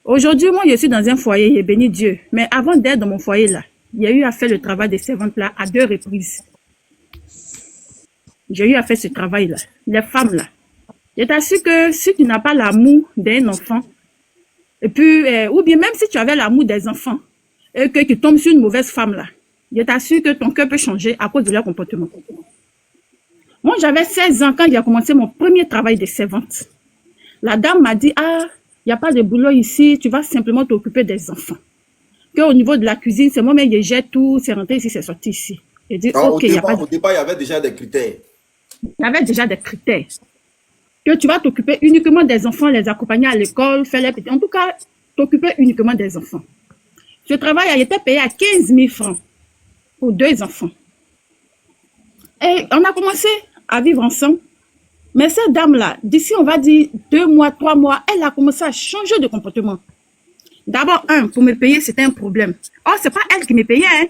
Aujourd'hui, moi, je suis dans un foyer, j'ai béni Dieu. Mais avant d'être dans mon foyer là, il y a eu à faire le travail des servantes là à 2 reprises. J'ai eu à faire ce travail là. Les femmes là. Je t'assure que si tu n'as pas l'amour d'un enfant, et puis, ou bien même si tu avais l'amour des enfants, et que tu tombes sur une mauvaise femme là, je t'assure que ton cœur peut changer à cause de leur comportement. Moi, j'avais 16 ans quand j'ai commencé mon premier travail de servante. La dame m'a dit, ah, il n'y a pas de boulot ici, tu vas simplement t'occuper des enfants. Qu'au niveau de la cuisine, c'est moi-même, je gère tout, c'est rentré ici, c'est sorti ici. J'ai dit, Ah, ok, il y a pas de... au départ, il y avait déjà des critères. Il y avait déjà des critères. Que tu vas t'occuper uniquement des enfants, les accompagner à l'école, faire les petits. En tout cas, t'occuper uniquement des enfants. Ce travail a été payé à 15 000 francs pour 2 enfants. Et on a commencé à vivre ensemble. Mais cette dame-là, d'ici, on va dire 2 mois, 3 mois, elle a commencé à changer de comportement. D'abord, pour me payer, c'était un problème. Oh, c'est pas elle qui me payait, hein.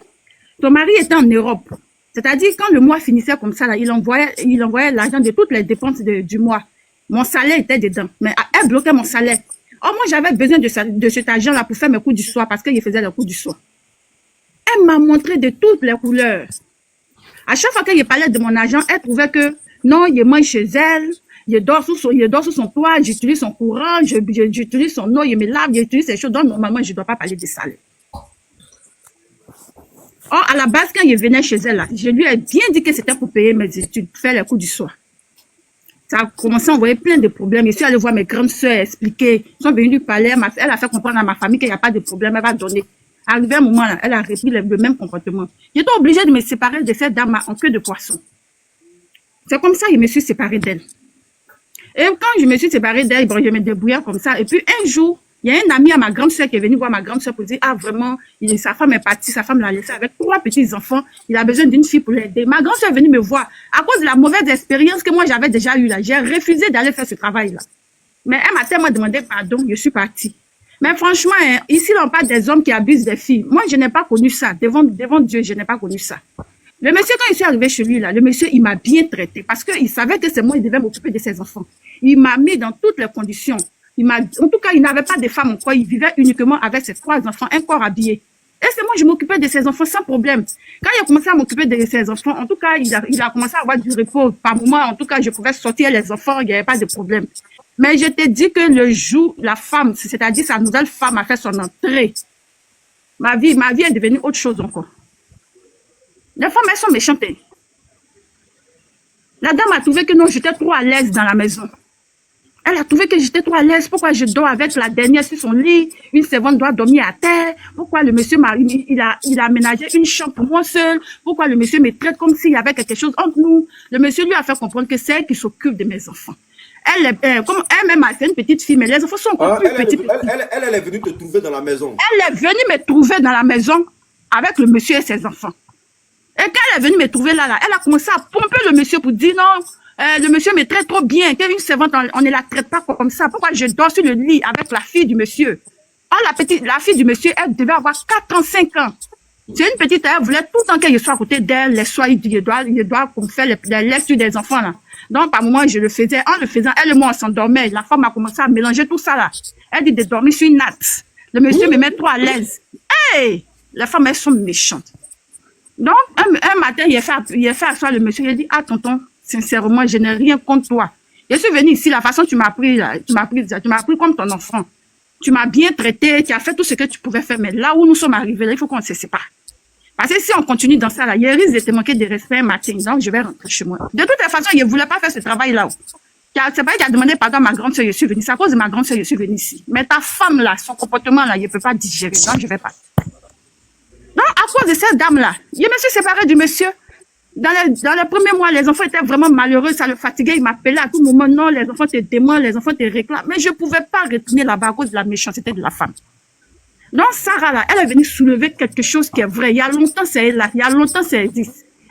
Ton mari était en Europe. C'est-à-dire, quand le mois finissait comme ça, là, il envoyait l'argent de toutes les dépenses du mois. Mon salaire était dedans. Mais elle bloquait mon salaire. Oh, moi, j'avais besoin de cet argent-là pour faire mes cours du soir parce qu'il faisait les cours du soir. Elle m'a montré de toutes les couleurs. À chaque fois qu'elle parlait de mon argent, elle trouvait que non, il mange chez elle, il dort sous son toit, j'utilise son courant, j'utilise son eau, il me lave, j'utilise ces choses. Donc, normalement, je ne dois pas parler de salaire. Or, à la base, quand il venait chez elle, là, je lui ai bien dit que c'était pour payer mes études, faire les cours du soir. Ça a commencé à envoyer plein de problèmes. Je suis allée voir mes grandes sœurs expliquer. Ils sont venus lui parler. Elle a fait comprendre à ma famille qu'il n'y a pas de problème, elle va donner. Arrivé un moment, là, elle a repris le même comportement. J'étais obligée de me séparer de cette dame en queue de poisson. C'est comme ça que je me suis séparée d'elle. Et quand je me suis séparée d'elle, bon, je me débrouillais comme ça. Et puis un jour, il y a un ami à ma grande sœur qui est venu voir ma grande sœur pour dire, ah vraiment, sa femme est partie, sa femme l'a laissé avec 3 petits enfants, il a besoin d'une fille pour l'aider. Ma grande sœur est venue me voir. À cause de la mauvaise expérience que moi j'avais déjà eue là, j'ai refusé d'aller faire ce travail-là. Mais elle m'a tellement demandé pardon, je suis partie. Mais franchement, hein, ici là on parle des hommes qui abusent des filles. Moi je n'ai pas connu ça. Devant Dieu, je n'ai pas connu ça. Le monsieur, quand je suis arrivée chez lui, là, le monsieur, il m'a bien traité parce qu'il savait que c'est moi, il devait m'occuper de ses enfants. Il m'a mis dans toutes les conditions. En tout cas, il n'avait pas de femme encore. Il vivait uniquement avec ses 3 enfants, un corps habillé. Et c'est moi, je m'occupais de ses enfants sans problème. Quand il a commencé à m'occuper de ses enfants, en tout cas, il a commencé à avoir du repos. Par moment, en tout cas, je pouvais sortir les enfants, il n'y avait pas de problème. Mais je te dis que le jour, la femme, c'est-à-dire sa nouvelle femme a fait son entrée. Ma vie est devenue autre chose encore. Les femmes, elles sont méchantes. La dame a trouvé que non, j'étais trop à l'aise dans la maison. Elle a trouvé que j'étais trop à l'aise. Pourquoi je dors avec la dernière sur son lit? Une servante doit dormir à terre. Pourquoi le monsieur il a aménagé une chambre pour moi seul? Pourquoi le monsieur me traite comme s'il y avait quelque chose entre nous? Le monsieur lui a fait comprendre que c'est elle qui s'occupe de mes enfants. Comme elle-même a fait une petite fille, mais les enfants sont encore plus petits. Elle est venue te trouver dans la maison. Elle est venue me trouver dans la maison avec le monsieur et ses enfants. Et quand elle est venue me trouver là, elle a commencé à pomper le monsieur pour dire non, le monsieur me traite trop bien, qu'une servante, on ne la traite pas comme ça. Pourquoi je dors sur le lit avec la fille du monsieur? Oh, la fille du monsieur, elle devait avoir 4 ans, 5 ans. C'est une petite, elle voulait tout le temps que je sois à côté d'elle, les soirs, il doit faire les lectures des enfants là. Donc, par moment, je le faisais. En le faisant, elle et moi, on s'endormait. La femme a commencé à mélanger tout ça là. Elle dit de dormir sur une natte. Le monsieur me met trop à l'aise. Hey! Les femmes, elles sont méchantes. Donc, un matin, il a fait asseoir le monsieur, il a dit, ah, tonton, sincèrement, je n'ai rien contre toi. Je suis venue ici, la façon tu m'as pris comme ton enfant. Tu m'as bien traité, tu as fait tout ce que tu pouvais faire, mais là où nous sommes arrivés, là, il faut qu'on se sépare. Parce que si on continue dans ça, là, il risque de te manquer de respect un matin, donc je vais rentrer chez moi. De toute façon, je ne voulais pas faire ce travail-là. C'est pas elle qui a demandé pardon à ma grande soeur, je suis venue. C'est à cause de ma grande soeur, je suis venue ici. Mais ta femme, là, son comportement, là, je ne peux pas digérer, donc je ne vais pas. Donc, à cause de cette dame-là, je me suis séparée du monsieur. Dans les premiers mois, les enfants étaient vraiment malheureux, ça le fatiguait, il m'appelait à tout moment, non, les enfants te demandent, les enfants te réclament. Mais je ne pouvais pas retourner là-bas à cause de la méchanceté de la femme. Donc, Sarah, là, elle est venue soulever quelque chose qui est vrai. Il y a longtemps, c'est elle là. Il y a longtemps, c'est elle.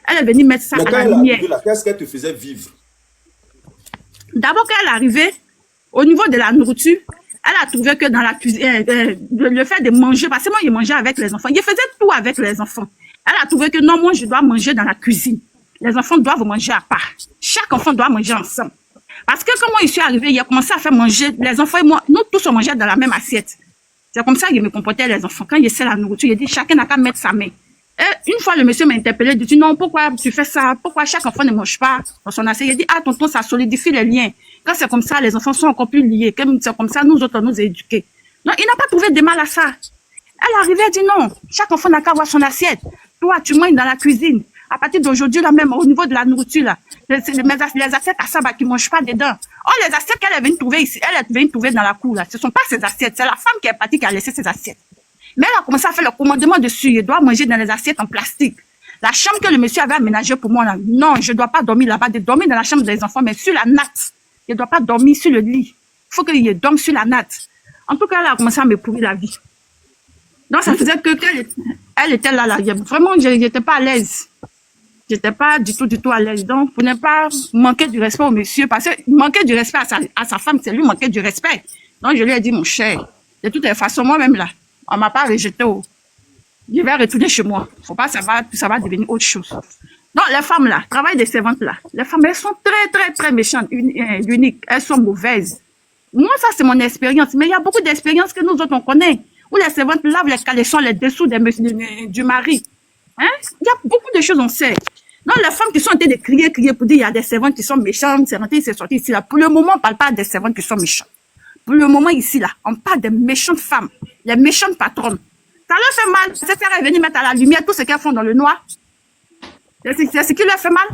Elle est venue mettre ça à la lumière. Qu'est-ce qu'elle te faisait vivre? D'abord, quand elle est arrivée, au niveau de la nourriture, elle a trouvé que dans la cuisine, le fait de manger, parce que moi, je mangeais avec les enfants. Je faisais tout avec les enfants. Elle a trouvé que non, moi, je dois manger dans la cuisine. Les enfants doivent manger à part. Chaque enfant doit manger ensemble. Parce que quand moi, je suis arrivée, il a commencé à faire manger les enfants et moi. Nous tous, on mangeait dans la même assiette. C'est comme ça qu'il me comportait les enfants. Quand il essaie la nourriture, il dit chacun n'a qu'à mettre sa main. Et une fois, le monsieur m'a interpellé, il dit non, pourquoi tu fais ça? Pourquoi chaque enfant ne mange pas dans son assiette? Il dit, ah, tonton, ça solidifie les liens. Quand c'est comme ça, les enfants sont encore plus liés. Comme c'est comme ça, nous autres, on nous a éduqués. Non, il n'a pas trouvé de mal à ça. Elle arrivait, elle dit non, chaque enfant n'a qu'à avoir son assiette. Toi, tu manges dans la cuisine. À partir d'aujourd'hui, là même, au niveau de la nourriture, là, les assiettes à ça, bah, tu manges pas dedans. Oh, les assiettes qu'elle est venue trouver ici, elle est venue trouver dans la cour, là. Ce sont pas ses assiettes. C'est la femme qui est partie qui a laissé ses assiettes. Mais elle a commencé à faire le commandement dessus. Il doit manger dans les assiettes en plastique. La chambre que le monsieur avait aménagée pour moi, là, non, je ne dois pas dormir là-bas. Je dois dormir dans la chambre des enfants, mais sur la natte. Je ne dois pas dormir sur le lit. Il faut qu'il dorme sur la natte. En tout cas, elle a commencé à me pourrir la vie. Donc, ça faisait que elle était là. Vraiment, je n'étais pas à l'aise. Je n'étais pas du tout à l'aise. Donc, pour ne pas manquer du respect au monsieur, parce que manquer du respect à sa femme, c'est lui manquer du respect. Donc, je lui ai dit, mon cher, de toutes les façons, moi-même là, on m'a pas rejeté. Je vais retourner chez moi. Faut pas, ça va devenir autre chose. Donc, les femmes là, travail des servantes là, les femmes, elles sont très méchantes, uniques. Elles sont mauvaises. Moi, ça, c'est mon expérience. Mais il y a beaucoup d'expériences que nous autres, on connaît. Où les servantes lavent les caleçons, les dessous du mari. Hein? Il y a beaucoup de choses, on sait. Donc, les femmes qui sont en train de crier pour dire il y a des servantes qui sont méchantes, c'est rentré, c'est sorti ici là. Pour le moment, on ne parle pas des servantes qui sont méchantes. Pour le moment, ici, là, on parle des méchantes femmes, les méchantes patronnes. Ça leur fait mal. C'est ça, elle est venue mettre à la lumière tout ce qu'elles font dans le noir. C'est ce qui leur fait mal.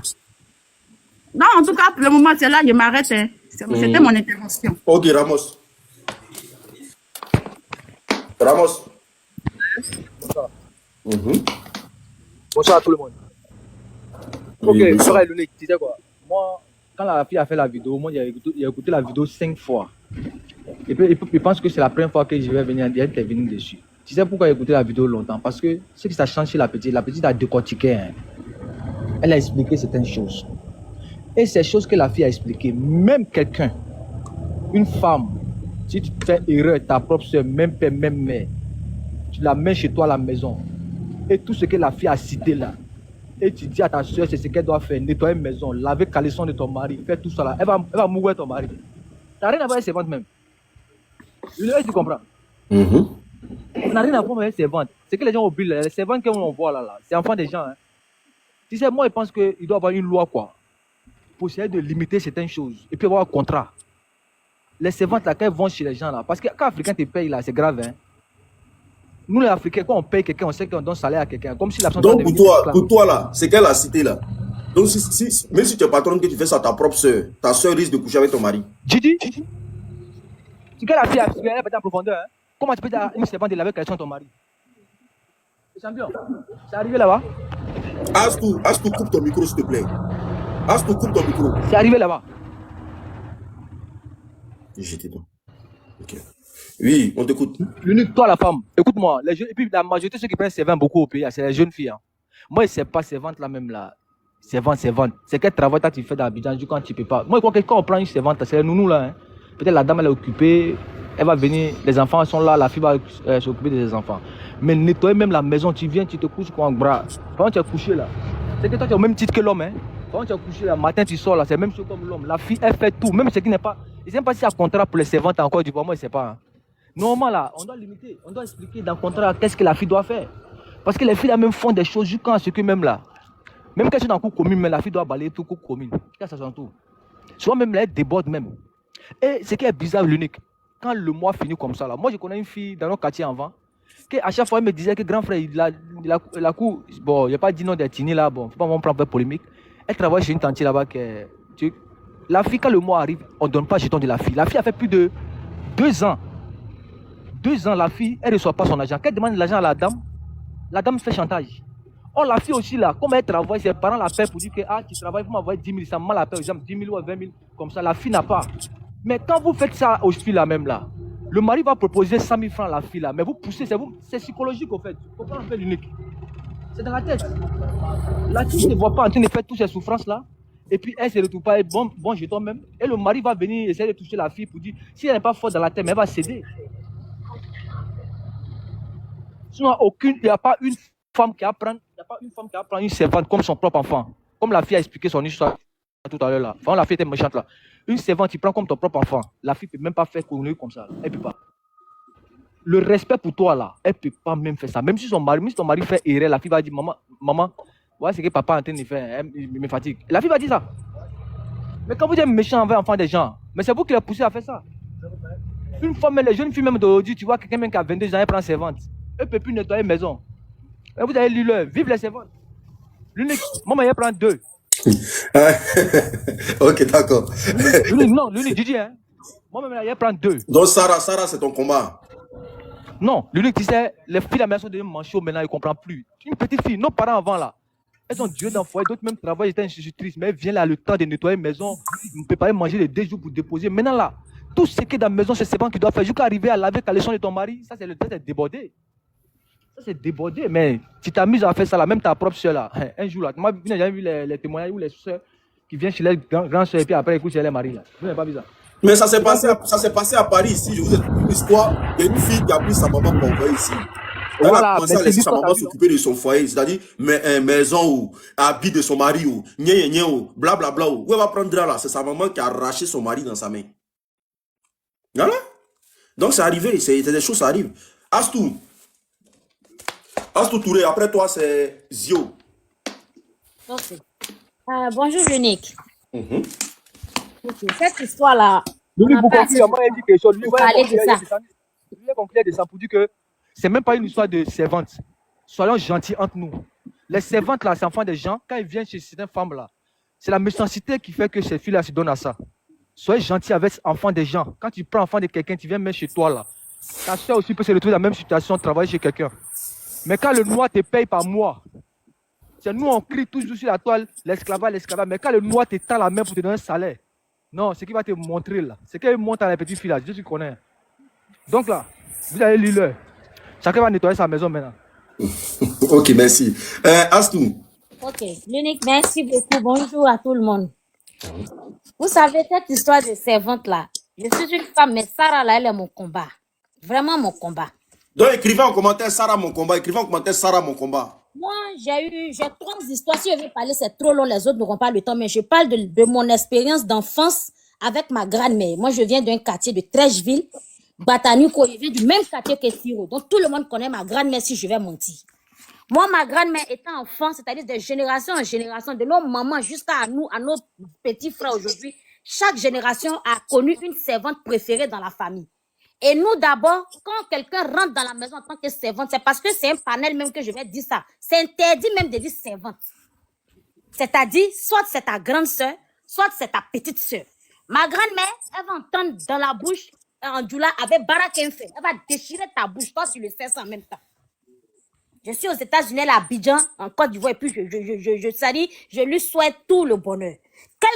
Non, en tout cas, pour le moment, c'est là, je m'arrête. Hein. C'était mon intervention. Ok, Ramos. Ramos. Bonsoir. Bonsoir à tout le monde. Ok, frère Lunik, tu sais quoi? Moi, quand la fille a fait la vidéo, moi, j'ai écouté la vidéo 5 fois. Et puis, je pense que c'est la première fois que je vais venir intervenir dessus. Tu sais pourquoi j'ai écouté la vidéo longtemps? Parce que ce qui ça change chez la petite a décortiqué. Hein. Elle a expliqué certaines choses. Et ces choses que la fille a expliquées, même quelqu'un, une femme, si tu fais erreur, ta propre soeur, même père, même mère, tu la mets chez toi à la maison. Et tout ce que la fille a cité là, et tu dis à ta soeur, c'est ce qu'elle doit faire, nettoyer une maison, laver le caleçon de ton mari, faire tout ça là, elle va mourir ton mari. T'as rien à voir avec ses ventes même. Tu comprends? Ça n'a rien à voir avec ses ventes. C'est que les gens oublient, les servantes qu'on voit là, c'est enfant des gens. Hein. Tu sais, moi, je pense qu'il doit y avoir une loi, quoi, pour essayer de limiter certaines choses, et puis avoir un contrat. Les servantes, là, quand elles vont chez les gens, là, parce que quand l'Africain te paye, là, c'est grave, hein. Nous, les Africains, quand on paye quelqu'un, on sait qu'on donne salaire à quelqu'un, comme si l'absence. Donc, pour toi, là, c'est qu'elle a cité, là. Donc, même si tu es patron, que tu fais ça à ta propre soeur, ta soeur risque de coucher avec ton mari. Gigi, c'est qu'elle a fait, elle va en profondeur, hein. Comment tu peux dire à une servante de laver quelqu'un de ton mari? C'est champion. C'est arrivé là-bas. Astou, coupe ton micro, s'il te plaît. Astou, coupe ton micro. C'est arrivé là-bas. J'étais donc. Ok. Oui, on t'écoute. L'unique, toi, la femme, écoute-moi. Et puis, la majorité de ceux qui prennent servante beaucoup au pays, c'est les jeunes filles. Hein. Moi, je ne sais pas servante là même là. Servante. C'est quel travail tu fais d'Abidjan quand tu ne peux pas. Moi, quand on prend une servante, c'est les nounous là. Hein. Peut-être la dame, elle est occupée, elle va venir, les enfants sont là, la fille va s'occuper des enfants. Mais nettoyer même la maison, tu viens, tu te couches quoi en bras. Quand tu es couché là, c'est que toi, tu es au même titre que l'homme. Hein. Quand tu es couché là, matin, tu sors là, c'est même chose comme l'homme. La fille, elle fait tout, même ce qui n'est pas. Je ne sais pas si il y a contrat pour les servantes encore du bois, moi, je ne sais pas. Hein. Normalement, là, on doit limiter, on doit expliquer dans le contrat qu'est-ce que la fille doit faire. Parce que les filles, là, même font des choses jusqu'à ce que même là, même quand elles sont dans le cours commune, mais la fille doit balayer tout le cours commune. Qu'est-ce que ça tout? Souvent, même là, elle déborde même. Et ce qui est bizarre, l'unique, quand le mois finit comme ça, là, moi, je connais une fille dans notre quartier avant, qui à chaque fois, elle me disait que grand frère, la cour, bon, il n'y a pas dit non des tini là, bon, faut pas m'en prendre polémique. Elle travaille chez une tante là-bas, la fille, quand le mois arrive, on ne donne pas jeton de la fille. La fille a fait plus de 2 ans. 2 ans, la fille, elle ne reçoit pas son argent. Quand elle demande l'argent à la dame fait chantage. Or, la fille aussi, là, comme elle travaille, ses parents la paient pour dire que tu travailles, vous m'envoyer 10 000, ça m'a la paie, exemple 10 000 ou 20 000, comme ça, la fille n'a pas. Mais quand vous faites ça aux filles là même là, le mari va proposer 100 000 francs à la fille là, mais vous poussez, c'est psychologique au fait. Il faut pas en faire l'unique. C'est dans la tête. La fille ne voit pas en train de faire toutes ces souffrances là, et puis elle ne se retrouve pas, bon jeton même, et le mari va venir essayer de toucher la fille pour dire, si elle n'est pas forte dans la tête, mais elle va céder. Sinon, il n'y a pas une femme qui apprend une servante comme son propre enfant. Comme la fille a expliqué son histoire tout à l'heure là. Enfin, la fille était méchante là. Une servante, tu prends comme ton propre enfant. La fille ne peut même pas faire courir comme ça. Elle ne peut pas. le respect pour toi, là, elle ne peut pas même faire ça. Même si ton mari fait erreur, la fille va dire, maman, voilà ce que papa est en train de faire, il me fatigue. La fille va dire ça. Mais quand vous êtes méchant envers enfant des gens, mais c'est vous qui l'avez poussé à faire ça. Une femme, les jeunes filles même d'aujourd'hui, tu vois quelqu'un même qui a 22 ans, elle prend servante. Elle ne peut plus nettoyer une maison. Et vous allez lui vive les servantes. L'unique, maman, elle prend 2. Ok, d'accord. L'unique, Didi, hein. Moi-même, elle prend 2. Donc, Sarah, c'est ton combat. Non, l'unique, tu sais, les filles à la maison deviennent manchots maintenant, ils ne comprennent plus. Une petite fille, nos parents avant là, elles ont Dieu dans le foyer, d'autres même travaillent, étaient institutrices, mais elles viennent là, le temps de nettoyer une maison, ne peut pas manger les 2 jours pour déposer. Maintenant là, tout ce qui est dans la maison, c'est Sévan qui doit faire. Jusqu'à arriver à laver la caleçon de ton mari, ça c'est débordé. Ça c'est débordé, mais tu t'amuses à faire ça là, même ta propre soeur là. Un jour là, moi j'ai jamais vu les témoignages où les soeurs qui viennent chez les grands soeurs et puis après écoute chez les maris là. Vous n'avez pas vu ça? Mais ça s'est passé à Paris ici. Je vous ai dit une histoire. Il y a une fille qui a pris sa maman pour envoyer ici. Elle a commencé à laisser sa maman s'occuper de son foyer, c'est-à-dire maison ou habit de son mari ou ou blablabla. Où elle va prendre là? C'est sa maman qui a arraché son mari dans sa main. Voilà. Donc c'est arrivé, c'est des choses qui arrivent. Astou Touré, après toi c'est Zio. Ok. Bonjour, Unique. Okay. Cette histoire-là. Lui, pour conclure, moi, il dit quelque chose. Lui, parler de ça. Il va conclure de ça pour dire que c'est même pas une histoire de servante. Soyons gentils entre nous. Les servantes, là, c'est enfants des gens. Quand ils viennent chez certaines femmes, là, c'est la méchanceté qui fait que ces filles-là se donnent à ça. Soyez gentils avec enfants des gens. Quand tu prends enfant de quelqu'un, tu viens mettre chez toi, là. Ta soeur aussi peut se retrouver dans la même situation, travailler chez quelqu'un. Mais quand le noir te paye par mois, c'est nous, on crie toujours sur la toile, l'esclavage. Mais quand le noir te tend la main pour te donner un salaire, non, ce qui va te montrer là, c'est qu'elle monte à la petite fille là, je te connais. Donc là, vous allez lire. Chacun va nettoyer sa maison maintenant. Ok, merci. Astou. Ok, l'unique, merci beaucoup. Bonjour à tout le monde. Vous savez, cette histoire de servante là, je suis une femme, mais Sarah là, elle est mon combat. Vraiment mon combat. Donc écrivez en commentaire Sarah mon combat. Écrivez en commentaire Sarah mon combat. Moi, j'ai 3 histoires. Si je vais parler, c'est trop long. Les autres n'auront pas le temps. Mais je parle de mon expérience d'enfance avec ma grand-mère. Moi, je viens d'un quartier de Trècheville, Batanuko. Je viens du même quartier que Siro. Donc, tout le monde connaît ma grand-mère si je vais mentir. Moi, ma grand-mère étant enfant, c'est-à-dire de génération en génération, de nos mamans jusqu'à nous, à nos petits frères aujourd'hui, chaque génération a connu une servante préférée dans la famille. Et nous, d'abord, quand quelqu'un rentre dans la maison en tant que servante, c'est parce que c'est un panel même que je vais dire ça. C'est interdit même de dire servante. C'est-à-dire, soit c'est ta grande sœur, soit c'est ta petite sœur. Ma grand-mère, elle va entendre dans la bouche, en djoula, avec Barakenfe. Elle va déchirer ta bouche. Toi, tu le sais ça en même temps. Je suis aux États-Unis, à Abidjan, en Côte d'Ivoire, et puis je lui souhaite tout le bonheur.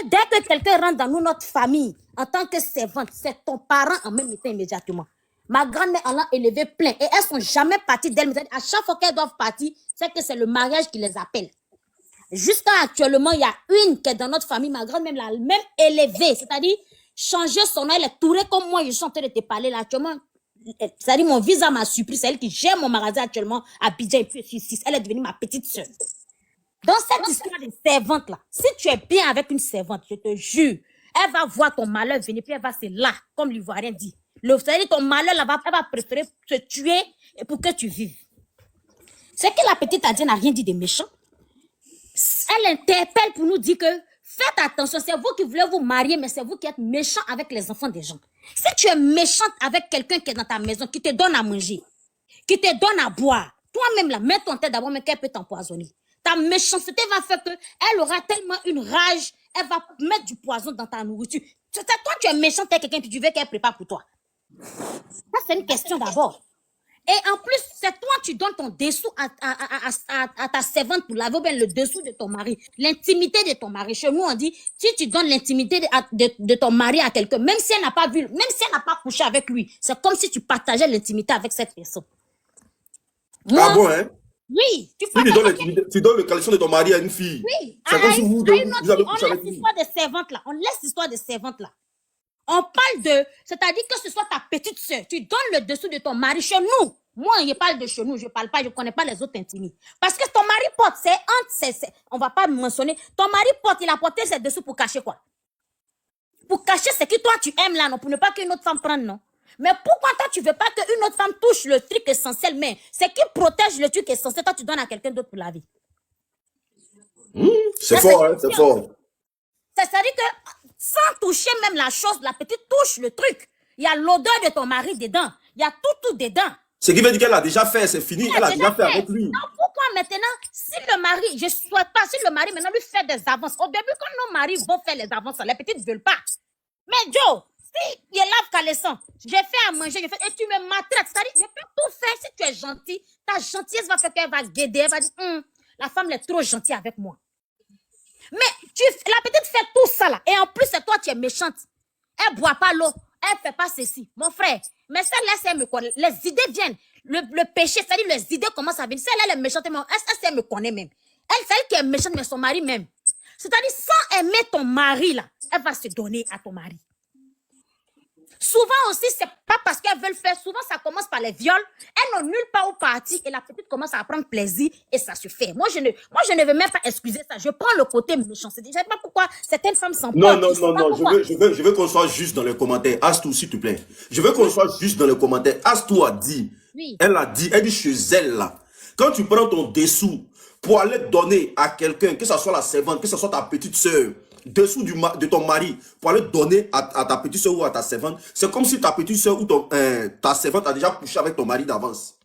Dès que quelqu'un rentre dans nous, notre famille, en tant que servante, c'est ton parent en même temps immédiatement. Ma grand-mère en a élevé plein, et elles sont jamais parties d'elles. À chaque fois qu'elles doivent partir, c'est que c'est le mariage qui les appelle. Jusqu'à actuellement, il y a une qui est dans notre famille, ma grand-mère l'a même élevée, c'est-à-dire changer son nom, elle est tourée comme moi, je suis en train de te parler là actuellement. C'est-à-dire mon visa m'a surpris, c'est elle qui gère mon magasin actuellement à Abidjan, et puis elle est devenue ma petite sœur. Dans cette histoire de servante là, si tu es bien avec une servante, je te jure, elle va voir ton malheur venir, puis elle va se là, comme l'Ivoirien dit. C'est-à-dire ton malheur là, elle va préférer te tuer pour que tu vives. C'est que la petite Adja n'a rien dit de méchant. Elle interpelle pour nous dire que faites attention, c'est vous qui voulez vous marier, mais c'est vous qui êtes méchant avec les enfants des gens. Si tu es méchante avec quelqu'un qui est dans ta maison, qui te donne à manger, qui te donne à boire, toi-même là, mets ton tête d'abord, mais qu'elle peut t'empoisonner. Ta méchanceté va faire qu'elle aura tellement une rage, elle va mettre du poison dans ta nourriture. Toi, tu es méchante avec quelqu'un, puis tu veux qu'elle prépare pour toi. Ça, c'est une question d'abord. Et en plus, c'est toi, tu donnes ton dessous à ta servante pour laver, ou bien le dessous de ton mari, l'intimité de ton mari. Chez nous, on dit, si tu donnes l'intimité de ton mari à quelqu'un, même si elle n'a pas vu, même si elle n'a pas couché avec lui, c'est comme si tu partageais l'intimité avec cette personne. Moi, ah bon, hein? Oui, tu donnes le caleçon de ton mari à une fille. Oui, c'est comme si vous avez couché avec lui. On laisse l'histoire de servante là. On laisse l'histoire de servante là. On parle de, c'est-à-dire que ce soit ta petite sœur, tu donnes le dessous de ton mari chez nous. Moi, je parle de chez nous, je parle pas, je connais pas les autres intimes. Parce que ton mari porte, on va pas mentionner, ton mari porte, il a porté ses dessous pour cacher quoi? Pour cacher ce que toi tu aimes là, non, pour ne pas qu'une autre femme prenne, non? Mais pourquoi toi, tu veux pas qu'une autre femme touche le truc essentiel? Mais c'est qui protège le truc essentiel, toi, tu donnes à quelqu'un d'autre pour la vie. C'est fort, hein, c'est fort. C'est-à-dire que sans toucher même la chose, la petite touche le truc. Il y a l'odeur de ton mari dedans. Il y a tout dedans. Ce qui veut dire qu'elle a déjà fait, c'est fini, elle a déjà fait avec lui. Donc pourquoi maintenant, si le mari, je ne souhaite pas, si le mari maintenant lui fait des avances, au début quand nos maris vont faire les avances, les petites ne veulent pas. Mais Joe, si il lave caleçon, j'ai fait à manger, et tu me maltraites, c'est-à-dire, je peux tout faire si tu es gentil, ta gentillesse va faire qu'elle va guider, elle va dire, la femme elle est trop gentille avec moi. Mais la petite fait tout ça là, et en plus c'est toi tu es méchante. Elle boit pas l'eau, elle fait pas ceci. Mon frère, mais celle-là, elle me connaît. Les idées viennent. Le péché, c'est-à-dire les idées commencent à venir. Celle-là, elle est méchante, mais elle me connaît même. Elle, c'est elle qui est méchante, mais son mari même. C'est-à-dire, sans aimer ton mari, là, elle va se donner à ton mari. Souvent aussi, c'est pas parce qu'elles veulent faire. Souvent, ça commence par les viols. Elles n'ont nulle part où partir et la petite commence à prendre plaisir et ça se fait. Moi, je ne veux même pas excuser ça. Je prends le côté méchant. Je ne sais pas pourquoi certaines femmes s'en Non, non, non, non. Je veux qu'on soit juste dans les commentaires. Astou, s'il te plaît. Je veux qu'on soit juste dans les commentaires. Astou a dit. Oui. Elle dit chez elle là. Quand tu prends ton dessous pour aller donner à quelqu'un, que ce soit la servante, que ce soit ta petite soeur, dessous de ton mari, pour aller donner à ta petite soeur ou à ta servante, c'est comme si ta petite soeur ou ta servante a déjà couché avec ton mari d'avance.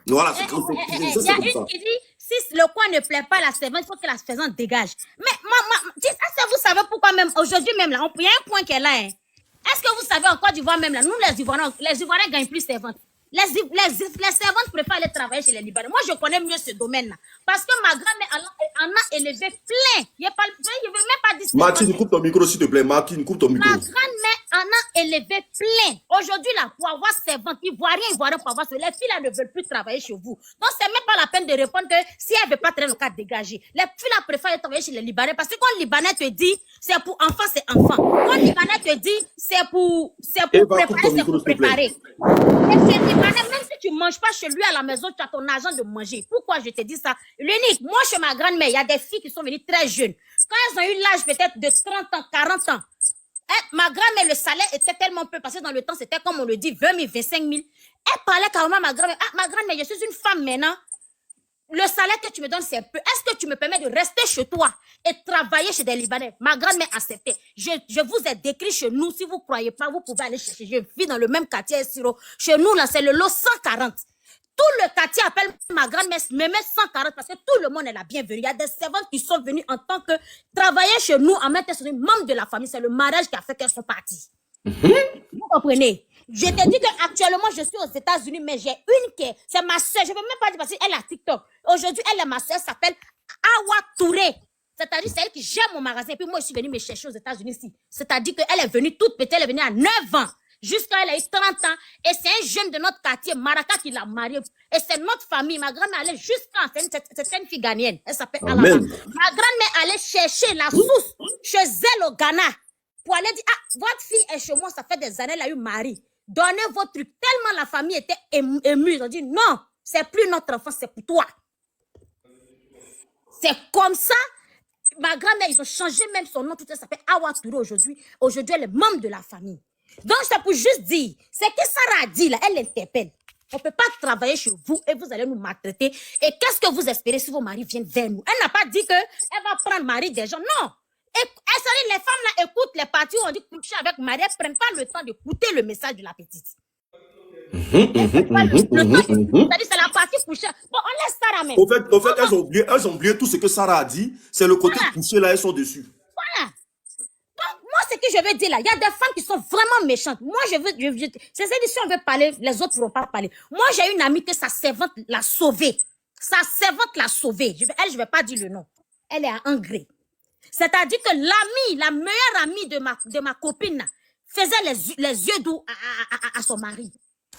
Voilà, c'est comme ça. Il y a une qui dit, si le coin ne plaît pas à la servante, il faut que la servante dégage. Mais vous savez pourquoi même, aujourd'hui même là, il y a un point qu'elle a. Hein. Est-ce que vous savez en Côte d'Ivoire même là, nous les Ivoiriens gagnent plus servantes. Les servantes préfèrent aller travailler chez les Libanais. Moi, je connais mieux ce domaine-là. Parce que ma grand-mère en a élevé plein. Je ne veux même pas dire. Martine, coupe ton micro, s'il te plaît. Martine, coupe ton micro. Ma grand-mère en a élevé plein. Aujourd'hui, là, pour avoir servante, Ivoirien, pour avoir les filles là ne veulent plus travailler chez vous. Donc, c'est même pas la peine de répondre que si elle ne veut pas traîner le cas dégagé. Les filles là préfèrent aller travailler chez les Libanais. Parce que quand le Libanais te dit, c'est pour enfants, c'est enfant. Quand le Libanais te dit, c'est pour préparer, c'est pour préparer. Et chez Libanais, même si tu ne manges pas chez lui à la maison, tu as ton argent de manger. Pourquoi je te dis ça? L'unique, moi, chez ma grand-mère, il y a des filles qui sont venues très jeunes. Quand elles ont eu l'âge peut-être de 30 ans, 40 ans, ma grand-mère, le salaire était tellement peu, parce que dans le temps, c'était comme on le dit, 20 000, 25 000. Elle parlait carrément à ma grand-mère. Ah, ma grand-mère, je suis une femme maintenant. Le salaire que tu me donnes, c'est peu. Est-ce que tu me permets de rester chez toi et travailler chez des Libanais? Ma grand-mère acceptait. Je vous ai décrit chez nous. Si vous ne croyez pas, vous pouvez aller chercher. Je vis dans le même quartier, Siro. Chez nous, là, c'est le lot 140. Tout le quartier appelle ma grand-mère, me met 140 parce que tout le monde est la bienvenue. Il y a des servantes qui sont venues en tant que travailler chez nous en même temps que membre de la famille. C'est le mariage qui a fait qu'elles sont parties. Vous comprenez? Je te dis qu'actuellement, je suis aux États-Unis, mais j'ai une qui c'est ma soeur. Je ne veux même pas dire parce qu'elle a TikTok. Aujourd'hui, elle est ma soeur, s'appelle Awa Touré. C'est-à-dire, c'est elle qui gère mon magasin. Et puis moi, je suis venue me chercher aux États-Unis ici. C'est-à-dire qu'elle est venue toute petite, elle est venue à 9 ans. Jusqu'à elle a eu 30 ans. Et c'est un jeune de notre quartier, Maraka, qui l'a marié. Et c'est notre famille. Ma grand-mère allait jusqu'à, c'est une fille ghanéenne. Elle s'appelle Alama. Ma grand-mère allait chercher la source chez elle au Ghana. Pour aller dire, ah, votre fille est chez moi, ça fait des années, elle a eu mari. Donnez votre truc. Tellement la famille était émue. Ils ont dit, non, c'est plus notre enfant, c'est pour toi. C'est comme ça. Ma grand-mère, ils ont changé même son nom. Tout ça s'appelle Awa Touré aujourd'hui. Aujourd'hui, elle est membre de la famille. Donc, c'est pour juste dire, c'est que Sarah a dit là, elle l'interpelle. On ne peut pas travailler chez vous et vous allez nous maltraiter. Et qu'est-ce que vous espérez si vos maris viennent vers nous? Elle n'a pas dit qu'elle va prendre mari des gens. Non. Et les femmes là écoutent les parties où on dit coucher avec Marie, elles ne prennent pas le temps d'écouter le message de la petite. C'est-à-dire c'est la partie couchée. Bon, on laisse Sarah même. Au fait, elles ont oublié tout ce que Sarah a dit. C'est le côté couché là, elles sont dessus. Voilà. Donc, moi, ce que je veux dire là, il y a des femmes qui sont vraiment méchantes. Moi, c'est-à-dire si on veut parler, les autres ne pourront pas parler. Moi, j'ai une amie que sa servante l'a sauvée. Sa servante l'a sauvée. Je ne vais pas dire le nom. Elle est à Angré. C'est-à-dire que la meilleure amie de ma copine, faisait les yeux doux à son mari.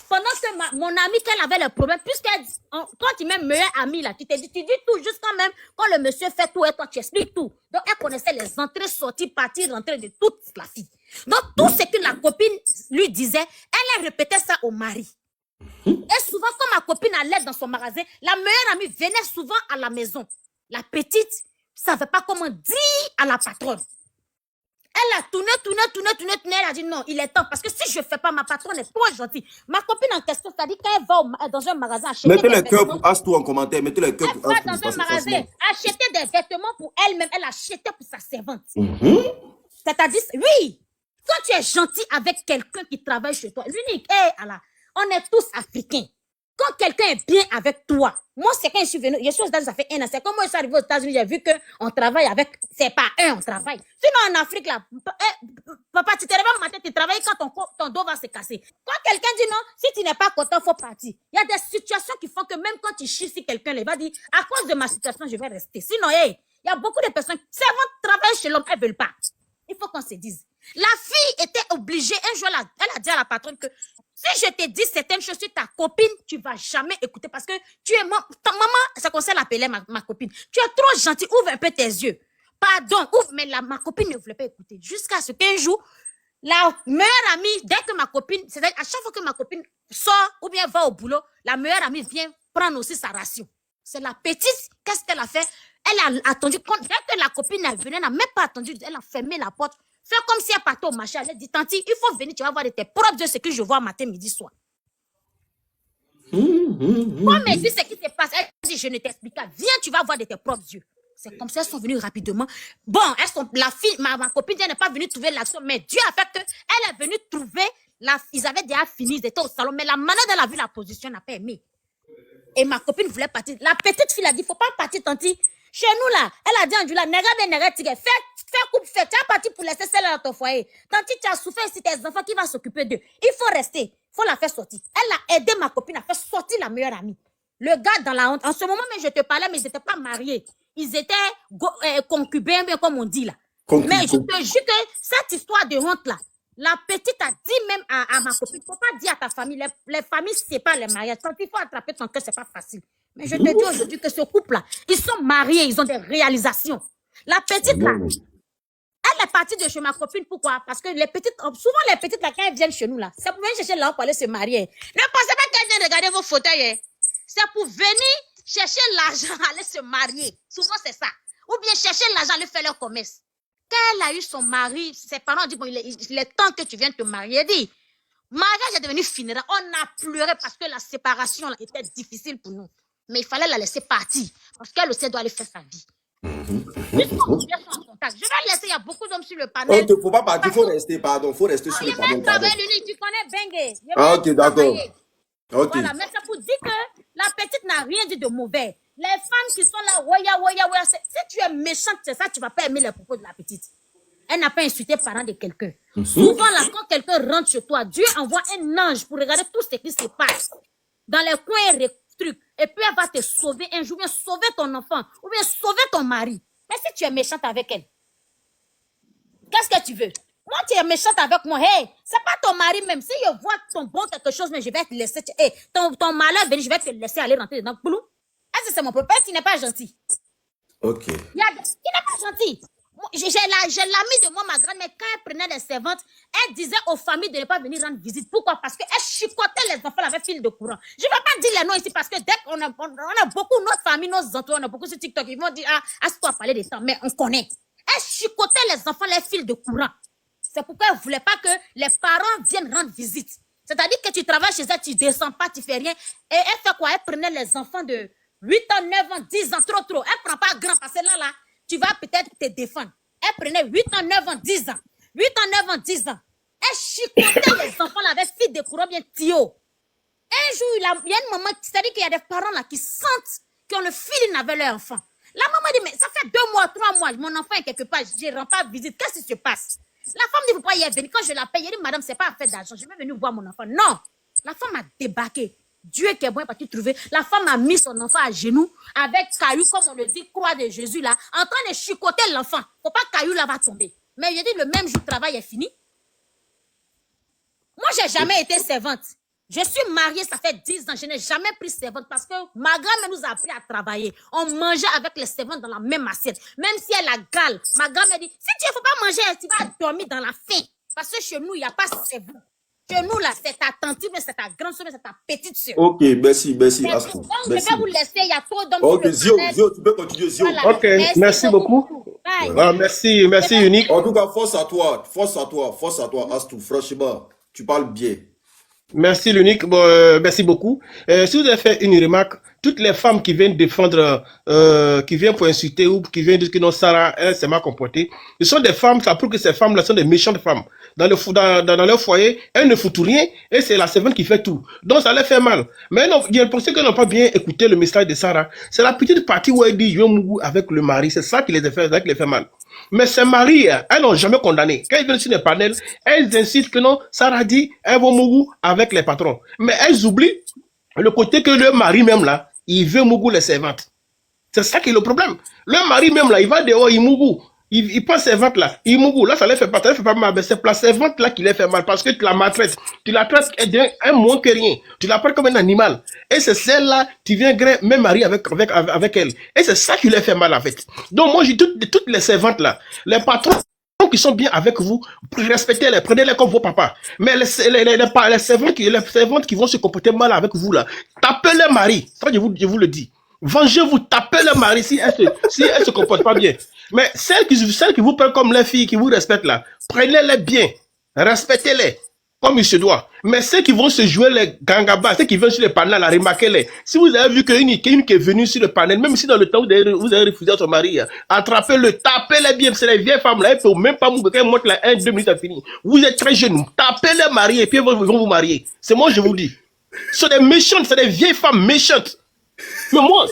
Pendant que mon amie, qu'elle avait le problème, puisqu'elle dit, quand tu mets meilleure amie là, tu dis tout, juste quand même, quand le monsieur fait tout et toi tu expliques tout. Donc elle connaissait les entrées, sorties, parties, rentrées de toute la fille. Donc tout ce que la copine lui disait, elle répétait ça au mari. Et souvent, quand ma copine allait dans son magasin, la meilleure amie venait souvent à la maison. La petite ne savait pas comment dire à la patronne. Elle a tourné. Elle a dit non, il est temps. Parce que si je ne fais pas, ma patronne est trop gentille. Ma copine en question, c'est-à-dire quand elle va dans un magasin acheter Mettez des les cœurs vêtements. pour Astou en commentaire. Mettez les cœurs Elle pour va Astou. dans un magasin acheter des vêtements pour elle-même. Elle achetait pour sa servante. C'est-à-dire, oui, quand tu es gentil avec quelqu'un qui travaille chez toi, l'unique, Allah, on est tous africains. Quand quelqu'un est bien avec toi, moi, c'est quand je suis venu, je suis aux États-Unis, ça fait 1 an. C'est comme moi, je suis arrivé aux États-Unis, j'ai vu qu'on travaille avec, c'est pas on travaille. Sinon, en Afrique, là, papa, tu te réveilles le matin, tu travailles quand ton dos va se casser. Quand quelqu'un dit non, si tu n'es pas content, il faut partir. Il y a des situations qui font que même quand tu chies, si quelqu'un va dire, à cause de ma situation, je vais rester. Sinon, il y a beaucoup de personnes, c'est votre travail chez l'homme, elles ne veulent pas. Il faut qu'on se dise. La fille était obligée, un jour, elle a dit à la patronne que si je te dis certaines choses sur ta copine, tu ne vas jamais écouter parce que tu es ta maman, c'est comme ça elle appelait ma copine. Tu es trop gentille, ouvre un peu tes yeux. Pardon, ouvre, mais ma copine ne voulait pas écouter. Jusqu'à ce qu'un jour, la meilleure amie, dès que ma copine, c'est-à-dire à chaque fois que ma copine sort ou bien va au boulot, la meilleure amie vient prendre aussi sa ration. C'est la petite, qu'est-ce qu'elle a fait? Elle a attendu, dès que la copine est venue, elle n'a même pas attendu, elle a fermé la porte. Fais comme si elle partait au marché. Elle a dit, Tanti, il faut venir, tu vas voir de tes propres yeux ce que je vois matin, midi, soir. Comme elle dit ce qui se passe, elle dit, je ne t'explique pas. Viens, tu vas voir de tes propres yeux. C'est comme ça, elles sont venues rapidement. Bon, la fille, ma copine, elle n'est pas venue trouver l'action, mais Dieu a fait qu'elle est venue trouver, ils avaient déjà fini, ils étaient au salon, mais la manière dont elle a vu la position n'a pas aimé. Et ma copine voulait partir. La petite fille a dit, il ne faut pas partir, Tanti. Chez nous, là, elle a dit, Angela, fais coupe, tu as parti pour laisser celle-là dans ton foyer. Tanti, tu as souffert ici, tes enfants, qui va s'occuper d'eux? Il faut rester. Il faut la faire sortir. Elle a aidé ma copine à faire sortir la meilleure amie. Le gars dans la honte. En ce moment, même je te parlais, mais ils n'étaient pas mariés. Ils étaient concubins, bien comme on dit là. Mais je te jure que cette histoire de honte là, la petite a dit même à ma copine, il ne faut pas dire à ta famille, les familles séparent les mariages. Quand il faut attraper ton cœur, ce n'est pas facile. Mais je te dis aujourd'hui que ce couple-là, ils sont mariés, ils ont des réalisations. La petite là, elle est partie de chez ma copine, pourquoi? Parce que les petites, souvent les petites là, quand elles viennent chez nous là, c'est pour venir chercher là pour aller se marier. Ne pensez pas qu'elles viennent regarder vos fauteuils. C'est pour venir chercher l'argent, aller se marier. Souvent c'est ça. Ou bien chercher l'argent, aller faire leur commerce. Quand elle a eu son mari, ses parents ont dit, bon, il est temps que tu viennes te marier. Elle dit, mariage est devenu funéraire. On a pleuré parce que la séparation là, était difficile pour nous. Mais il fallait la laisser partir. Parce qu'elle aussi doit aller faire sa vie. Je vais laisser, il y a beaucoup d'hommes sur le panel. Il ne faut pas partir, il faut rester, pardon. Il faut rester sur le panel. Tu connais Bengue. Ok, d'accord. Okay. Voilà, mais c'est pour dire que la petite n'a rien dit de mauvais. Les femmes qui sont là, si tu es méchante, c'est ça, tu ne vas pas aimer les propos de la petite. Elle n'a pas insulté les parents de quelqu'un. Souvent, là, quand quelqu'un rentre chez toi, Dieu envoie un ange pour regarder tout ce qui se passe. Dans les coins et trucs. Et puis, elle va te sauver un jour, bien sauver ton enfant, ou bien sauver ton mari. Mais si tu es méchante avec elle, qu'est-ce que tu veux? Moi, tu es méchante avec moi. Hey, c'est pas ton mari même. Si je vois ton bon quelque chose, mais je vais te laisser. Hey, ton malheur, je vais te laisser aller rentrer dedans. Est-ce que c'est mon problème? Tu n'es pas gentil. Ok. Tu n'es pas gentil. J'ai l'amie de moi, ma grand-mère, quand elle prenait les servantes, elle disait aux familles de ne pas venir rendre visite. Pourquoi? Parce qu'elle chicotait les enfants avec fil de courant. Je ne vais pas dire les noms ici parce que dès qu'on a beaucoup, notre famille, nos entours, on a beaucoup sur TikTok, ils vont dire, à parler des temps, mais on connaît. Elle chicotait les enfants les fils de courant. C'est pourquoi elle ne voulait pas que les parents viennent rendre visite. C'est-à-dire que tu travailles chez elle, tu ne descends pas, tu ne fais rien. Et elle fait quoi? Elle prenait les enfants de 8 ans, 9 ans, 10 ans, trop. Elle ne prend pas grand parce que là, tu vas peut-être te défendre. Elle prenait 8 ans, 9 ans, 10 ans. 8 ans, 9 ans, 10 ans. Elle chicotait les enfants là, avec fil de courant bien tio. Un jour, il y a une maman, c'est-à-dire qu'il y a des parents là qui sentent qu'ils ont le feeling avec leur enfant. La maman dit, mais ça fait 2 mois, 3 mois, mon enfant est quelque part, je ne rends pas visite. Qu'est-ce qui se passe? La femme dit, vous ne pouvez pas y venir. Quand je l'appelle, elle dit, madame, ce n'est pas affaire d'argent, je vais venir voir mon enfant. Non, la femme a débarqué. Dieu qui est bon, pas-tu trouver. La femme a mis son enfant à genoux avec caillou, comme on le dit, croix de Jésus là, en train de chicoter l'enfant. Faut pas que caillou là va tomber. Mais je dis, le même jour, le travail est fini. Moi, j'ai jamais été servante. Je suis mariée, ça fait 10 ans. Je n'ai jamais pris servante parce que ma grand-mère nous a appris à travailler. On mangeait avec les servantes dans la même assiette. Même si elle a gale, ma grand-mère dit, si tu ne faut pas manger, tu vas dormir dans la faim. Parce que chez nous, il n'y a pas de servante. Chez nous, là, c'est ta tante, mais c'est ta grande soeur, mais c'est ta petite soeur. Ok, merci. Donc, je vais vous laisser, il y a trop d'hommes. Ok, Zio, tu peux continuer, Zio. Ok, merci beaucoup. Bye. Ah, merci, merci Unique. En tout cas, force à toi, Astou. Franchement, tu parles bien. Merci l'unique, bon, merci beaucoup. Si vous avez fait une remarque, toutes les femmes qui viennent défendre, qui viennent pour insulter ou qui viennent dire que non, Sarah, elle s'est mal comportée, ce sont des femmes, ça prouve que ces femmes-là sont des méchantes femmes. Dans leur foyer, elles ne foutent rien et c'est la servante qui fait tout. Donc ça leur fait mal. Mais non, j'ai pensé qu'elles n'ont pas bien écouté le message de Sarah. C'est la petite partie où elle dit je vais avec le mari, c'est ça qui les fait mal. Mais ces maris, elles n'ont jamais condamné. Quand ils viennent sur les panels, elles insistent que non, Sarah dit, elles vont mougou avec les patrons. Mais elles oublient le côté que le mari même là, il veut mougou les servantes. C'est ça qui est le problème. Le mari même là, il va dehors, il mougou. Il passe servante là, il mougou. Là, ça ne fait pas mal. Mais c'est la servante là qui les fait mal parce que tu la maltraites. Tu la traites un moins que rien. Tu la prends comme un animal. Et c'est celle-là, tu viens même marier avec elle. Et c'est ça qui les fait mal en fait. Donc moi, j'ai toutes les servantes là, les patrons qui sont bien avec vous, respectez-les, prenez-les comme vos papas. Mais les servantes qui vont se comporter mal avec vous là, tapez les maris. Ça, je vous le dis. Vengez-vous, tapez le mari si elle se comporte pas bien. Mais celles qui vous prennent comme les filles, qui vous respectent là, prenez-les bien, respectez-les comme il se doit. Mais ceux qui vont se jouer les gangabas, ceux qui viennent sur le panel, là, remarquez-les. Si vous avez vu qu'une qui est venue sur le panel, même si dans le temps vous avez refusé à son mari, attrapez-le, tapez-les bien. C'est les vieilles femmes là, elles ne peuvent même pas mourir, elles montrent là 1-2 minutes à finir. Vous êtes très jeunes, tapez les maris et puis ils vont vous marier. C'est moi je vous dis. Ce sont des méchantes, c'est des vieilles femmes méchantes. Mais moi,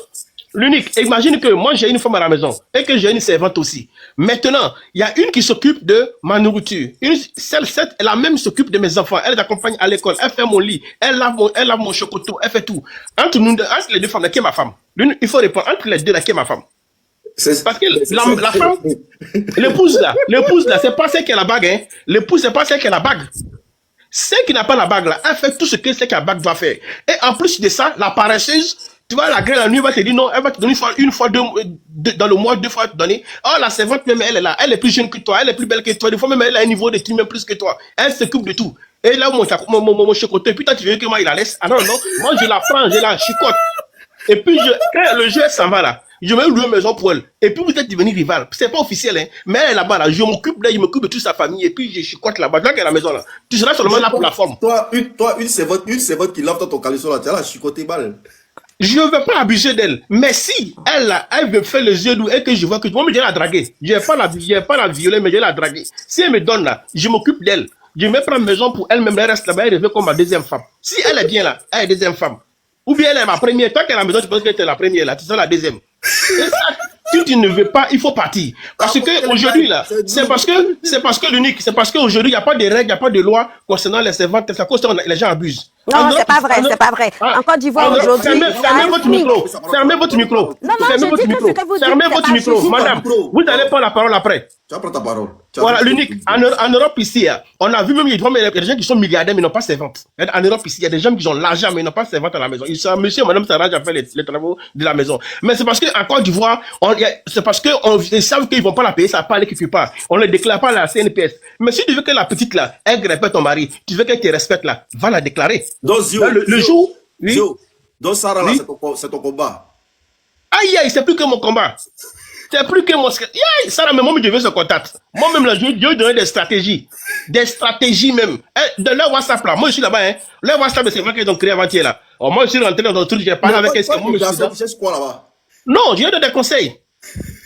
l'unique, imagine que moi j'ai une femme à la maison et que j'ai une servante aussi. Maintenant, il y a une qui s'occupe de ma nourriture. Elle même s'occupe de mes enfants. Elle l'accompagne à l'école. Elle fait mon lit. Elle lave mon chocoto. Elle fait tout. Entre les deux femmes, qui est ma femme? Il faut répondre. Entre les deux, qui est ma femme? Parce que la femme, l'épouse là, c'est pas celle qui a la bague. Hein. L'épouse, c'est pas celle qui a la bague. Celle qui n'a pas la bague là, elle fait tout ce que celle qui a la bague doit faire. Et en plus de ça, la paresseuse, tu vois, la grêle la nuit va te dire non, elle va te donner une fois dans le mois, 2 fois te donner. Oh, la servante même, elle est là, elle est plus jeune que toi, elle est plus belle que toi, des fois même elle a un niveau d'études même plus que toi. Elle s'occupe de tout. Et là, mon chocolat, et puis toi tu veux que moi il la laisse. Ah non, moi je la prends, je la chicote. Et puis quand le jeu s'en va là, je vais louer une maison pour elle. Et puis vous êtes devenus rival. C'est pas officiel, hein. Mais elle est là-bas, là. Je m'occupe de toute sa famille. Et puis je chicote là-bas. Là, qu'elle est à la maison, là. Tu seras seulement là pour la forme. Toi, une servante qui lave dans ton caleçon, là, tu as la chicoté balle. Je ne veux pas abuser d'elle. Mais si elle me fait les yeux doux et que je vois que moi, je vais la draguer. Je ne vais pas la violer, mais je vais la draguer. Si elle me donne là, je m'occupe d'elle. Je me prends maison pour elle-même. Elle reste là-bas. Elle revient comme ma deuxième femme. Si elle est bien là, elle est deuxième femme. Ou bien elle est ma première. Toi qui es à la maison, tu penses qu'elle est la première là. Tu seras la deuxième. Et ça, si tu ne veux pas, il faut partir. Parce que aujourd'hui là, c'est parce que l'unique, c'est parce qu'aujourd'hui, il n'y a pas de règles, il n'y a pas de loi concernant les servantes. C'est à cause que les gens abusent. Non, c'est pas vrai, c'est pas vrai. En Côte d'Ivoire aujourd'hui. Fermez votre micro. Fermez votre micro. Non, je dis que ce que vous dites. Fermez votre micro. Madame, vous allez prendre la parole après. Tu vas prendre ta parole. Voilà, l'unique. En Europe ici, on a vu même, il y a des gens qui sont milliardaires mais ils n'ont pas servante. En Europe ici, il y a des gens qui ont l'argent mais ils n'ont pas servante à la maison. Monsieur et madame Sarah a fait les travaux de la maison. Mais c'est parce qu'en Côte d'Ivoire, c'est parce qu'ils savent qu'ils ne vont pas la payer, ça va pas aller quelque part. On ne le déclare pas à la CNPS. Mais si tu veux que la petite là, elle respecte ton mari, tu veux qu'elle te respecte là, va la déclarer. Donc, le jour, oui. Zio, donc Sarah là, Oui. c'est ton combat. Aïe, aïe, c'est plus que mon combat. C'est plus que mon... Aïe, Sarah, mais moi, je veux ce contact. Moi-même, là, je vais donner des stratégies. Des stratégies même. De leur WhatsApp, là. Moi, je suis là-bas, hein. Leur WhatsApp, c'est vrai qu'ils ont créé avant-hier, là. Oh, moi, je suis rentré dans un truc, j'ai parlé avec elle. Moi, je suis quoi là-bas? Non, je lui donne des conseils.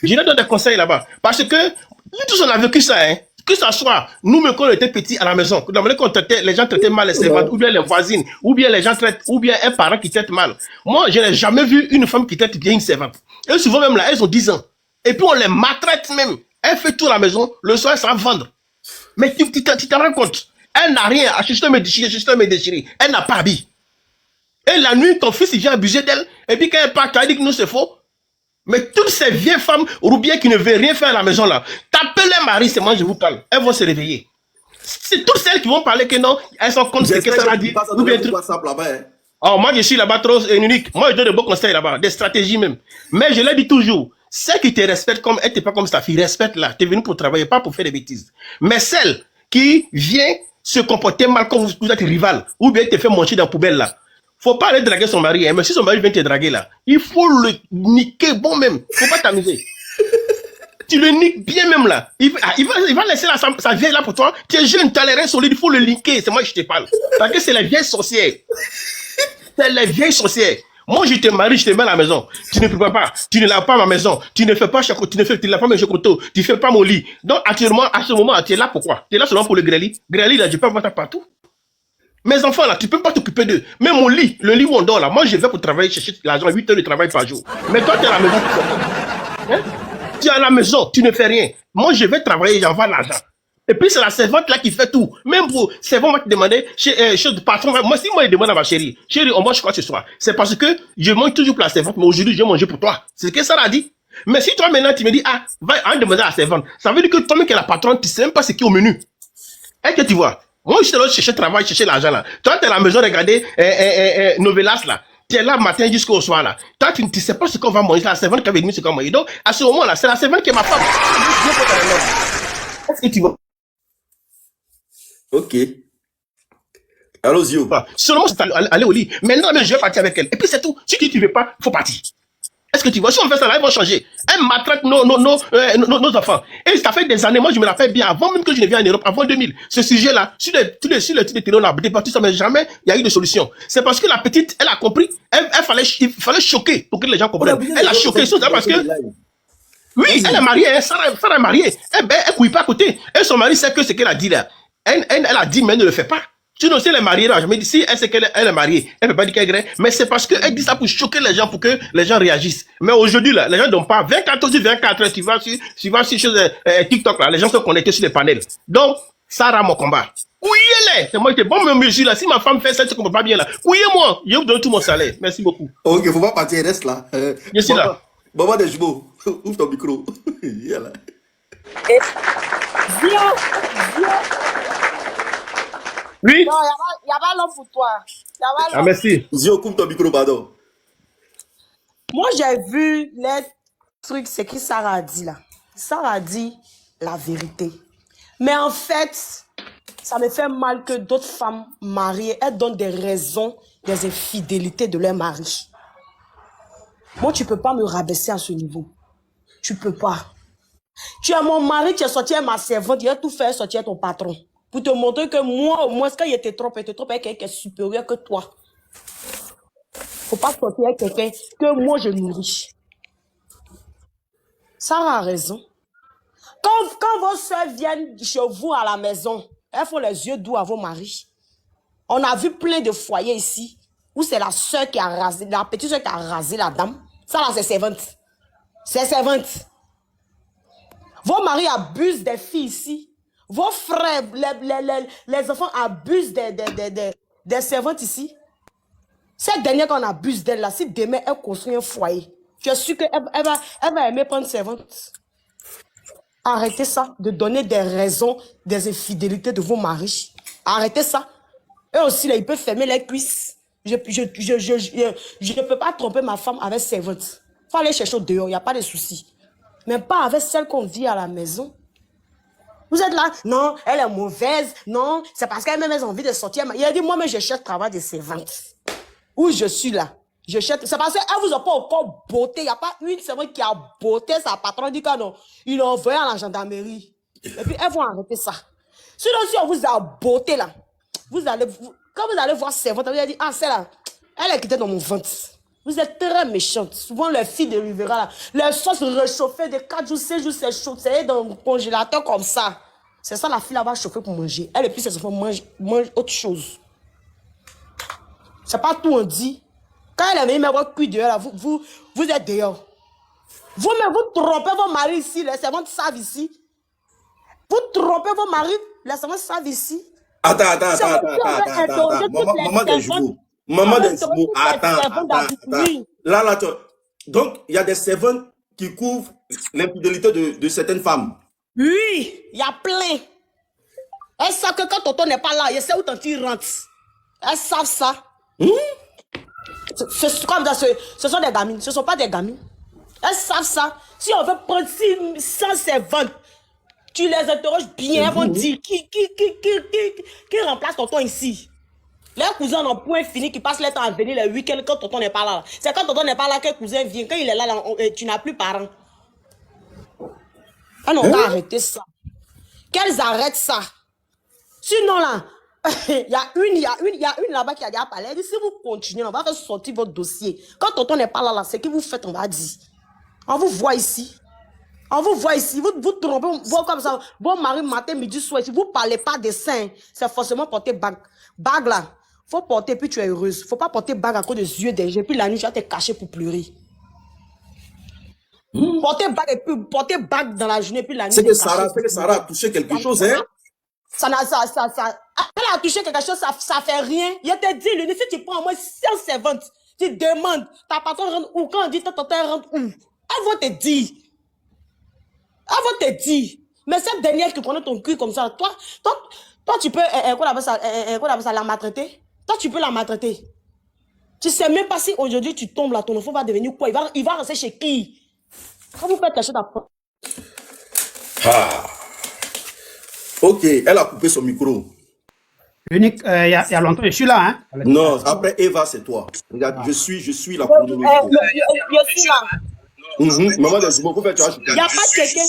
Je lui donne des conseils là-bas. Parce que, nous tous, on a vécu ça, hein. Que ça soit, nous, quand on était petits à la maison, les gens traitaient mal les servantes, ou bien les voisines, ou bien les gens traitent, ou bien un parent qui traite mal. Moi, je n'ai jamais vu une femme qui traite bien une servante. Et souvent, même là, elles ont 10 ans. Et puis, on les maltraite même. Elle fait tout à la maison, le soir, ça va vendre. Mais tu te rends compte, elle n'a rien, je me déchirer, elle n'a pas habillé. Et la nuit, ton fils, il vient abuser d'elle, et puis quand elle part, elle dit que nous, c'est faux. Mais toutes ces vieilles femmes roubières qui ne veulent rien faire à la maison là, tapez les maris, c'est moi je vous parle. Elles vont se réveiller. C'est toutes celles qui vont parler que non, elles sont contre ce que ça a dit. Ou bien tout. Oh, moi je suis là-bas trop unique. Moi je donne de beaux conseils là-bas, des stratégies même. Mais je l'ai dit toujours, celle qui te respecte comme elle t'es pas comme sa fille, respecte là. T'es venu pour travailler, pas pour faire des bêtises. Mais celle qui vient se comporter mal quand vous êtes rival, ou bien te fait manger dans la poubelle là. Faut pas aller draguer son mari, hein. Mais si son mari vient te draguer là, il faut le niquer bon même. Faut pas t'amuser. Tu le niques bien même là. Il va laisser sa vieille là pour toi. Tu es jeune, tu as les reins solides, il faut le linker. C'est moi que je te parle. Parce que c'est les vieilles sorcières. C'est les vieilles sorcières. Moi, je te marie, je te mets à la maison. Tu ne prépares pas. Tu ne laves pas ma maison. Tu ne fais pas tu ne laves pas mes chocotos. Tu ne fais pas mon lit. Donc, actuellement, à ce moment, tu es là pourquoi? Tu es là seulement pour le grêlis. Grêlis, là, je peux avoir partout. Mes enfants, là, tu peux pas t'occuper d'eux. Même mon lit, le lit où on dort, là, moi, je vais pour travailler, chercher l'argent, 8 heures de travail par jour. Mais toi, tu es à la maison. Hein? Tu es à la maison, tu ne fais rien. Moi, je vais travailler, j'envoie l'argent. Et puis, c'est la servante là qui fait tout. Même pour servante va te demander, chez le patron, moi, si moi, je demande à ma chérie, on mange quoi ce soir? C'est parce que je mange toujours pour la servante, mais aujourd'hui, je vais manger pour toi. C'est ce que ça a dit. Mais si toi, maintenant, tu me dis, ah, va demander à la servante, ça veut dire que toi-même, qui es la patronne, tu sais même pas ce qui est au menu. Est-ce que tu vois? Moi, je suis là chercher travail, chercher l'argent là. Toi, tu es à la maison, regarder Novelas là. Tu es là matin jusqu'au soir là. Toi, tu ne sais pas ce qu'on va manger. C'est la servante qui a venu ce qu'on va manger. Donc, à ce moment là, c'est la servante qui est ma femme. Est-ce que tu vois? Ok. Allô, Zio. Seulement, c'est aller au lit. Maintenant, je vais partir avec elle. Et puis, c'est tout. Si tu ne veux pas, il faut partir. Est-ce que tu vois? Si on fait ça là, ils vont changer. Elle maltraite nos enfants. Et ça fait des années, moi je me rappelle bien, avant même que je ne vienne en Europe, avant 2000, ce sujet-là, sur le titre de terrain, on a débattu ça, mais jamais il y a eu de solution. C'est parce que la petite, elle a compris, il fallait choquer pour que les gens comprennent. Elle a choqué, c'est parce que, oui, elle est mariée, hein, Sarah est mariée. Elle couille pas à côté. Et son mari sait que ce qu'elle a dit là. Elle a dit, mais elle ne le fait pas. Sinon, si elle est mariée, là, je me dis, si elle sait qu'elle est mariée, elle ne peut pas dire qu'elle est graine, mais c'est parce qu'elle dit ça pour choquer les gens, pour que les gens réagissent. Mais aujourd'hui, là, les gens n'ont pas 24 heures, tu vas sur TikTok, là, les gens sont connectés sur les panels. Donc, ça rend mon combat. Couillez-les! C'est moi qui ai bon me mesure, là. Si ma femme fait ça, tu ne comprends pas bien, là. Couillez-moi! Je vous donne tout mon salaire. Merci beaucoup. Ok, faut pas partir, reste là. Je suis là. Maman des jumeaux, ouvre ton micro. Là. Oui? Non, il n'y a pas l'homme pour toi. Ah, merci. Zio, coupe ton micro, pardon. Moi, j'ai vu les trucs, c'est que Sarah a dit là. Sarah a dit la vérité. Mais en fait, ça me fait mal que d'autres femmes mariées, elles donnent des raisons des infidélités de leur mari. Moi, tu ne peux pas me rabaisser à ce niveau. Tu ne peux pas. Tu es mon mari, tu es sorti à ma servante, il a tout fait sortir ton patron. Pour te montrer que moi, au moins, quand il te trompe avec quelqu'un qui est supérieur que toi. Faut pas sortir avec quelqu'un que moi je nourris. Sarah a raison. Quand vos soeurs viennent chez vous à la maison, elles font les yeux doux à vos maris. On a vu plein de foyers ici où c'est la soeur qui a rasé, la petite soeur qui a rasé la dame. Ça là, c'est servante. C'est servante. Vos maris abusent des filles ici. Vos frères, les enfants abusent des servantes ici. Cette dernière qu'on abuse d'elle là, si demain elle construit un foyer, je suis sûr qu'elle va aimer prendre servante. Arrêtez ça, de donner des raisons des infidélités de vos maris. Arrêtez ça. Et aussi, là, ils peuvent fermer les cuisses. Je ne peux pas tromper ma femme avec servante. Il faut aller chercher au dehors, il n'y a pas de souci. Mais pas avec celle qu'on vit à la maison. Vous êtes là, non, elle est mauvaise, non, c'est parce qu'elle même a envie de sortir. Il a dit, moi-même, je cherche travail de servante. Où je suis là, je cherche. C'est parce qu'elle vous a pas encore botté. Il n'y a pas une servante qui a botté sa patronne, dit que non, il l'a envoyé à la gendarmerie. Et puis, elles vont arrêter ça. Sinon, si on vous a botté là, quand vous allez voir servante, vous allez dire, ah, celle-là, elle est quittée dans mon ventre. Vous êtes très méchante. Souvent, les filles de Rivera, là, les sauces réchauffées de 4 jours, 6 jours, c'est chaud. C'est dans le congélateur comme ça. C'est ça, la fille là va chauffer pour manger. Elle et puis ses enfants mangent autre chose. C'est pas tout on dit. Quand elle est venue mettre votre cuit dehors, là, vous êtes dehors. Vous-même, vous trompez vos maris ici. Les servantes savent ici. Vous trompez vos maris. Les servantes savent ici. Attends. Maman des jumeaux. Maman des jumeaux, attends. Là, donc, il y a des servantes qui couvrent l'infidélité de certaines femmes. Oui, il y a plein. Elles savent que quand tonton n'est pas là, il sait où tonton rentre. Elles savent ça. Ce sont des gamines, ce ne sont pas des gamines. Elles savent ça. Si on veut prendre 100 servantes, tu les interroges bien, elles vont dire qui remplace tonton ici. Les cousins n'ont point fini, qui passent le temps à venir le week-end quand tonton n'est pas là. C'est quand tonton n'est pas là que le cousin vient. Quand il est là, tu n'as plus parents. Elles n'ont qu'à arrêter ça. Qu'elles arrêtent ça. Sinon, là, il y a une là-bas qui a déjà parlé. Elle dit, si vous continuez, on va faire sortir votre dossier. Quand tonton n'est pas là, c'est que vous faites, on va dire. On vous voit ici. On vous voit ici. Vous trompez, vous comme ça. Bon mari, matin, midi, soir. Si vous ne parlez pas de seins, c'est forcément porter bague. Bague là, faut porter, puis tu es heureuse. Faut pas porter bague à cause des yeux des gens. Puis la nuit, tu vas te cacher pour pleurer. Porter bague et puis porter bague dans la journée, puis la nuit. C'est que Sarah a touché quelque chose, hein? Elle a touché quelque chose, ça fait rien. Je te dis, Luni, si tu prends au moins 100 servantes, tu demandes, ta patronne rentre où? Quand on dit ta tante rentre où? Elle va te dire. Elle va te dire. Mais cette dernière qui connaît ton cul comme ça, toi tu peux, quoi appelle ça, la maltraiter? Toi, tu peux la maltraiter. Tu sais même pas si aujourd'hui tu tombes là, ton enfant va devenir quoi? Il va rester chez qui? Quand vous faites cacher ta... Ah. Ok, elle a coupé son micro. L'unique, il y a longtemps, je suis là, hein? Non, après Eva, c'est toi. Regarde, je suis la chronologie. Je suis là. Maman de Zumo, vous faites, tu vois, il n'y a pas de quelqu'un.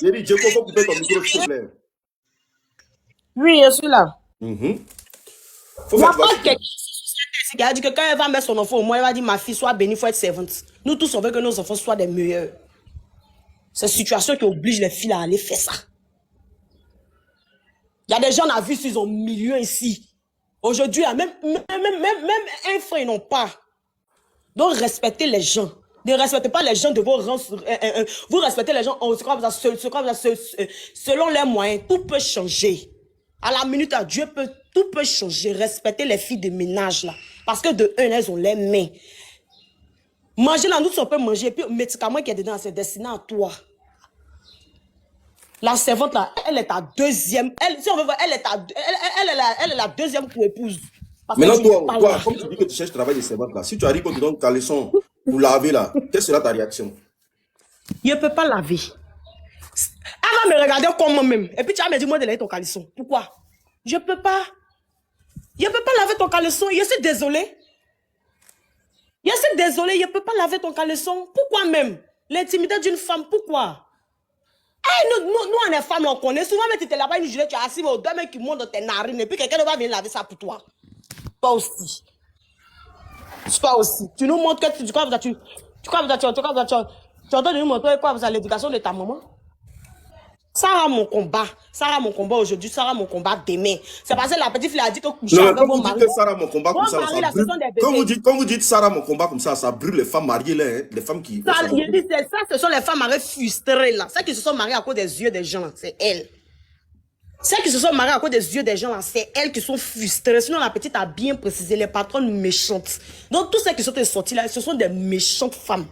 J'ai dit, Djeko, faut couper ton micro, s'il te plaît. Oui, je suis là. Faut Il n'y faire a pas de quelqu'un qui a dit que quand elle va mettre son enfant au moins, elle va dire, ma fille, sois bénie, il faut être servante. Nous tous, on veut que nos enfants soient des meilleurs. C'est une situation qui oblige les filles à aller faire ça. Il y a des gens, on a vu s'ils ont millions ici. Aujourd'hui, même un franc, ils n'ont pas. Donc, respectez les gens. Ne respectez pas les gens de vos rangs. Vous respectez les gens selon leurs moyens. Tout peut changer. À la minute à Dieu, tout peut changer. Respectez les filles de ménage là. Parce que de un, elles ont les mains. Manger là, nous, on peut manger. Et puis, le médicament qui est dedans, c'est destiné à toi. La servante là, elle est ta deuxième. Si on veut voir, elle est la deuxième pour épouse. Maintenant, toi, comme tu dis que tu cherches travail de servante là, si tu arrives, on te donne caleçon pour laver là, quelle sera ta réaction? Je ne peux pas laver. Elle va me regarder comme moi-même. Et puis tu vas me dire, moi, de laver ton caleçon. Pourquoi? Je ne peux pas. Je ne peux pas laver ton caleçon. Je suis désolée. Je suis désolée, je ne peux pas laver ton caleçon. Pourquoi même? L'intimité d'une femme, pourquoi? Hey, nous, on est femmes, on connaît. Souvent, mais tu te laves une journée, tu es assis aux deux mecs qui montent dans tes narines. Et puis quelqu'un va venir laver ça pour toi. Pas aussi. Pas aussi. Tu nous montres que tu crois que tu entends nous montrer quoi, vous avez l'éducation de ta maman. Sarah, mon combat aujourd'hui, Sarah, mon combat demain. C'est parce que la petite fille a dit que coucher avec vos maris. Sarah, mon combat comme ça, ça brûle. Quand vous dites Sarah, mon combat comme ça brûle les femmes mariées, là, hein, les femmes qui... Ça, ce sont les femmes mariées frustrées, là. Celles qui se sont mariées à cause des yeux des gens, là, c'est elles. Celles qui se sont mariées à cause des yeux des gens, là, c'est elles qui sont frustrées. Sinon, la petite a bien précisé, les patronnes méchantes. Donc, tous ceux qui sont sortis là, ce sont des méchantes femmes.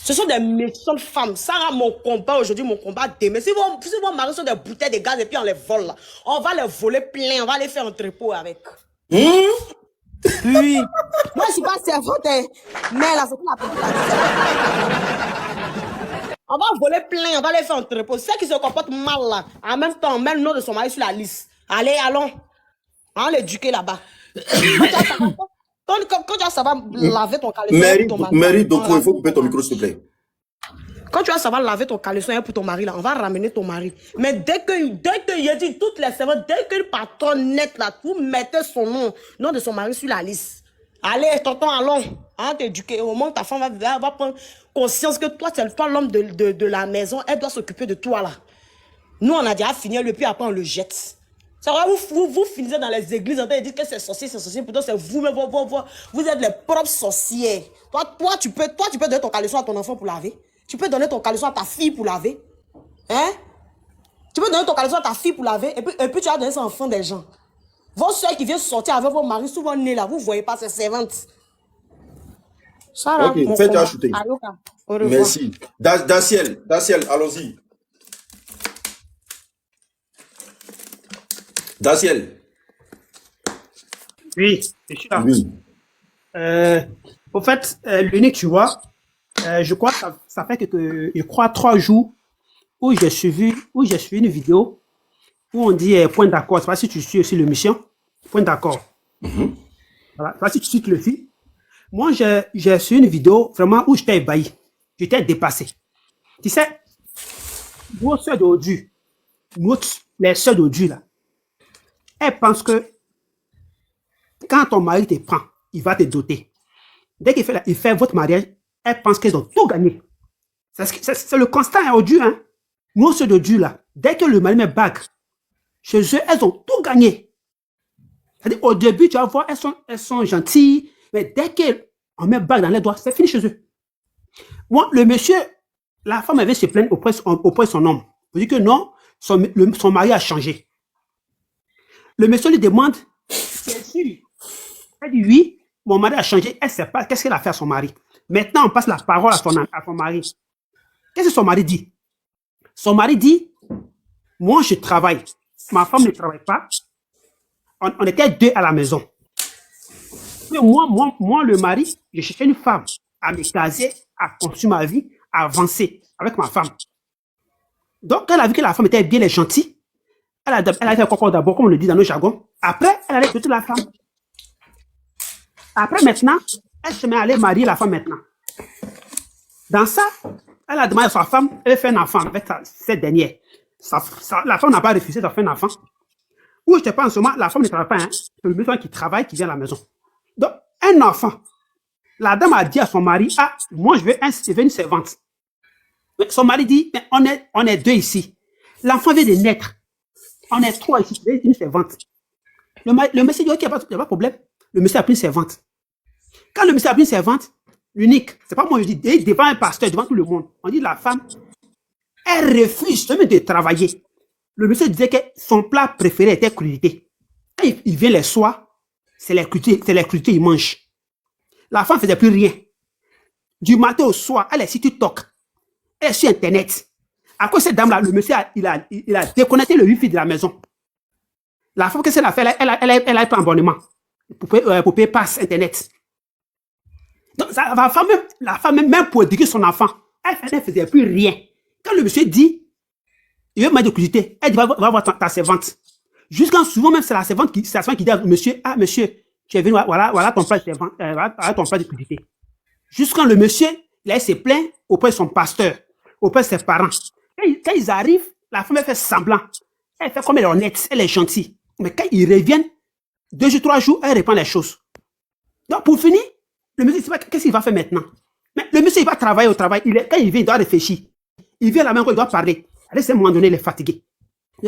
Ce sont des méchantes femmes. Sarah, mon combat aujourd'hui, mon combat demain. Si vos maris sont des bouteilles de gaz et puis on les vole, là, on va les voler plein, on va les faire un entrepôt avec. Oui. Moi, je suis pas servante, mais là, c'est pour la petite. On va voler plein, on va les faire un entrepôt. Ceux qui se comportent mal, là, en même temps, on met le nom de son mari sur la liste. Allez, allons. On va l'éduquer là-bas. Quand tu vas savoir laver ton caleçon, Mary, donc il faut couper ton micro, s'il te plaît. Quand tu vas savoir laver ton caleçon pour ton mari, là, on va ramener ton mari. Mais dès que il dit toutes les servantes, dès que le patron net là, vous mettez son nom de son mari sur la liste. Allez, tonton, allons. Hein, t'éduquer. Au moment où ta femme va prendre conscience que toi, c'est toi l'homme de la maison, elle doit s'occuper de toi là. Nous, on a déjà fini le puis après on le jette. C'est vrai, vous finissez dans les églises en train de dire que c'est sorcier, pourtant c'est vous-même, vous êtes les propres sorciers. Toi, tu peux donner ton caleçon à ton enfant pour laver. Tu peux donner ton caleçon à ta fille pour laver. Hein? Tu peux donner ton caleçon à ta fille pour laver, et puis tu vas donner ça à l'enfant des gens. Vos soeurs qui viennent sortir avec vos maris, souvent nés là, vous ne voyez pas ces servantes. Ça, ok, faites ajouter. Merci. Daciel, allons-y. Daciel. Oui, je suis là. Oui. Au fait, l'unique, tu vois, je crois que ça fait que je crois 3 jours où j'ai suivi une vidéo où on dit point d'accord. Je ne sais pas si tu suis aussi l'émission. Point d'accord. Voilà. Je ne sais pas si tu suis le film. Moi, j'ai su une vidéo vraiment où j'étais ébahi. J'étais dépassé. Tu sais, nos sœurs d'aujourd'hui, les sœurs d'aujourd'hui, là, elles pensent que quand ton mari te prend, il va te doter. Dès il fait votre mariage, elles pensent qu'elles ont tout gagné. C'est le constat aujourd'hui. Hein. Nos sœurs d'aujourd'hui, là, dès que le mari met bague, chez eux, elles ont tout gagné. C'est-à-dire, au début, tu vas voir, elles sont gentilles, mais dès qu'on met bague dans les doigts, c'est fini chez eux. Moi, le monsieur, la femme avait se plaindre auprès de son homme. Il dit que non, son mari a changé. Le monsieur lui demande, c'est sûr. Elle dit oui, mon mari a changé, elle ne sait pas qu'est-ce qu'elle a fait à son mari. Maintenant, on passe la parole à son mari. Qu'est-ce que son mari dit? Son mari dit, moi je travaille, ma femme ne travaille pas, on était deux à la maison. Mais moi, le mari, je cherchais une femme à me caser, à construire ma vie, à avancer avec ma femme. Donc, elle a vu que la femme était bien et gentille. Elle a fait quoi d'abord, comme on le dit dans nos jargons. Après, elle allait tuer la femme. Après, maintenant, elle se met à aller marier la femme maintenant. Dans ça, elle a demandé à sa femme, elle fait un enfant avec cette dernière. La femme n'a pas refusé de faire un enfant. Ou je te pense en ce moment, la femme ne travaille pas, hein. C'est le monsieur qui travaille qui vient à la maison. Donc, un enfant. La dame a dit à son mari, ah, moi je veux une servante. Mais son mari dit, mais on est deux ici. L'enfant vient de naître. On est trois ici, je veux une servante. Le monsieur dit, ok, il n'y a pas de problème. Le monsieur a pris une servante. Quand le monsieur a pris une servante, l'unique, c'est pas moi je dis, devant un pasteur, devant tout le monde, on dit la femme, elle refuse même de travailler. Le monsieur disait que son plat préféré était crudité. Quand il vient les soirs, c'est les crudités, il mange. La femme ne faisait plus rien. Du matin au soir, elle est sur TikTok. Elle est sur Internet. À cause de cette dame-là, le monsieur il a déconnecté le Wi-Fi de la maison. La femme, qu'est-ce qu'elle a fait? Elle a pris un abonnement pour payer passe Internet. Donc, la femme, même pour éduquer son enfant, elle ne faisait plus rien. Quand le monsieur dit, il veut mettre de crudité, elle dit, va voir ta servante. Jusqu'en souvent, même c'est la servante qui dit à monsieur, ah, monsieur, tu es venu, voilà ton plat de crudité. Jusqu'en le monsieur, il se plaint auprès de son pasteur, auprès de ses parents. Quand ils arrivent, la femme, elle fait semblant. Elle fait comme elle est honnête, elle est gentille. Mais quand ils reviennent, 2 jours, 3 jours, elle reprend les choses. Donc, pour finir, le monsieur, qu'est-ce qu'il va faire maintenant? Mais le monsieur, il va travailler au travail. Quand il vient, il doit réfléchir. Il vient à la main, il doit parler. À un moment donné, il est fatigué.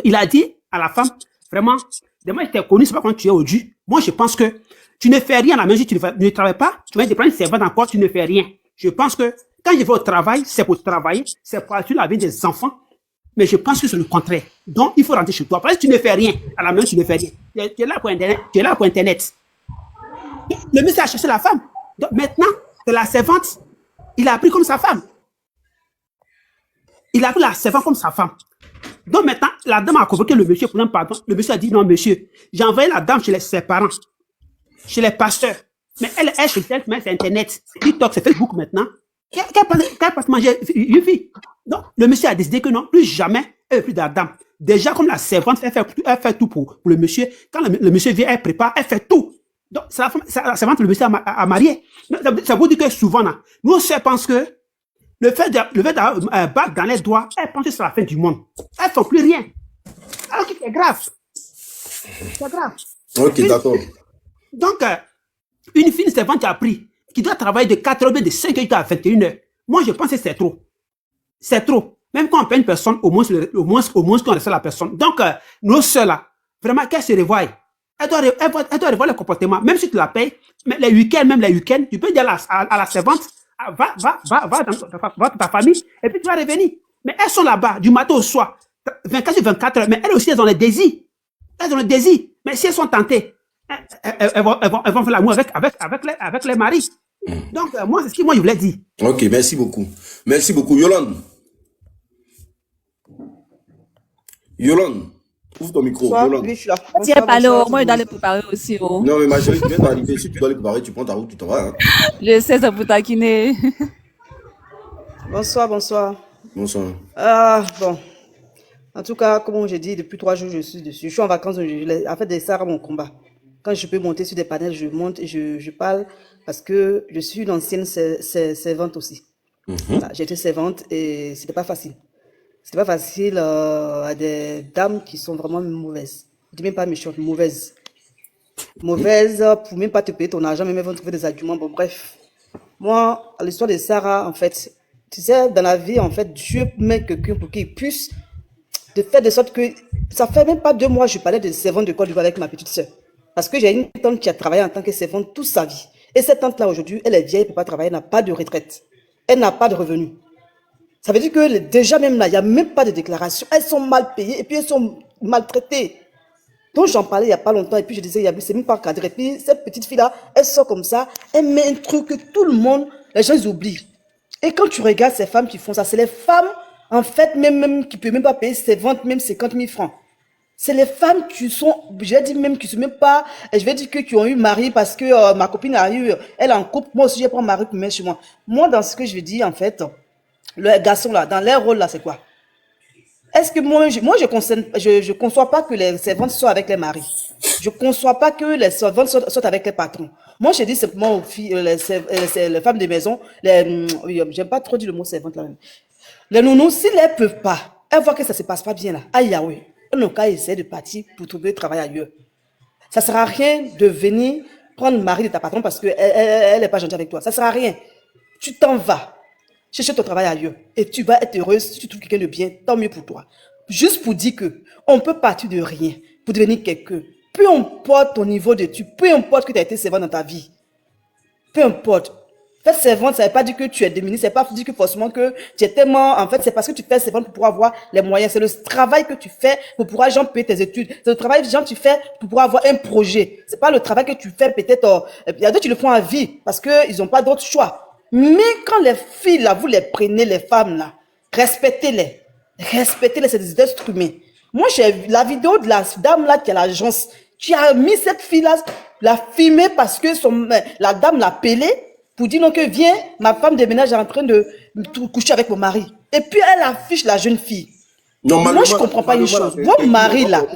Il a dit à la femme, vraiment, demain, je t'ai connu, c'est pas quand tu es au Dieu. Moi, je pense que tu ne fais rien à la maison, tu ne travailles pas, tu vas te prendre une servante encore, tu ne fais rien. Je pense que quand je vais au travail, c'est pour travailler, c'est pour assurer la vie des enfants. Mais je pense que c'est le contraire. Donc, il faut rentrer chez toi. Parce que tu ne fais rien. À la maison, tu ne fais rien. Tu es là pour Internet. Tu es là pour Internet. Le monsieur a cherché la femme. Donc, maintenant, c'est la servante, il a pris comme sa femme. Il a pris la servante comme sa femme. Donc maintenant, la dame a convoqué le monsieur pour un pardon. Le monsieur a dit, non, monsieur, j'ai envoyé la dame chez ses parents, chez les pasteurs. Mais elle chez elle, c'est Internet, c'est TikTok, c'est Facebook maintenant. Qu'elle passe manger une fille. Donc, le monsieur a décidé que non, plus jamais, elle veut plus de la dame. Déjà, comme la servante, elle fait tout pour le monsieur. Quand le monsieur vient, elle prépare, elle fait tout. Donc, c'est la servante que le monsieur a marié. Ça veut dire que souvent, là, nous, on pense que le fait d'avoir un bague dans les doigts, elle pense que c'est la fin du monde. Elles ne font plus rien. Alors que c'est grave. C'est grave. Ok, d'accord. Donc, une fille servante qui a pris, qui doit travailler de 4 heures, de 5 heures à 21 heures. Moi, je pense que c'est trop. C'est trop. Même quand on paye une personne, au moins qu'on reçoit la personne. Donc, nos soeurs là, vraiment, qu'elles se revoient. Elle doit revoir le comportement. Même si tu la payes, mais les week-ends, tu peux dire à la servante, va dans ta famille, et puis tu vas revenir. Mais elles sont là-bas, du matin au soir, 24 sur 24 heures, mais elles aussi, elles ont le désir. Elles ont le désir. Mais si elles sont tentées, elles vont faire l'amour avec les maris. Donc, moi, c'est ce que moi, je voulais dire. Ok, merci beaucoup. Merci beaucoup. Yolande, ouvre ton micro. Yolande. Oui, je suis là. Tu es parlé, moi, je dois les préparer aussi. Non, mais ma chérie, tu viens d'arriver. Si tu dois les préparer, tu prends ta route, tu t'en vas. Hein. Je sais, c'est pour taquiner. Bonsoir. Bonsoir. Bon. En tout cas, comme j'ai dit, depuis 3 jours, je suis dessus. Je suis en vacances, en fait, des Sarah, mon combat. Quand je peux monter sur des panels, je monte et je parle parce que je suis une ancienne servante aussi. Voilà, j'ai été servante et c'était pas facile. C'était pas facile à des dames qui sont vraiment mauvaises. Je dis même pas méchantes, mauvaises. Mauvaises pour même pas te payer ton argent, même elles vont trouver des arguments. Bon, bref. Moi, à l'histoire de Sarah, en fait, tu sais, dans la vie, en fait, Dieu met quelqu'un pour qu'il puisse de faire de sorte que ça fait même pas 2 mois, je parlais de servante de Côte d'Ivoire avec ma petite sœur. Parce que j'ai une tante qui a travaillé en tant que servante toute sa vie. Et cette tante-là, aujourd'hui, elle est vieille, elle ne peut pas travailler, elle n'a pas de retraite. Elle n'a pas de revenus. Ça veut dire que déjà même là, il n'y a même pas de déclaration. Elles sont mal payées et puis elles sont maltraitées. Donc j'en parlais il n'y a pas longtemps et puis je disais, c'est même pas cadré. Et puis cette petite fille-là, elle sort comme ça, elle met un truc que tout le monde, les gens ils oublient. Et quand tu regardes ces femmes qui font ça, c'est les femmes, en fait, même qui ne peuvent même pas payer ses ventes, même 50 000 francs. C'est les femmes qui sont, je vais dire même qui sont même pas, je vais dire que qui ont eu mari parce que ma copine a eu, elle est en couple, moi aussi je prends mari pour mettre chez moi. Moi, dans ce que je veux dire, en fait, le garçon là, dans leur rôle là, c'est quoi? Est-ce que moi, je conçois pas que les servantes soient avec les maris. Je conçois pas que les servantes soient avec les patrons. Moi, je dis simplement aux filles, les femmes de maison, oui, j'aime pas trop dire le mot servante là même. Les nounous, si elles peuvent pas, elles voient que ça se passe pas bien là, aïe, ah oui. Elles n'ont qu'à essayer de partir pour trouver du travail ailleurs. Ça ne sert à rien de venir prendre le mari de ta patronne parce qu'elle n'est pas gentille avec toi. Ça ne sert à rien. Tu t'en vas chercher ton travail ailleurs et tu vas être heureuse si tu trouves quelqu'un de bien, tant mieux pour toi. Juste pour dire que on peut partir de rien pour devenir quelqu'un. Peu importe ton niveau d'études, peu importe que tu as été servante dans ta vie. Peu importe. Faire servante, ça ne veut pas dire que tu es démunie, ça ne veut pas dire que forcément que tu es tellement, en fait, c'est parce que tu fais servante pour pouvoir avoir les moyens. C'est le travail que tu fais pour pouvoir, genre, payer tes études. C'est le travail que tu fais pour pouvoir avoir un projet. C'est pas le travail que tu fais peut-être, il y a d'autres qui le font à vie parce qu'ils n'ont pas d'autre choix. Mais quand les filles, là, vous les prenez, les femmes, là, respectez-les. Respectez-les, c'est des êtres humains. Moi, j'ai vu la vidéo de la dame, là, qui a l'agence, qui a mis cette fille-là, la filmer parce que la dame l'a pelée. Pour dire non que viens, ma femme de ménage est en train de coucher avec mon mari. Et puis elle affiche la jeune fille. Moi je comprends pas une chose. Votre mari là.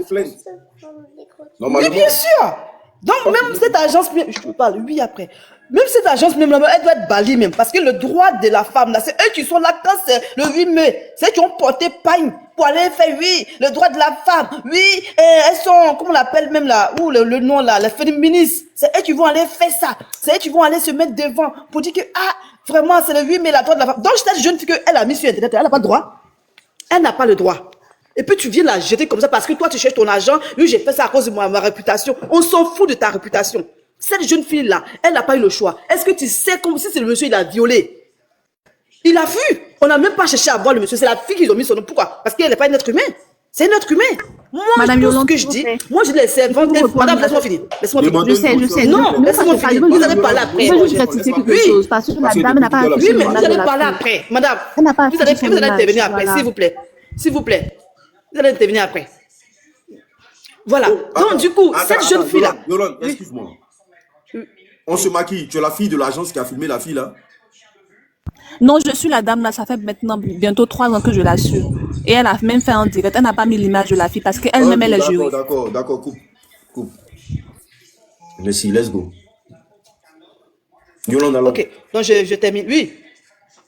Oui bien sûr. Donc même cette agence, je te parle, oui après. Même cette agence même là, elle doit être balie même. Parce que le droit de la femme là, c'est eux qui sont là quand c'est le 8 mai. C'est eux qui ont porté pagne pour aller faire, oui, le droit de la femme. Oui, elles sont, comment on l'appelle même là, ou le nom là, les féministes. C'est eux qui vont aller faire ça. C'est eux qui vont aller se mettre devant pour dire que, ah, vraiment, c'est le 8 mai, la droit de la femme. Donc cette jeune fille qu'elle a mis sur Internet, elle n'a pas le droit. Elle n'a pas le droit. Et puis tu viens la jeter comme ça parce que toi tu cherches ton argent. Lui, j'ai fait ça à cause de ma réputation. On s'en fout de ta réputation. Cette jeune fille-là, elle n'a pas eu le choix. Est-ce que tu sais comme si c'est le monsieur, il a violé? Il a vu. On n'a même pas cherché à voir le monsieur. C'est la fille qu'ils ont mis son nom. Pourquoi? Parce qu'elle n'est pas un être humain. C'est un être humain. Moi, Madame Yolande, ce que je dis, moi je dis les servantes. Madame, laisse-moi finir. Laisse-moi finir. Je sais. Non, laisse-moi finir. Vous allez parler après. Je vais préciser quelque chose. Parce que la dame n'a pas Oui, mais vous allez parler après. Madame, vous allez intervenir après, s'il vous plaît. S'il vous plaît. Vous allez intervenir après. Voilà. Donc, du coup, cette jeune fille-là. Yolande, excuse-moi. On se maquille. Tu es la fille de l'agence qui a filmé la fille là? Non, je suis la dame là, ça fait maintenant bientôt 3 ans que je la suis. Et elle a même fait en direct, elle n'a pas mis l'image de la fille parce qu'elle-même elle est jurée. D'accord, coupe. Merci, let's go. Yolande alors. Ok, donc je termine. Oui.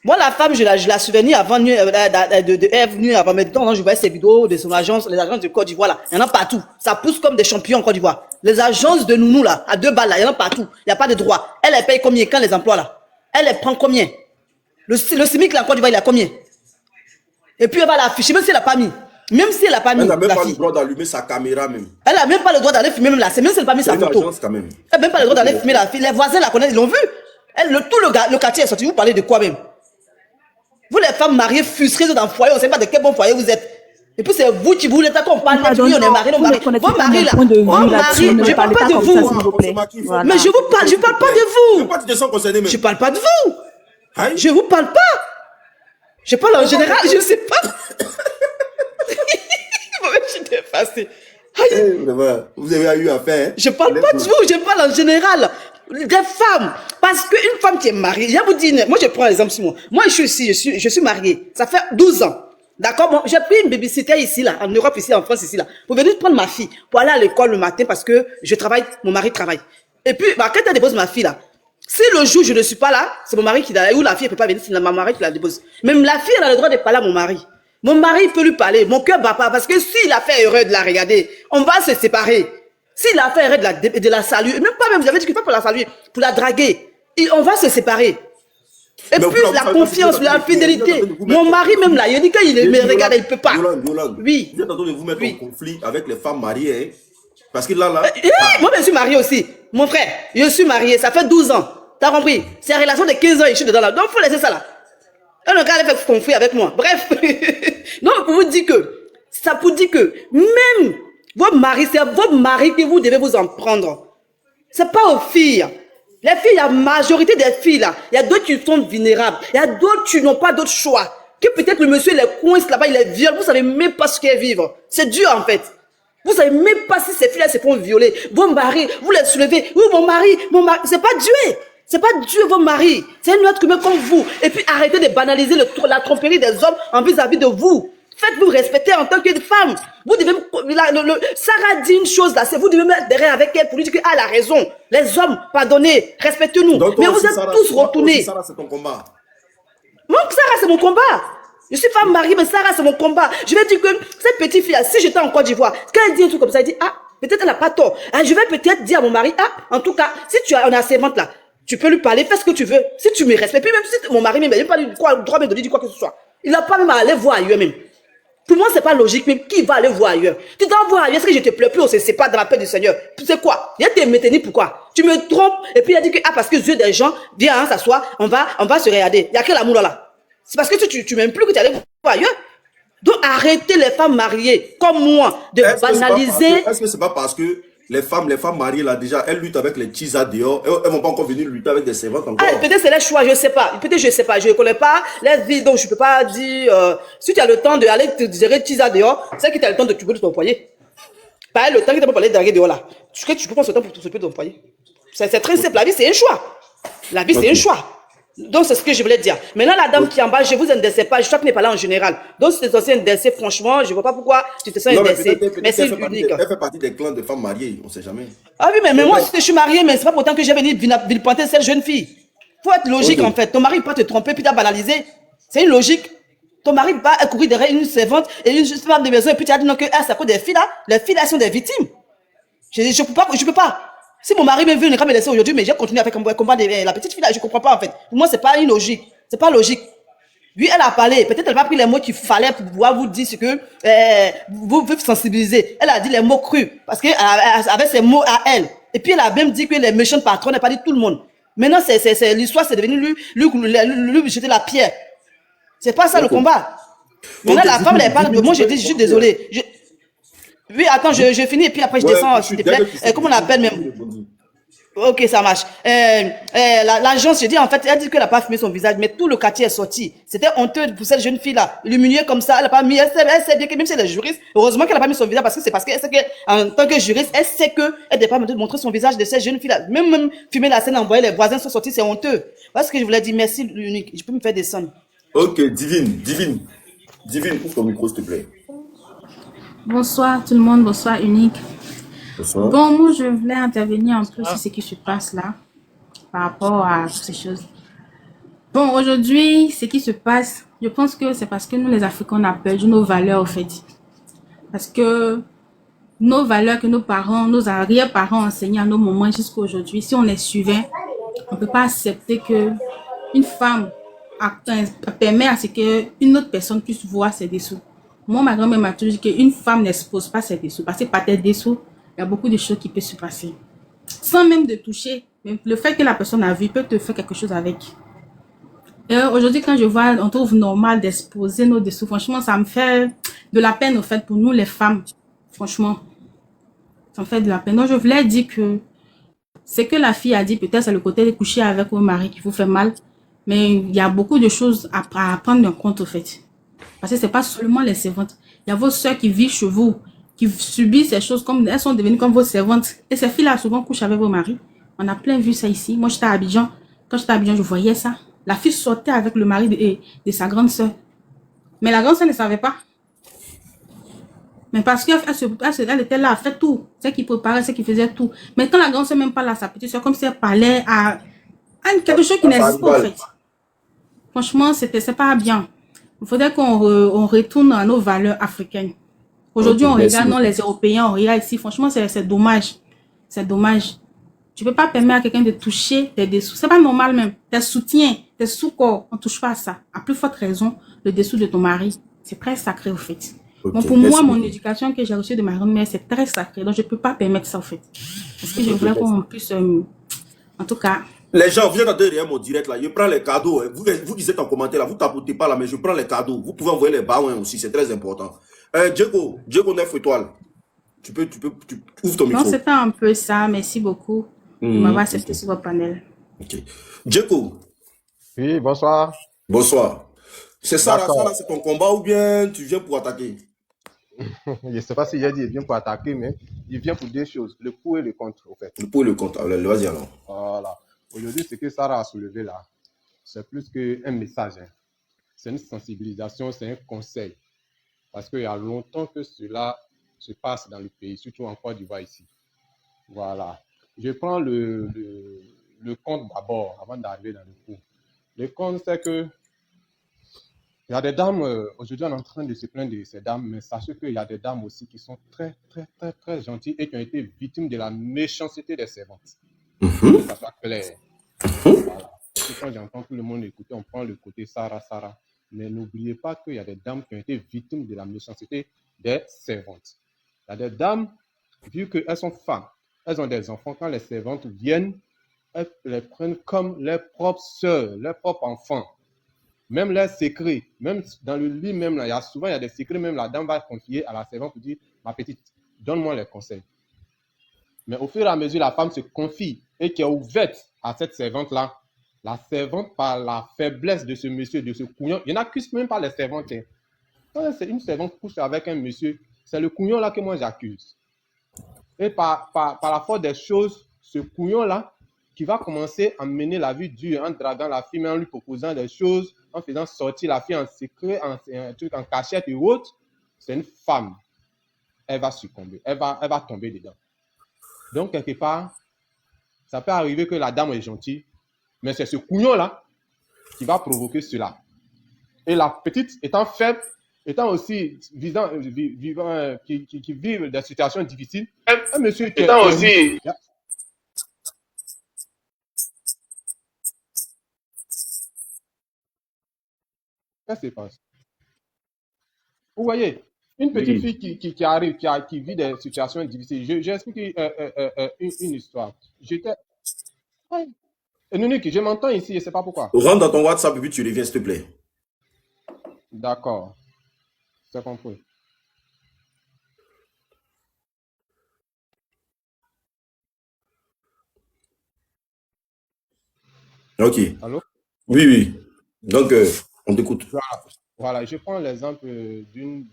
Moi, la femme, je la souvenir avant elle est venue avant mes temps, je voyais ces vidéos de son agence, les agences de Côte d'Ivoire là. Il y en a partout. Ça pousse comme des champions en Côte d'Ivoire. Les agences de nounous là, à 2 balles là, il y en a partout. Il n'y a pas de droit. Elle paye combien quand les emplois là? Elle prend combien? Le SMIC là en Côte d'Ivoire, il a combien? Et puis elle va l'afficher, même si elle n'a pas mis. Même si elle n'a pas mis. Elle n'a même pas le droit d'allumer sa caméra même. Elle n'a même pas le droit d'aller filmer même là. C'est même si elle n'a pas mis sa photo. Agence, quand même. Elle n'a même pas le droit d'aller filmer la fille. Les voisins la connaissent, ils l'ont vu. Tout le quartier est sorti. Vous parlez de quoi même? Vous les femmes mariées frustrées dans le foyer, on ne sait pas de quel bon foyer vous êtes. Et puis c'est vous qui voulez qu'on parle de oui, on est mariés, Vos maris là, vos maris, je ne parle pas de vous. Mais je vous parle, je ne parle pas de vous. Je ne parle pas de vous. Je ne vous parle pas. Je parle en général, je ne sais pas. Je suis dépassée. Vous avez eu affaire. Je ne parle pas de vous, je parle en général. Des femmes. Parce qu'une femme qui est mariée, je vous dis, moi je prends l'exemple sur moi. Moi je suis ici, je suis mariée. Ça fait 12 ans. D'accord, bon, j'ai pris une babysitter ici, là, en Europe, ici, en France, ici, là, pour venir prendre ma fille, pour aller à l'école le matin parce que je travaille, mon mari travaille. Et puis, bah, quand elle dépose ma fille, là, si le jour où je ne suis pas là, c'est mon mari qui l'a, ou la fille ne peut pas venir, c'est ma mari qui la dépose. Même la fille, elle a le droit de parler à mon mari. Mon mari peut lui parler, mon cœur bat pas, parce que s'il a fait erreur de la regarder, on va se séparer. S'il a fait erreur de la saluer, même pas même, vous avez dit qu'il pas pour la saluer, pour la draguer, on va se séparer. Et Mais puis vous, la vous, confiance, vous, la vous, fidélité. vous, vous, Mon mari même là, il dit qu'il me regarde, il ne peut pas. Yolande, Oui. vous êtes en train de vous mettre en conflit avec les femmes mariées, hein? Parce que là, Moi, je suis mariée aussi. Mon frère, je suis mariée, ça fait 12 ans. T'as compris? C'est une relation de 15 ans et je suis dedans là. Donc, il faut laisser ça là. Un gars, elle fait conflit avec moi. Bref. Donc, pour vous dire que, ça vous dit que, même vos maris, c'est à vos maris que vous devez vous en prendre. C'est pas aux filles. Les filles, la majorité des filles là, il y a d'autres qui sont vulnérables. Il y a d'autres qui n'ont pas d'autre choix. Que peut-être le monsieur, il les coince là-bas, il les viole. Vous savez même pas ce qu'est vivre. C'est dur en fait. Vous savez même pas si ces filles-là se font violer. Vos maris, vous les soulevez. Oui, mon mari, c'est pas Dieu. C'est pas Dieu, vos maris. C'est un autre humain comme vous. Et puis arrêtez de banaliser la tromperie des hommes en vis-à-vis de vous. Faites-vous respecter en tant que femme. Vous devez, Sarah dit une chose là, c'est vous devez mettre derrière avec elle pour lui dire qu'elle a raison. Les hommes, pardonnez, respectez-nous. Mais vous êtes tous retournés. Sarah, c'est ton combat. Moi, Sarah, c'est mon combat. Je suis pas mariée, mais Sarah, c'est mon combat. Je vais dire que cette petite fille, si j'étais en Côte d'Ivoire, quand elle dit un truc comme ça, elle dit, ah, peut-être elle n'a pas tort. Ah, je vais peut-être dire à mon mari, ah, en tout cas, si tu as une servante là, tu peux lui parler, fais ce que tu veux. Si tu me respectes, puis même si mon mari même, il n'a pas le droit même de lui dire quoi que ce soit. Il n'a pas même à aller voir ailleurs même. Pour moi, c'est pas logique, mais qui va aller voir ailleurs? Tu dois voir ailleurs, est-ce que je te pleure plus, on se sépare dans la paix du Seigneur? C'est quoi? Il a été maintenu, pourquoi? Tu me trompes, et puis il a dit que, ah, parce que Dieu des gens, viens, hein, s'asseoir, on va se regarder. Il y a quel amour là? C'est parce que tu m'aimes plus que tu allais voir ailleurs. Donc, arrêtez les femmes mariées, comme moi, de banaliser. Est-ce que c'est pas parce que les femmes mariées là, déjà, elles luttent avec les tchisa dehors, elles vont pas encore venir lutter avec des servantes encore? Ah, peut-être c'est les choix, je sais pas. Peut-être je sais pas, je ne connais pas les vies, donc je peux pas dire, si tu as le temps d'aller te gérer tchisa dehors, c'est que tu as le temps de t'occuper de ton foyer. Pas le temps que tu peux parler de draguer dehors là. Tu peux prendre ce temps pour t'occuper de ton foyer. C'est très simple, la vie c'est un choix. La vie c'est un choix. Donc, c'est ce que je voulais dire. Maintenant, la dame qui est en bas, je vous indexez pas. Je crois que n'est pas là en général. Donc, si tu es censé indexer, franchement, je ne vois pas pourquoi tu te sens indexé. Mais c'est unique. Elle fait partie des clans de femmes mariées, on ne sait jamais. Ah oui, mais moi, si je suis mariée, mais c'est pas pourtant que j'ai venu vilipender cette jeune fille. Faut être logique, en fait. Ton mari ne peut pas te tromper, puis t'as banalisé. C'est une logique. Ton mari ne peut pas courir derrière une servante et une femme de maison, et puis tu as dit non, que c'est à cause des filles là. Les filles là sont des victimes. Je peux pas. Si mon mari me veut, il ne va me laisser aujourd'hui, mais j'ai continué avec un combat de la petite fille là, je ne comprends pas en fait. Pour moi, c'est pas une logique. C'est pas logique. Lui, elle a parlé. Peut-être elle n'a pas pris les mots qu'il fallait pour pouvoir vous dire ce que vous sensibiliser. Elle a dit les mots crus parce qu'elle avait ses mots à elle. Et puis elle a même dit que les méchants patrons, elle n'a pas dit tout le monde. Maintenant, l'histoire, c'est devenu lui jeter la pierre. C'est pas ça le combat. Maintenant, la femme, elle parle de moi, je dis, je suis désolé. Oui, attends, je finis et puis après je descends, s'il te plaît. Comment on appelle même? Ok, ça marche. L'agence, je dis, en fait, elle dit qu'elle n'a pas fumé son visage, mais tout le quartier est sorti. C'était honteux pour cette jeune fille-là. L'humilier comme ça, elle n'a pas mis, elle sait bien que même si elle est juriste, heureusement qu'elle n'a pas mis son visage parce que c'est parce qu'elle sait qu'en tant que juriste, elle sait qu'elle ne doit pas montrer son visage de cette jeune fille-là. Même fumer la scène, envoyer les voisins sont sortis, c'est honteux. Voilà ce que je voulais dire. Merci, l'unique. Je peux me faire descendre. Ok, Divine, ouvre ton micro, s'il te plaît. Bonsoir tout le monde, bonsoir Unique. Bonsoir. Bon, moi je voulais intervenir un peu sur ce qui se passe là, par rapport à toutes ces choses. Bon, aujourd'hui, ce qui se passe, je pense que c'est parce que nous les Africains, on a perdu nos valeurs au fait. Parce que nos valeurs que nos parents, nos arrière-parents enseignaient à nos mamans jusqu'à aujourd'hui, si on les suivait, on ne peut pas accepter que une femme permet à ce qu'une autre personne puisse voir ses dessous. Moi, ma grand-mère m'a toujours dit qu'une femme n'expose pas ses dessous. Parce que par tes dessous, il y a beaucoup de choses qui peuvent se passer. Sans même de toucher, mais le fait que la personne a vu peut te faire quelque chose avec. Et aujourd'hui, quand je vois, on trouve normal d'exposer nos dessous. Franchement, ça me fait de la peine au fait pour nous les femmes. Franchement, ça me fait de la peine. Donc, je voulais dire que ce que la fille a dit, peut-être c'est le côté de coucher avec mon mari qui vous fait mal. Mais il y a beaucoup de choses à prendre en compte au fait. Parce que c'est pas seulement les servantes. Il y a vos soeurs qui vivent chez vous, qui subissent ces choses comme elles sont devenues comme vos servantes. Et ces filles-là souvent couchent avec vos maris. On a plein vu ça ici. Moi, j'étais à Abidjan. Quand j'étais à Abidjan, je voyais ça. La fille sortait avec le mari de sa grande soeur. Mais la grande sœur ne savait pas. Mais parce qu'elle elle était là, elle fait tout. C'est qui préparait, c'est qui faisait tout. Mais quand la grande sœur même parle à sa petite soeur, comme si elle parlait à quelque chose qui n'existe pas, en fait. Franchement, c'est pas bien. Il faudrait qu'on retourne à nos valeurs africaines. Aujourd'hui, on regarde, non, les Européens, on regarde ici. Franchement, c'est dommage. C'est dommage. Tu peux pas permettre à quelqu'un de toucher tes dessous. C'est pas normal même. Tes soutiens, tes sous-corps, on touche pas à ça. À plus forte raison, le dessous de ton mari. C'est très sacré, au fait. Ok, Bon, pour moi, mon éducation que j'ai reçue de ma grand-mère, c'est très sacré. Donc, je peux pas permettre ça, au fait. Parce que je voulais qu'on puisse, en tout cas... Les gens, vous êtes en train de regarder mon direct là. Je prends les cadeaux. Hein. Vous lisez en commentaire là. Vous tapotez pas là, mais je prends les cadeaux. Vous pouvez envoyer les baouins aussi. C'est très important. Diego 9 étoiles. Tu ouvres ton micro. Non, c'était un peu ça. Merci beaucoup de m'avoir accepté sur votre panel. Ok. Diego. Oui, bonsoir. Bonsoir. C'est ça, là, c'est ton combat ou bien tu viens pour attaquer? Je ne sais pas si j'ai dit il vient pour attaquer, mais il vient pour deux choses, le pour et le contre, au fait. Le pour et le contre. Vas-y alors. Voilà. Aujourd'hui, ce que Sarah a soulevé là, c'est plus qu'un message. Hein. C'est une sensibilisation, c'est un conseil. Parce qu'il y a longtemps que cela se passe dans le pays, surtout en Côte d'Ivoire ici. Voilà. Je prends le compte d'abord, avant d'arriver dans le coup. Le compte, c'est que il y a des dames, aujourd'hui on est en train de se plaindre de ces dames, mais sachez qu'il y a des dames aussi qui sont très, très, très, très gentilles et qui ont été victimes de la méchanceté des servantes. Que ça soit clair. Voilà. Et quand j'entends tout le monde écouter, on prend le côté Sarah. Mais n'oubliez pas qu'il y a des dames qui ont été victimes de la méchanceté des servantes. Il y a des dames, vu qu'elles sont femmes, elles ont des enfants, quand les servantes viennent, elles les prennent comme leurs propres sœurs, leurs propres enfants. Même leurs secrets, même dans le lit, même là, il y a des secrets, même la dame va confier à la servante pour dire, ma petite, donne-moi les conseils. Mais au fur et à mesure, la femme se confie et qui est ouverte à cette servante-là. La servante, par la faiblesse de ce monsieur, de ce couillon, il n'accuse même pas les servantes. Quand c'est une servante couche avec un monsieur, c'est le couillon-là que moi j'accuse. Et par la force des choses, ce couillon-là, qui va commencer à mener la vie dure en draguant la fille, mais en lui proposant des choses, en faisant sortir la fille en secret, un truc en cachette et autres, c'est une femme. Elle va succomber, elle va tomber dedans. Donc, quelque part, ça peut arriver que la dame est gentille, mais c'est ce couillon-là qui va provoquer cela. Et la petite, étant faible, étant aussi vivant, qui vit des situations difficiles, un monsieur qui étant aussi... Qu'est-ce qui se passe? Vous voyez, une petite fille qui arrive, qui vit des situations difficiles. J'explique une histoire. J'étais... Et Nunique, je m'entends ici, je ne sais pas pourquoi. Rentre dans ton WhatsApp et puis tu reviens, s'il te plaît. D'accord. C'est compris. Ok. Allô? Oui. Donc, on t'écoute. Voilà, je prends l'exemple d'une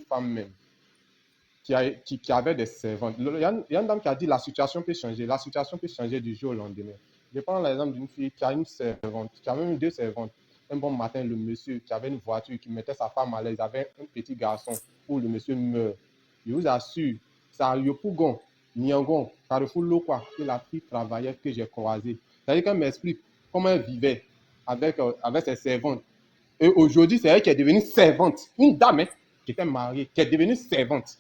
femme même qui avait des servantes. Il y a une dame qui a dit la situation peut changer. La situation peut changer du jour au lendemain. Je prends l'exemple d'une fille qui a une servante, qui a même deux servantes. Un bon matin, le monsieur qui avait une voiture, qui mettait sa femme à l'aise, avait un petit garçon où le monsieur meurt. Je vous assure, c'est à Yopougon, Nyangon, Carrefour Lokwa, que la fille travaillait, que j'ai croisée. C'est-à-dire qu'elle m'explique comment elle vivait avec ses servantes. Et aujourd'hui, c'est elle qui est devenue servante. Une dame qui était mariée, qui est devenue servante.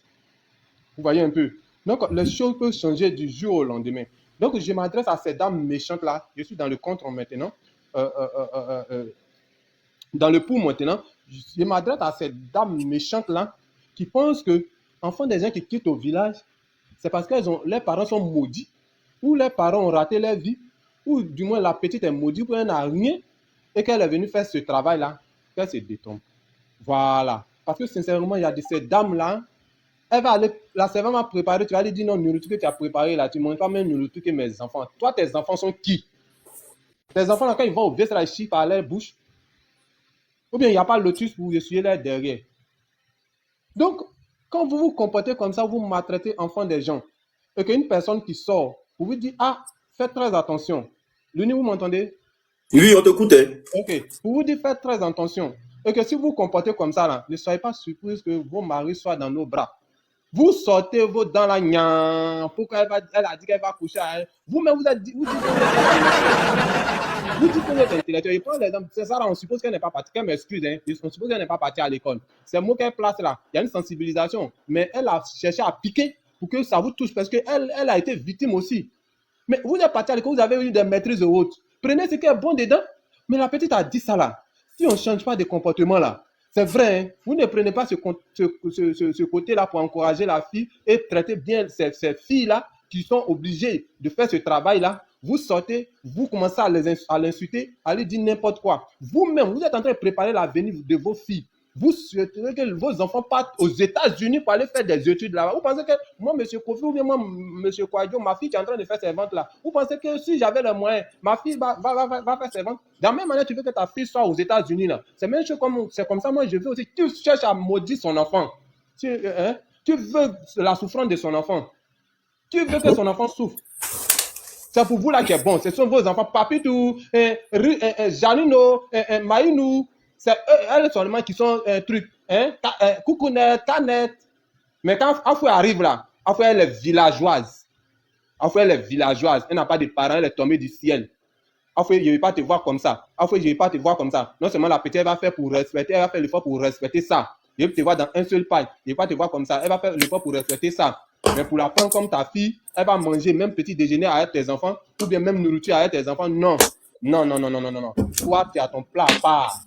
Vous voyez un peu. Donc, les choses peuvent changer du jour au lendemain. Donc, je m'adresse à ces dames méchantes-là. Je suis dans le contre maintenant. Dans le pour maintenant. Je m'adresse à ces dames méchantes-là qui pensent que, enfants des gens qui quittent au village, c'est parce que leurs parents sont maudits, ou leurs parents ont raté leur vie, ou du moins la petite est maudite, ou elle n'a rien, et qu'elle est venue faire ce travail-là, qu'elle se détrompe. Voilà. Parce que sincèrement, il y a de ces dames-là, elle va aller, la servante va préparer, tu vas lui dire non, nourriture que tu as préparé là, tu ne manges pas même nourriture que mes enfants. Toi, tes enfants sont qui? Tes enfants, là, quand ils vont au vieux, ils chient par leur bouche. Ou bien il n'y a pas le lotus pour vous essuyer leur derrière. Donc, quand vous vous comportez comme ça, vous maltraitez enfants des gens, et qu'une personne qui sort, vous vous dites, ah, faites très attention. Luni, vous m'entendez? Oui, on t'écoute. Ok. Pour vous dire, faites très attention. Et que si vous vous comportez comme ça, là, ne soyez pas surpris que vos maris soient dans nos bras. Vous sortez vos dents là, pourquoi elle a dit qu'elle va coucher à elle. Vous-même, vous dites que vous êtes intellectuel. Je prends l'exemple, c'est ça là, on suppose qu'elle n'est pas partie, qu'elle m'excuse, hein, on suppose qu'elle n'est pas partie à l'école. C'est le mot qu'elle place là, il y a une sensibilisation, mais elle a cherché à piquer pour que ça vous touche, parce qu'elle a été victime aussi. Mais vous êtes parti à l'école, vous avez eu des maîtrises hautes. Prenez ce qui est bon dedans. Mais la petite a dit ça là. Si on ne change pas de comportement là, c'est vrai, hein, vous ne prenez pas ce côté-là pour encourager la fille et traiter bien ces filles-là qui sont obligées de faire ce travail-là. Vous sortez, vous commencez à l'insulter, à lui dire n'importe quoi. Vous-même, vous êtes en train de préparer l'avenir de vos filles. Vous souhaiterez que vos enfants partent aux États-Unis pour aller faire des études là-bas. Vous pensez que moi, M. Kofi, ou bien moi, M. Kouadio, ma fille qui est en train de faire ses ventes là, vous pensez que si j'avais les moyens, ma fille va faire ses ventes? De la même manière, tu veux que ta fille soit aux États-Unis là. C'est même chose c'est comme ça, moi, je veux aussi. Tu cherches à maudire son enfant. Tu veux la souffrance de son enfant. Tu veux que son enfant souffre. C'est pour vous là qui est bon. Ce sont vos enfants. Papitou, Janino, Maïnou. C'est elles seulement qui sont un truc. Coucounette, Canette. Mais quand Afoué arrive là, Afoué elle est villageoise. Afoué elle est villageoise. Elle n'a pas de parents, elle est tombée du ciel. Afoué, je ne vais pas te voir comme ça. Afoué, je ne vais pas te voir comme ça. Non seulement la petite, elle va faire pour respecter, elle va faire l'effort pour respecter ça. Je vais te voir dans un seul paille. Je ne vais pas te voir comme ça. Elle va faire l'effort pour respecter ça. Mais pour la prendre comme ta fille, elle va manger même petit déjeuner avec tes enfants, ou bien même nourriture avec tes enfants. Non. Non. Toi, tu as ton plat à part.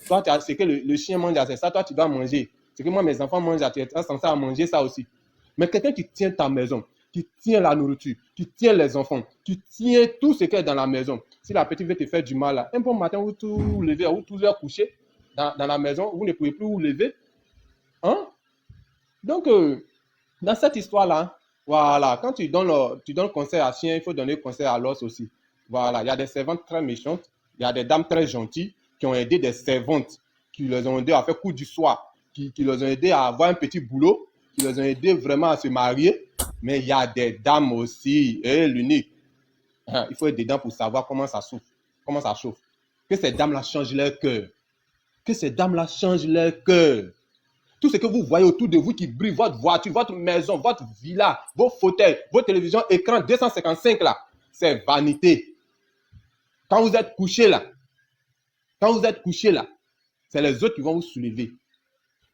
Toi, ce que le chien mange, c'est ça, toi, tu dois manger. Ce que moi, mes enfants mangent, tu es censé manger ça aussi. Mais quelqu'un qui tient ta maison, qui tient la nourriture, qui tient les enfants, qui tient tout ce qui est dans la maison. Si la petite veut te faire du mal, là, un bon matin, vous tout levez, vous tous heures coucher dans la maison, vous ne pouvez plus vous lever. Hein? Donc, dans cette histoire-là, voilà, quand tu donnes conseil à chien, il faut donner conseil à l'os aussi. Voilà, il y a des servantes très méchantes, il y a des dames très gentilles qui ont aidé des servantes, qui les ont aidés à faire coup du soir, qui les ont aidés à avoir un petit boulot, qui les ont aidés vraiment à se marier. Mais il y a des dames aussi, l'unique. Il faut être dedans pour savoir comment ça souffre, comment ça chauffe. Que ces dames-là changent leur cœur. Que ces dames-là changent leur cœur. Tout ce que vous voyez autour de vous qui brille, votre voiture, votre maison, votre villa, vos fauteuils, vos télévisions, écran 255 là, c'est vanité. Quand vous êtes couché là, c'est les autres qui vont vous soulever.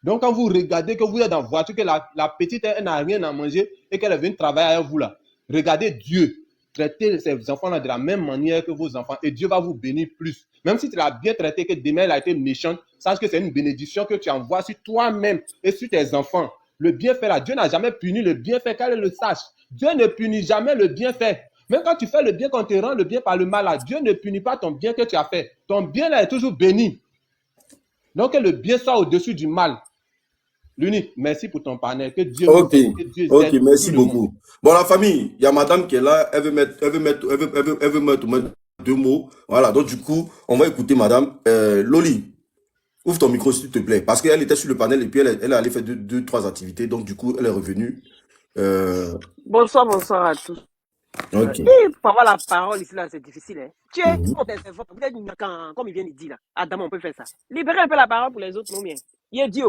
Donc, quand vous regardez que vous êtes dans la voiture, que la petite, elle n'a rien à manger et qu'elle est venue travailler avec vous là, regardez Dieu. Traitez ces enfants-là de la même manière que vos enfants et Dieu va vous bénir plus. Même si tu l'as bien traité, que demain elle a été méchante, sache que c'est une bénédiction que tu envoies sur toi-même et sur tes enfants. Le bienfait là, Dieu n'a jamais puni le bienfait, qu'elle le sache. Dieu ne punit jamais le bienfait. Même quand tu fais le bien, quand tu rends le bien par le mal là, Dieu ne punit pas ton bien que tu as fait. Ton bien là est toujours béni. Donc que le bien soit au-dessus du mal. L'unique, merci pour ton panel. Que Dieu Ok, aide merci tout le beaucoup. monde. Bon, la famille, il y a madame qui est là, elle veut mettre deux mots. Voilà, donc du coup, on va écouter madame. Loli, ouvre ton micro s'il te plaît, parce qu'elle était sur le panel et puis elle est allée faire deux, trois activités, donc du coup, elle est revenue. Bonsoir à tous. Ok. Pour avoir la parole ici, là, c'est difficile. Hein. Tu es contre des enfants, peut-être comme il vient de dire là. Adam, on peut faire ça. Libérer un peu la parole pour les autres, non bien. Il est dit,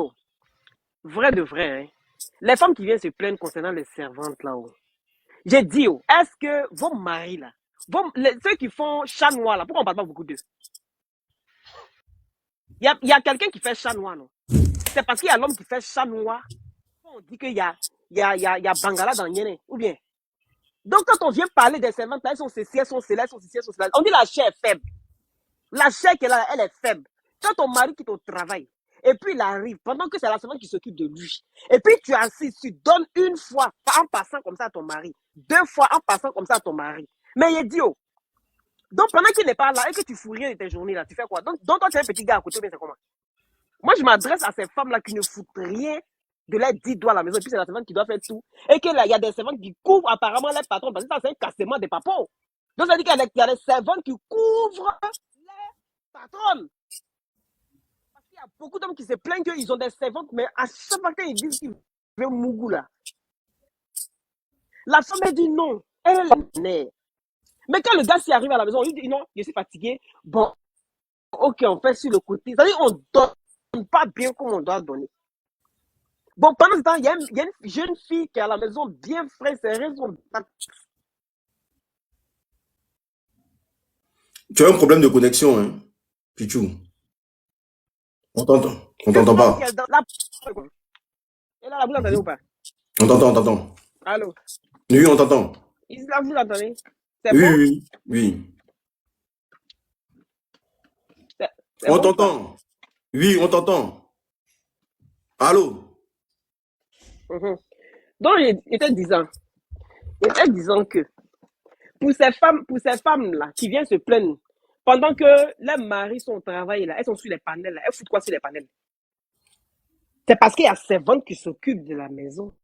vrai de vrai, hein. Les femmes qui viennent se plaindre concernant les servantes là-haut. J'ai dit, est-ce que vos maris là, ceux qui font chat noir là, pourquoi on parle pas beaucoup d'eux? Il y a quelqu'un qui fait chat noir, non? C'est parce qu'il y a l'homme qui fait chat noir. On dit qu'il y a Bangala dans Yéné, ou bien? Donc, quand on vient parler des servantes, là, elles sont ceci, elles sont cela, elles sont ceci, elles sont cela. On dit la chair est faible. La chair qui est là, elle est faible. Quand ton mari quitte au travail, et puis il arrive, pendant que c'est la servante qui s'occupe de lui, et puis tu assistes, tu donnes une fois, en passant comme ça à ton mari, deux fois en passant comme ça à ton mari. Mais il dit, donc pendant qu'il n'est pas là, et que tu fous rien de tes journées là, tu fais quoi? Donc toi, tu es un petit gars à côté, mais c'est comment? Moi, je m'adresse à ces femmes-là qui ne foutent rien de leurs 10 doigts à la maison, et puis c'est la servante qui doit faire tout. Et qu'il y a des servantes qui couvrent apparemment les patrons, parce que ça, c'est un cassement des papons. Donc, ça veut dire qu'il y a des servantes qui couvrent les patronnes. Parce qu'il y a beaucoup d'hommes qui se plaignent qu'ils ont des servantes, mais à chaque fois qu'ils disent qu'ils veulent Mougou là, la femme elle dit non. Elle est la mère. Mais quand le gars s'y arrive à la maison, il dit non, je suis fatigué. Bon, ok, on fait sur le côté. C'est-à-dire, on donne. pas bien comme on doit donner. Bon, pendant ce temps, il y a une jeune fille qui est à la maison bien frais, serrée, son bac. Tu as un problème de connexion, hein, Pichou. On t'entend pas. Elle est là, vous l'entendez ou pas? On t'entend. Allô? Oui, on t'entend. Là, vous l'entendez? C'est Oui, bon? oui. C'est On bon, t'entend. Oui, on t'entend. Allô? Donc, il était disant que pour ces femmes-là qui viennent se plaindre, pendant que les maris sont au travail, là, elles sont sur les panels, là, elles foutent quoi sur les panels? C'est parce qu'il y a servantes qui s'occupent de la maison.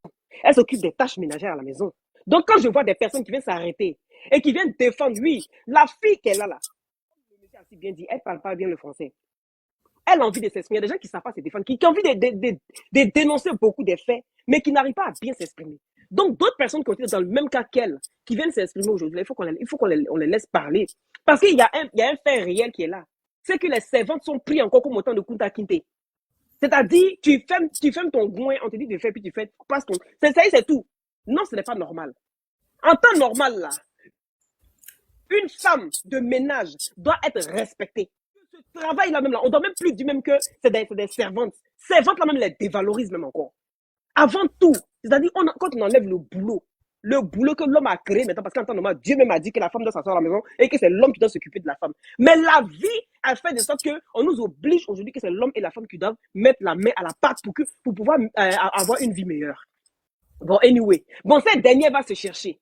Elles s'occupent des tâches ménagères à la maison. Donc, quand je vois des personnes qui viennent s'arrêter et qui viennent défendre, oui, la fille qu'elle a là, le monsieur a si bien dit, elle ne parle pas bien le français. Elle a envie de s'exprimer. Il y a des gens qui ne savent pas se défendre, qui ont envie de dénoncer beaucoup des faits, mais qui n'arrivent pas à bien s'exprimer. Donc, d'autres personnes qui ont été dans le même cas qu'elle, qui viennent s'exprimer aujourd'hui, il faut qu'on les laisse parler. Parce qu'il y a un fait réel qui est là. C'est que les servantes sont pris encore comme autant de Kunta Kinte. C'est-à-dire, tu fermes ton goin, on te dit de faire, puis tu fais, passe ton... C'est tout. Non, ce n'est pas normal. En temps normal, là, une femme de ménage doit être respectée. Ce travail-là même, là, on ne doit même plus dire même que c'est des servantes. Servantes, là même, les dévalorisent même encore. Avant tout, c'est-à-dire, quand on enlève le boulot que l'homme a créé maintenant, parce qu'en temps normal, Dieu même a dit que la femme doit s'asseoir à la maison et que c'est l'homme qui doit s'occuper de la femme. Mais la vie a fait de sorte qu'on nous oblige aujourd'hui que c'est l'homme et la femme qui doivent mettre la main à la pâte pour pouvoir avoir une vie meilleure. Bon, anyway. Bon, cette dernière va se chercher.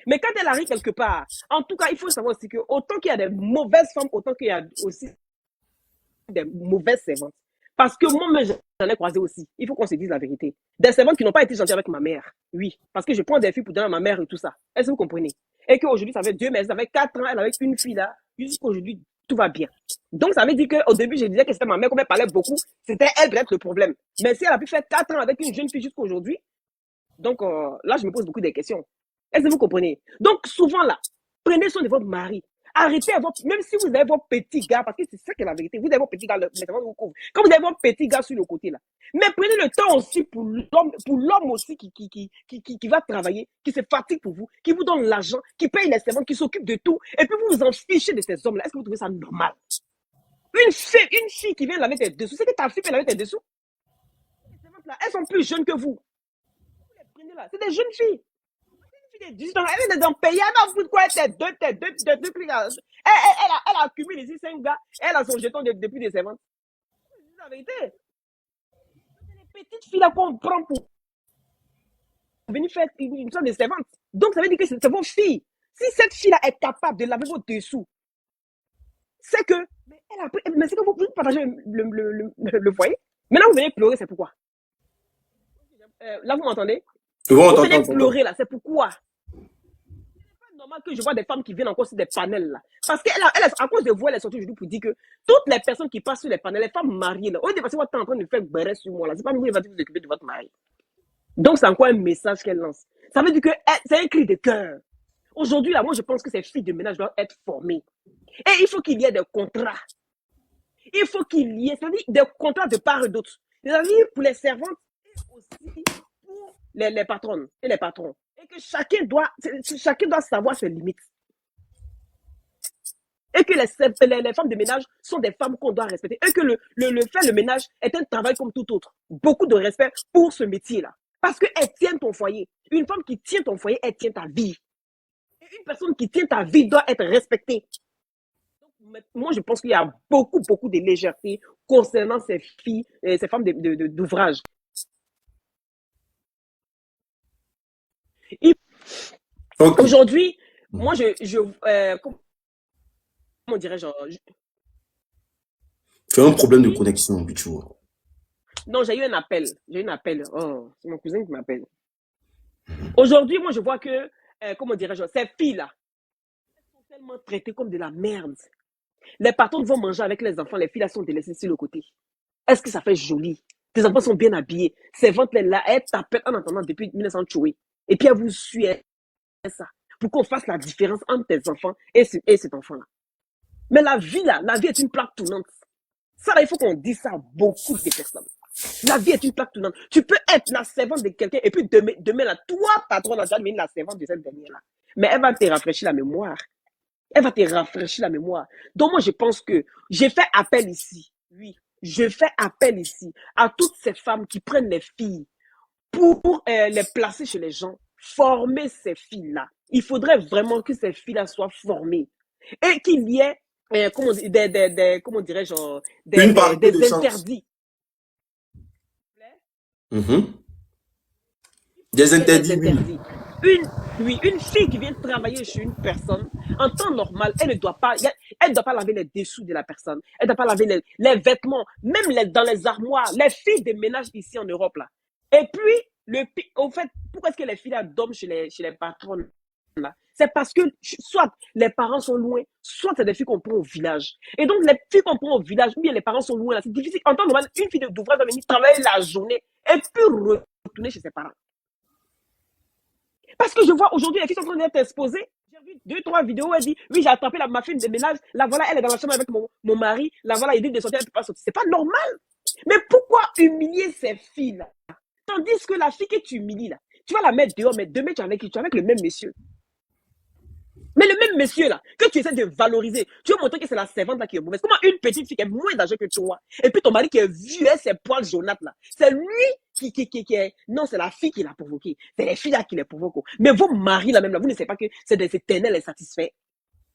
Mais quand elle arrive quelque part, en tout cas, il faut savoir aussi que autant qu'il y a des mauvaises femmes, autant qu'il y a aussi des mauvaises servantes. Parce que moi-même, j'en ai croisé aussi. Il faut qu'on se dise la vérité. Des servantes qui n'ont pas été gentilles avec ma mère. Oui. Parce que je prends des filles pour donner à ma mère et tout ça. Est-ce que vous comprenez? Et qu'aujourd'hui, ça fait 2 mais ça fait 4 ans, elle avait une fille là. Jusqu'aujourd'hui, tout va bien. Donc, ça veut dire qu'au début, je disais que c'était ma mère, comme elle parlait beaucoup. C'était elle peut-être le problème. Mais si elle a pu faire 4 ans avec une jeune fille jusqu'aujourd'hui, donc là, je me pose beaucoup de questions. Est-ce que vous comprenez? Donc, souvent là, prenez soin de votre mari. Arrêtez, même si vous avez votre petit gars, parce que c'est ça qui est la vérité, vous avez votre petit gars, quand vous avez votre petit gars sur le côté là, mais prenez le temps aussi pour l'homme aussi qui va travailler, qui se fatigue pour vous, qui vous donne l'argent, qui paye les servantes, qui s'occupe de tout, et puis vous vous en fichez de ces hommes-là. Est-ce que vous trouvez ça normal? Une fille qui vient laver tes dessous, c'est que ta fille peut laver tes dessous. Les servantes là, elles sont plus jeunes que vous. Vous les prenez là, c'est des jeunes filles. Elle est dans le pays, elle va foutre quoi? Elle a accumulé ici 5 gars, elle a son jeton depuis des servantes. C'est la vérité. C'est les petites filles là qu'on prend pour venir faire une sorte de servante. Donc ça veut dire que c'est vos filles. Si cette fille-là est capable de laver vos dessous, c'est que, mais c'est que vous partagez le foyer. Maintenant vous venez pleurer, c'est pourquoi? Là vous m'entendez? Vous venez pleurer là, c'est pourquoi? C'est normal que je vois des femmes qui viennent encore sur des panels là. Parce qu'elle, à cause de vous, elle est sortie aujourd'hui pour dire que toutes les personnes qui passent sur les panels, les femmes mariées là, au lieu de passer votre temps en train de faire béret sur moi là, c'est pas vous qui va vous occuper de votre mari. Donc c'est encore un message qu'elle lance. Ça veut dire que c'est un cri de cœur. Aujourd'hui là, moi je pense que ces filles de ménage doivent être formées. Et il faut qu'il y ait des contrats. Il faut qu'il y ait, c'est-à-dire des contrats de part et d'autre. C'est-à-dire pour les servantes et aussi pour les patronnes et les patrons. Et que chacun doit savoir ses limites. Et que les femmes de ménage sont des femmes qu'on doit respecter. Et que le ménage est un travail comme tout autre. Beaucoup de respect pour ce métier-là. Parce qu'elle tient ton foyer. Une femme qui tient ton foyer, elle tient ta vie. Et une personne qui tient ta vie doit être respectée. Donc, moi, je pense qu'il y a beaucoup de légèreté concernant ces filles, ces femmes d'ouvrage. Okay. Aujourd'hui, moi, comment dirais-je? Tu as un problème de connexion, Pichou. Non, j'ai eu un appel. Oh, c'est mon cousin qui m'appelle. Aujourd'hui, moi, je vois que, comment dirais-je, ces filles-là, elles sont tellement traitées comme de la merde. Les patrons vont manger avec les enfants, les filles-là sont délaissées sur le côté. Est-ce que ça fait joli? Tes enfants sont bien habillés. Ces ventes-là, elles tapent en attendant depuis 1900. Et puis, elles vous suivent ça. Pour qu'on fasse la différence entre tes enfants et cet enfant-là. Mais la vie, là, la vie est une plaque tournante. Ça, là, il faut qu'on dise ça à beaucoup de personnes. La vie est une plaque tournante. Tu peux être la servante de quelqu'un et puis demain là, toi, patron, tu vas devenir la servante de cette dernière-là. Mais elle va te rafraîchir la mémoire. Elle va te rafraîchir la mémoire. Donc moi, je pense que j'ai fait appel ici. Oui, je fais appel ici à toutes ces femmes qui prennent les filles pour les placer chez les gens. Former ces filles-là. Il faudrait vraiment que ces filles-là soient formées. Et qu'il y ait, comment dirais-je, Une parité de des chance. interdits. Mhm. Des interdits, oui. Une fille qui vient travailler chez une personne, en temps normal, elle ne doit pas laver les dessous de la personne. Elle ne doit pas laver les vêtements, même dans les armoires. Les filles de ménage ici en Europe, là. Et puis, au fait, pourquoi est-ce que les filles là dorment chez les patrons là? C'est parce que soit les parents sont loin, soit c'est des filles qu'on prend au village. Et donc, les filles qu'on prend au village, ou bien les parents sont loin, là, c'est difficile. En temps normal, une fille d'ouvrage va venir travailler la journée et puis retourner chez ses parents. Parce que je vois aujourd'hui, les filles sont en train d'être exposées. J'ai vu 2-3 vidéos où elle dit, oui, j'ai attrapé ma fille de ménage, la voilà, elle est dans la chambre avec mon mari, la voilà, il dit de sortir, elle ne peut pas sortir. C'est pas normal. Mais pourquoi humilier ces filles-là? Tandis que la fille que tu humilies, là, tu vas la mettre dehors, mais demain, tu es avec le même monsieur. Mais le même monsieur là, que tu essaies de valoriser, tu veux montrer que c'est la servante là qui est mauvaise. Comment une petite fille qui est moins d'âge que toi, et puis ton mari qui est vieux, ses poils jaunâtres là, c'est lui qui est... Non, c'est la fille qui l'a provoqué. C'est les filles là qui les provoquent. Mais vos maris là même là, vous ne savez pas que c'est des éternels insatisfaits.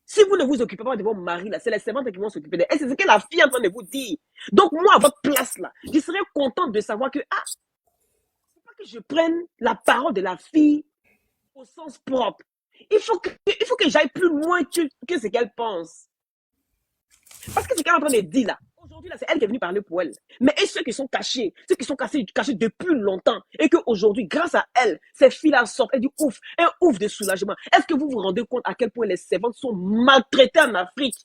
Si vous ne vous occupez pas de vos maris là, c'est les servantes qui vont s'occuper d'elles. Et c'est ce que la fille est en train de vous dire. Donc moi, à votre place là, je serais contente de savoir que, c'est pas que je prenne la parole de la fille au sens propre. Il faut que j'aille plus loin que ce qu'elle pense. Parce que ce qu'elle est en train de dire là, aujourd'hui, là, c'est elle qui est venue parler pour elle. Mais et ceux qui sont cachés depuis longtemps, et qu'aujourd'hui, grâce à elle, ces filles-là sortent, elles disent ouf, un ouf de soulagement. Est-ce que vous vous rendez compte à quel point les servantes sont maltraitées en Afrique?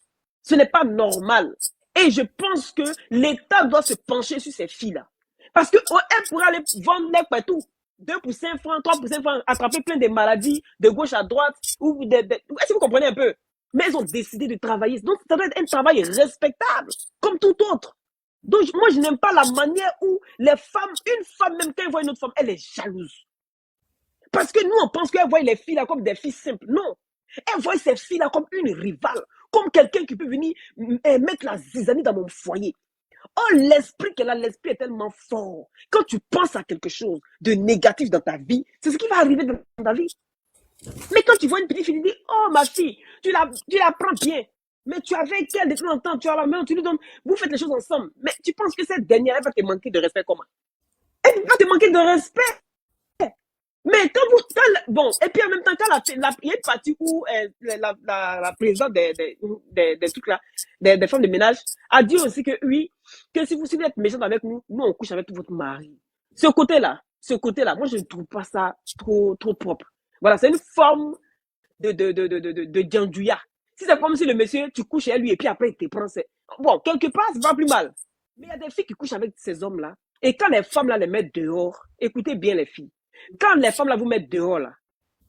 Ce n'est pas normal. Et je pense que l'État doit se pencher sur ces filles-là. Parce qu'elle pourrait aller vendre les partout. 2 pour 5 francs, 3 pour 5 francs, attraper plein de maladies de gauche à droite. Est-ce que vous comprenez un peu? Mais elles ont décidé de travailler. Donc, ça doit être un travail respectable, comme tout autre. Donc, moi, je n'aime pas la manière où les femmes, une femme, même quand elle voit une autre femme, elle est jalouse. Parce que nous, on pense qu'elle voit les filles là comme des filles simples. Non. Elle voit ces filles là comme une rivale, comme quelqu'un qui peut venir mettre la zizanie dans mon foyer. Oh, l'esprit qu'elle a, l'esprit est tellement fort. Quand tu penses à quelque chose de négatif dans ta vie, c'est ce qui va arriver dans ta vie. Mais quand tu vois une petite fille, tu dis, oh ma fille, tu la prends bien. Mais tu es avec elle de temps en temps, tu as la main, tu lui donnes, vous faites les choses ensemble. Mais tu penses que cette dernière, elle va te manquer de respect comment? Elle va te manquer de respect. Mais bon, et puis en même temps, il y a une partie où la présidente des trucs là, des femmes de ménage, a dit aussi que oui, que si vous êtes méchante avec nous, on couche avec votre mari. Ce côté-là, moi je ne trouve pas ça trop propre. Voilà, c'est une forme de djandouya. Si c'est comme si le monsieur, tu couches avec lui et puis après il te prend, bon, quelque part, c'est pas plus mal. Mais il y a des filles qui couchent avec ces hommes-là, et quand les femmes là les mettent dehors, écoutez bien les filles. Quand les femmes là vous mettent dehors là,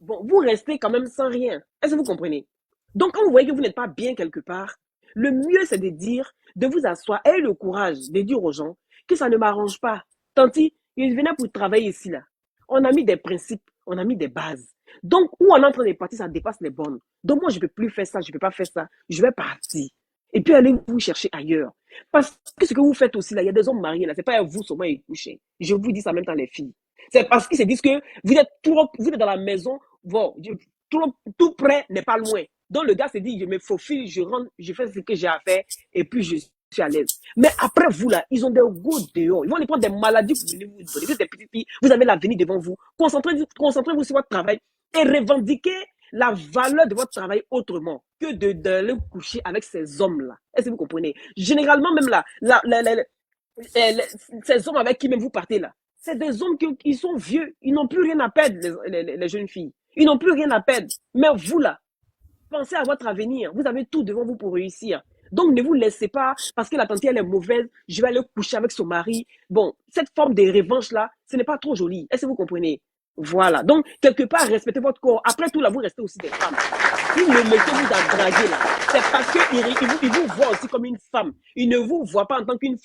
bon, vous restez quand même sans rien. Est-ce que vous comprenez? Donc quand vous voyez que vous n'êtes pas bien quelque part, le mieux c'est de vous asseoir, ayez le courage de dire aux gens que ça ne m'arrange pas. Tanti, il venait pour travailler ici là. On a mis des principes, on a mis des bases. Donc où on est en train de partir, ça dépasse les bornes. Donc moi je ne peux plus faire ça, je ne peux pas faire ça, je vais partir. Et puis allez vous chercher ailleurs. Parce que ce que vous faites aussi là, il y a des hommes mariés là, c'est pas à vous seulement y coucher. Je vous dis ça même dans les filles. C'est parce qu'ils se disent que vous êtes dans la maison, bon, tout près n'est pas loin. Donc le gars se dit, je me faufile, je rentre, je fais ce que j'ai à faire, et puis je suis à l'aise. Mais après vous là, ils ont des goûts dehors. Ils vont les prendre des maladies pour venir vous donner. Vous êtes des petites filles, vous avez l'avenir devant vous. Concentrez-vous sur votre travail et revendiquez la valeur de votre travail autrement que de le coucher avec ces hommes-là. Est-ce que vous comprenez? Généralement, même là, ces hommes avec qui même vous partez là, c'est des hommes qui sont vieux. Ils n'ont plus rien à perdre, les jeunes filles. Ils n'ont plus rien à perdre. Mais vous là, pensez à votre avenir. Vous avez tout devant vous pour réussir. Donc ne vous laissez pas, parce que la tante elle est mauvaise, je vais aller coucher avec son mari. Bon, cette forme de revanche là, ce n'est pas trop joli. Est-ce que vous comprenez? Voilà. Donc, quelque part, respectez votre corps. Après tout, là, vous restez aussi des femmes. Si le monsieur vous a dragué là, c'est parce qu'il vous voit aussi comme une femme. Il ne vous voit pas en tant qu'une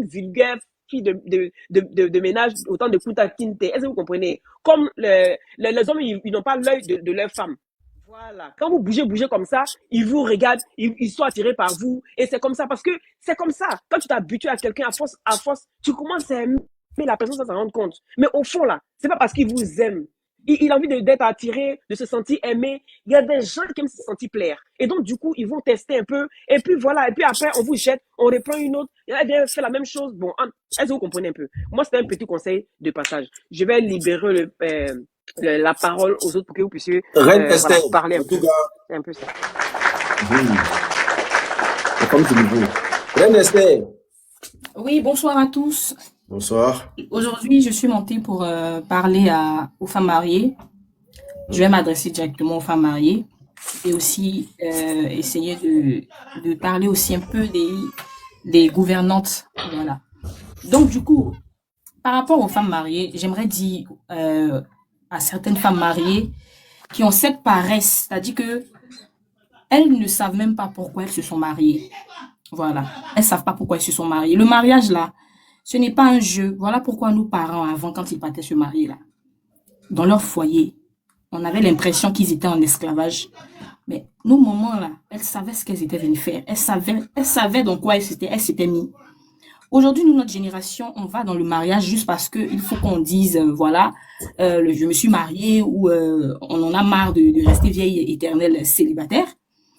vulgaire fille de ménage, autant de Kunta Kinte. Est-ce que vous comprenez? Comme les hommes, ils n'ont pas l'œil de leur femme. Voilà. Quand vous bougez comme ça, ils vous regardent, ils sont attirés par vous. Et c'est comme ça, parce que c'est comme ça. Quand tu t'habitues à quelqu'un, à force, tu commences à aimer la personne sans s'en rendre compte. Mais au fond, là, c'est pas parce qu'il vous aime. Il a envie d'être attiré, de se sentir aimé. Il y a des gens qui aiment se sentir plaire. Et donc, du coup, ils vont tester un peu. Et puis, voilà. Et puis après, on vous jette, on reprend une autre. Il y en a bien fait la même chose. Bon, est-ce que vous comprenez un peu? Moi, c'était un petit conseil de passage. Je vais libérer la parole aux autres pour que vous puissiez Reine voilà, Esther, parler un en peu. tout cas, C'est un peu ça. c'est comme tu le veux. Reine Esther, Oui, bonsoir à tous. bonsoir. Aujourd'hui, je suis montée pour parler aux femmes mariées. Je vais m'adresser directement aux femmes mariées et aussi essayer de parler aussi un peu des gouvernantes. Voilà. Donc, du coup, par rapport aux femmes mariées, j'aimerais dire à certaines femmes mariées qui ont cette paresse, c'est-à-dire que elles ne savent même pas pourquoi elles se sont mariées. Voilà. Elles savent pas pourquoi elles se sont mariées. Le mariage, là, ce n'est pas un jeu. Voilà pourquoi nos parents, avant, quand ils partaient se marier, là, dans leur foyer, on avait l'impression qu'ils étaient en esclavage. Mais nos mamans, là, elles savaient ce qu'elles étaient venues faire. Elles savaient dans quoi elles s'étaient mis. Aujourd'hui, nous, notre génération, on va dans le mariage juste parce qu'il faut qu'on dise, voilà, je me suis mariée ou on en a marre de rester vieille éternelle célibataire.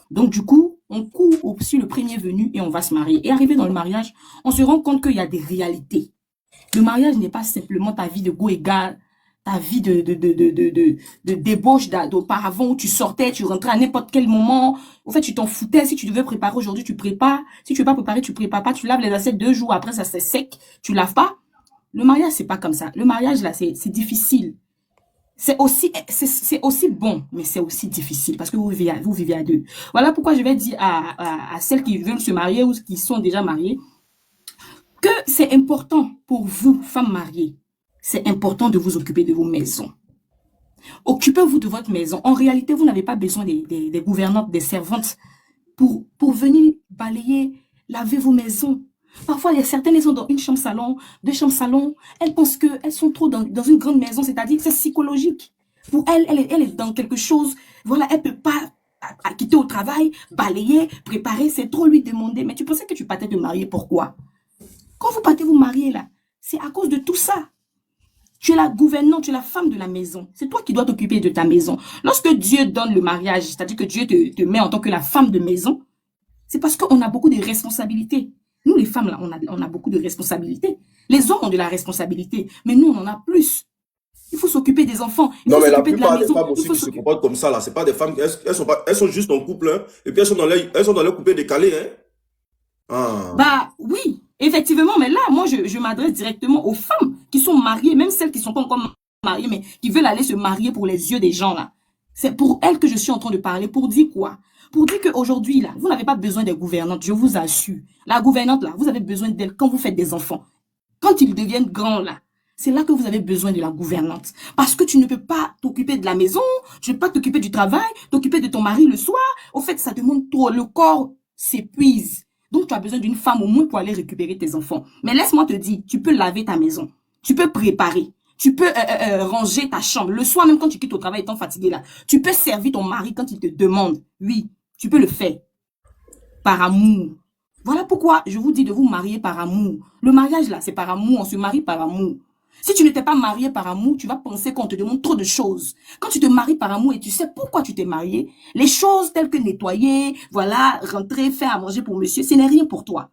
Donc, du coup, on court aussi le premier venu et on va se marier. Et arrivé dans le mariage, on se rend compte qu'il y a des réalités. Le mariage n'est pas simplement ta vie de go égal, ta vie de débauche d'auparavant où tu sortais, tu rentrais à n'importe quel moment. Au fait, tu t'en foutais. Si tu devais préparer aujourd'hui, tu prépares. Si tu veux pas préparer, tu prépares pas. Tu laves les assiettes 2 jours après, ça c'est sec. Tu laves pas. Le mariage, c'est pas comme ça. Le mariage, là, c'est difficile. C'est aussi bon, mais c'est aussi difficile parce que vous vivez à deux. Voilà pourquoi je vais dire à celles qui veulent se marier ou qui sont déjà mariées que c'est important pour vous, femmes mariées. C'est important de vous occuper de vos maisons. Occupez-vous de votre maison. En réalité, vous n'avez pas besoin des gouvernantes, des servantes pour venir balayer, laver vos maisons. Parfois, il y a certaines, elles sont dans une chambre salon, 2 chambres salon. Elles pensent qu'elles sont trop dans une grande maison, c'est-à-dire c'est psychologique. Pour elle est dans quelque chose. Voilà, elle ne peut pas quitter au travail, balayer, préparer, c'est trop lui demander. Mais tu pensais que tu partais te marier, pourquoi? Quand vous partez vous marier là, c'est à cause de tout ça. Tu es la gouvernante, tu es la femme de la maison. C'est toi qui dois t'occuper de ta maison. Lorsque Dieu donne le mariage, c'est-à-dire que Dieu te met en tant que la femme de maison, c'est parce qu'on a beaucoup de responsabilités. Nous, les femmes, là, on a beaucoup de responsabilités. Les hommes ont de la responsabilité, mais nous, on en a plus. Il faut s'occuper des enfants. Non, mais la plupart des femmes aussi qui se comportent comme ça, là, c'est pas des femmes, elles sont juste en couple, hein, et puis elles sont dans leur couple décalé, hein. Ah. Bah, oui, effectivement, mais là, moi, je m'adresse directement aux femmes qui sont mariées, même celles qui sont pas encore mariées, mais qui veulent aller se marier pour les yeux des gens, là. C'est pour elles que je suis en train de parler, pour dire quoi? Pour dire qu'aujourd'hui, là, vous n'avez pas besoin des gouvernantes, je vous assure. La gouvernante, là, vous avez besoin d'elle quand vous faites des enfants. Quand ils deviennent grands, là, c'est là que vous avez besoin de la gouvernante. Parce que tu ne peux pas t'occuper de la maison, tu ne peux pas t'occuper du travail, t'occuper de ton mari le soir. Au fait, ça demande trop. Le corps s'épuise. Donc, tu as besoin d'une femme au moins pour aller récupérer tes enfants. Mais laisse-moi te dire, tu peux laver ta maison. Tu peux préparer. Tu peux ranger ta chambre. Le soir, même quand tu quittes au travail étant fatigué, là, tu peux servir ton mari quand il te demande. Oui, tu peux le faire. Par amour. Voilà pourquoi je vous dis de vous marier par amour. Le mariage, là, c'est par amour. On se marie par amour. Si tu n'étais pas marié par amour, tu vas penser qu'on te demande trop de choses. Quand tu te maries par amour et tu sais pourquoi tu t'es marié, les choses telles que nettoyer, voilà, rentrer, faire à manger pour monsieur, ce n'est rien pour toi.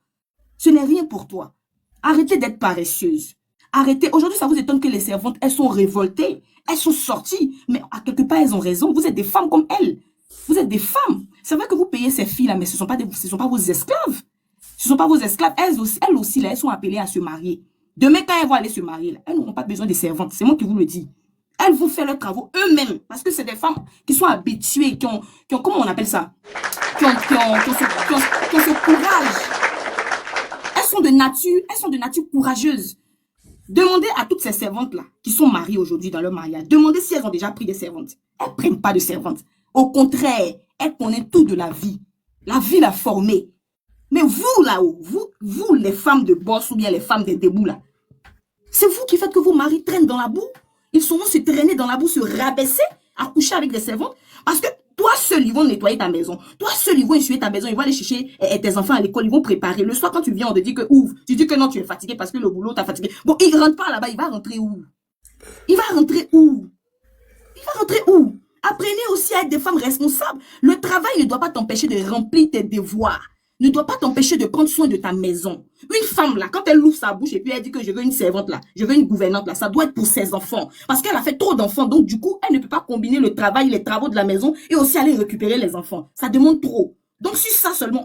Ce n'est rien pour toi. Arrêtez d'être paresseuse. Arrêtez. Aujourd'hui, ça vous étonne que les servantes, elles sont révoltées. Elles sont sorties. Mais à quelque part, elles ont raison. Vous êtes des femmes comme elles. Vous êtes des femmes. C'est vrai que vous payez ces filles-là, mais ce ne sont pas vos esclaves. Ce ne sont pas vos esclaves. Elles aussi, là, elles sont appelées à se marier. Demain, quand elles vont aller se marier, là, elles n'auront pas besoin des servantes. C'est moi qui vous le dis. Elles vont faire leurs travaux eux-mêmes. Parce que c'est des femmes qui sont habituées, qui ont comment on appelle ça? Qui ont ce courage. Elles sont de nature courageuse. Demandez à toutes ces servantes-là, qui sont mariées aujourd'hui dans leur mariage, demandez si elles ont déjà pris des servantes. Elles ne prennent pas de servantes. Au contraire, Elle connaît tout de la vie. La vie l'a formée. Mais vous, là-haut, vous, les femmes de boss ou bien les femmes des débouts, là, c'est vous qui faites que vos maris traînent dans la boue. Ils sauront se traîner dans la boue, se rabaisser, à coucher avec des servantes. Parce que toi seul, ils vont nettoyer ta maison. Toi seul, ils vont essuyer ta maison. Ils vont aller chercher tes enfants à l'école. Ils vont préparer. Le soir, quand tu viens, on te dit que ouvre. Tu dis que non, tu es fatigué parce que le boulot t'a fatigué. Bon, il ne rentre pas là-bas. Il va rentrer où? Il va rentrer où? Il va rentrer où? Apprenez aussi à être des femmes responsables. Le travail ne doit pas t'empêcher de remplir tes devoirs. Ne doit pas t'empêcher de prendre soin de ta maison. Une femme, là, quand elle ouvre sa bouche et puis elle dit que je veux une servante, là, je veux une gouvernante, là, ça doit être pour ses enfants. Parce qu'elle a fait trop d'enfants. Donc, du coup, elle ne peut pas combiner le travail, les travaux de la maison et aussi aller récupérer les enfants. Ça demande trop. Donc, sur ça seulement,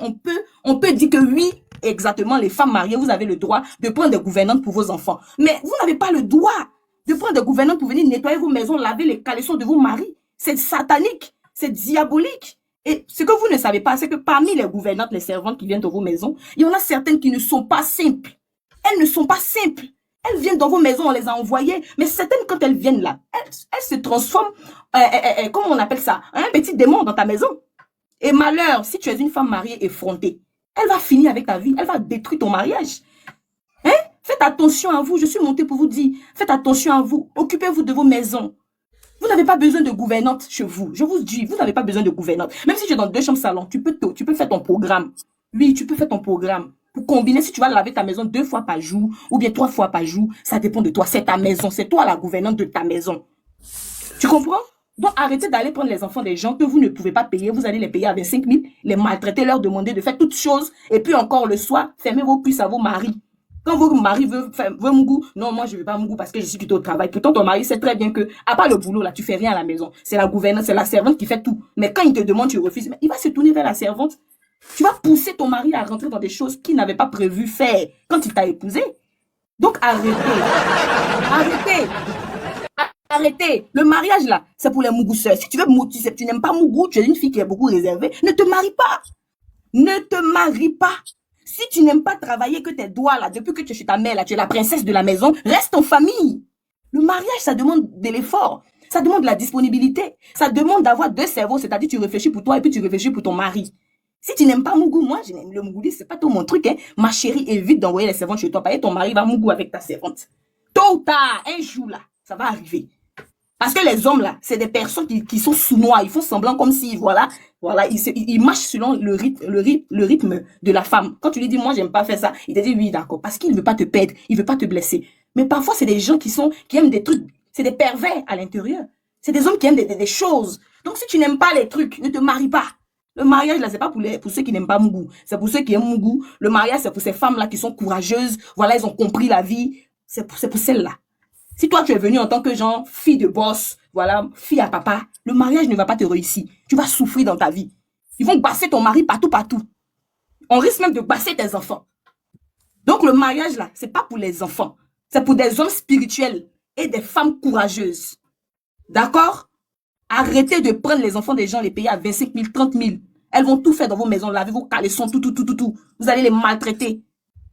on peut dire que oui, exactement, les femmes mariées, vous avez le droit de prendre des gouvernantes pour vos enfants. Mais vous n'avez pas le droit de prendre des gouvernantes pour venir nettoyer vos maisons, laver les caleçons de vos maris. C'est satanique. C'est diabolique. Et ce que vous ne savez pas, c'est que parmi les gouvernantes, les servantes qui viennent dans vos maisons, il y en a certaines qui ne sont pas simples. Elles ne sont pas simples. Elles viennent dans vos maisons, on les a envoyées. Mais certaines, quand elles viennent là, elles se transforment, comment on appelle ça, un petit démon dans ta maison. Et malheur, si tu es une femme mariée effrontée, elle va finir avec ta vie. Elle va détruire ton mariage. Hein? Faites attention à vous. Je suis montée pour vous dire, faites attention à vous. Occupez-vous de vos maisons. Vous n'avez pas besoin de gouvernante chez vous. Je vous dis, vous n'avez pas besoin de gouvernante. Même si tu es dans 2 chambres salon, tu peux faire ton programme. Oui, tu peux faire ton programme. Pour combiner, si tu vas laver ta maison 2 fois par jour ou bien 3 fois par jour, ça dépend de toi. C'est ta maison. C'est toi la gouvernante de ta maison. Tu comprends? Donc, arrêtez d'aller prendre les enfants des gens que vous ne pouvez pas payer. Vous allez les payer à 25 000, les maltraiter, leur demander de faire toutes choses. Et puis encore le soir, fermez vos puces à vos maris. Quand votre mari veut Mougou, non, moi je ne veux pas Mougou parce que je suis plutôt au travail. Pourtant, ton mari sait très bien que, à part le boulot, là, tu fais rien à la maison. C'est la gouvernante, c'est la servante qui fait tout. Mais quand il te demande, tu refuses. Mais il va se tourner vers la servante. Tu vas pousser ton mari à rentrer dans des choses qu'il n'avait pas prévu faire quand il t'a épousé. Donc arrêtez. Arrêtez. Arrêtez. Le mariage, là, c'est pour les mougousseurs. Si tu veux, tu n'aimes pas Mougou, tu es une fille qui est beaucoup réservée, ne te marie pas. Ne te marie pas. Si tu n'aimes pas travailler, que tes doigts là, depuis que tu es chez ta mère là, tu es la princesse de la maison, reste en famille. Le mariage, ça demande de l'effort. Ça demande de la disponibilité. Ça demande d'avoir 2 cerveaux, c'est-à-dire tu réfléchis pour toi et puis tu réfléchis pour ton mari. Si tu n'aimes pas Mougou, moi, je n'aime le Mougou, c'est pas tout mon truc, hein. Ma chérie, évite d'envoyer les servantes chez toi. Parce que ton mari va Mougou avec ta servante. Tôt ou tard, un jour là, ça va arriver. Parce que les hommes là, c'est des personnes qui sont sous-noirs. Ils font semblant comme si, voilà, ils marchent selon le rythme de la femme. Quand tu lui dis, moi, j'aime pas faire ça, il te dit, oui, d'accord. Parce qu'il ne veut pas te perdre, il veut pas te blesser. Mais parfois, c'est des gens qui aiment des trucs, c'est des pervers à l'intérieur. C'est des hommes qui aiment des choses. Donc, si tu n'aimes pas les trucs, ne te marie pas. Le mariage, là, c'est pas pour ceux qui n'aiment pas Mougou. C'est pour ceux qui aiment Mougou. Le mariage, c'est pour ces femmes-là qui sont courageuses. Voilà, elles ont compris la vie. C'est pour celles-là. Si toi, tu es venu en tant que genre, fille de boss, voilà, fille à papa, le mariage ne va pas te réussir. Tu vas souffrir dans ta vie. Ils vont basser ton mari partout. On risque même de basser tes enfants. Donc, le mariage, là, c'est pas pour les enfants. C'est pour des hommes spirituels et des femmes courageuses. D'accord? Arrêtez de prendre les enfants des gens, les payer à 25 000, 30 000. Elles vont tout faire dans vos maisons, laver vos caleçons, tout. Vous allez les maltraiter.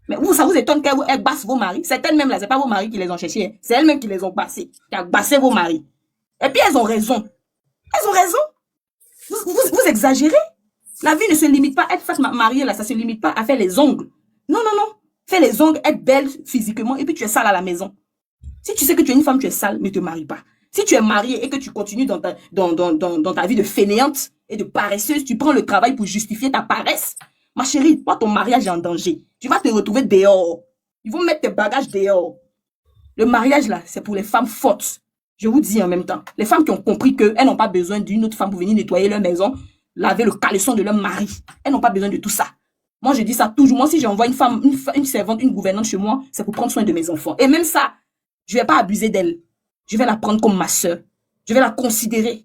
Mais vous, ça vous étonne qu'elles bassent vos maris? C'est elles-mêmes là, c'est pas vos maris qui les ont cherchés. Hein. C'est elles-mêmes qui les ont bassés, qui ont bassé vos maris. Et puis elles ont raison. Elles ont raison. Vous exagérez. La vie ne se limite pas à être face mariée là, ça se limite pas à faire les ongles. Non. Fais les ongles, être belle physiquement et puis tu es sale à la maison. Si tu sais que tu es une femme, tu es sale, ne te marie pas. Si tu es mariée et que tu continues dans ta vie de fainéante et de paresseuse, tu prends le travail pour justifier ta paresse. Ma chérie, toi, ton mariage est en danger. Tu vas te retrouver dehors. Ils vont mettre tes bagages dehors. Le mariage, là, c'est pour les femmes fortes. Je vous dis en même temps. Les femmes qui ont compris qu'elles n'ont pas besoin d'une autre femme pour venir nettoyer leur maison, laver le caleçon de leur mari. Elles n'ont pas besoin de tout ça. Moi, je dis ça toujours. Moi, si j'envoie une femme, une servante, une gouvernante chez moi, c'est pour prendre soin de mes enfants. Et même ça, je ne vais pas abuser d'elle. Je vais la prendre comme ma sœur. Je vais la considérer.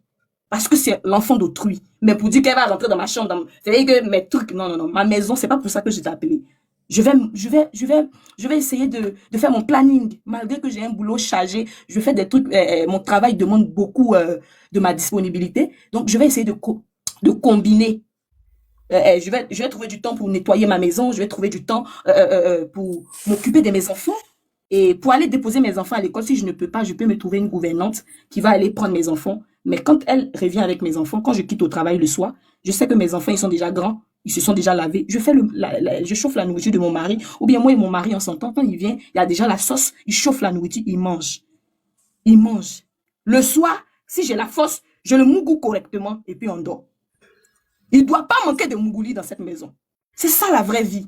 Parce que c'est l'enfant d'autrui. Mais pour dire qu'elle va rentrer dans ma chambre, c'est-à-dire que mes trucs, non. Ma maison, c'est pas pour ça que je t'ai appelé. Je vais essayer de faire mon planning. Malgré que j'ai un boulot chargé, je vais faire des trucs, mon travail demande beaucoup de ma disponibilité. Donc, je vais essayer de combiner. Je vais trouver du temps pour nettoyer ma maison. Je vais trouver du temps pour m'occuper de mes enfants. Et pour aller déposer mes enfants à l'école, si je ne peux pas, je peux me trouver une gouvernante qui va aller prendre mes enfants. Mais quand elle revient avec mes enfants, quand je quitte au travail le soir, je sais que mes enfants, ils sont déjà grands, ils se sont déjà lavés. Je fais je chauffe la nourriture de mon mari. Ou bien moi et mon mari, on s'entend. Quand il vient, il y a déjà la sauce, il chauffe la nourriture, il mange. Il mange. Le soir, si j'ai la force, je le mougou correctement et puis on dort. Il ne doit pas manquer de mougouli dans cette maison. C'est ça la vraie vie.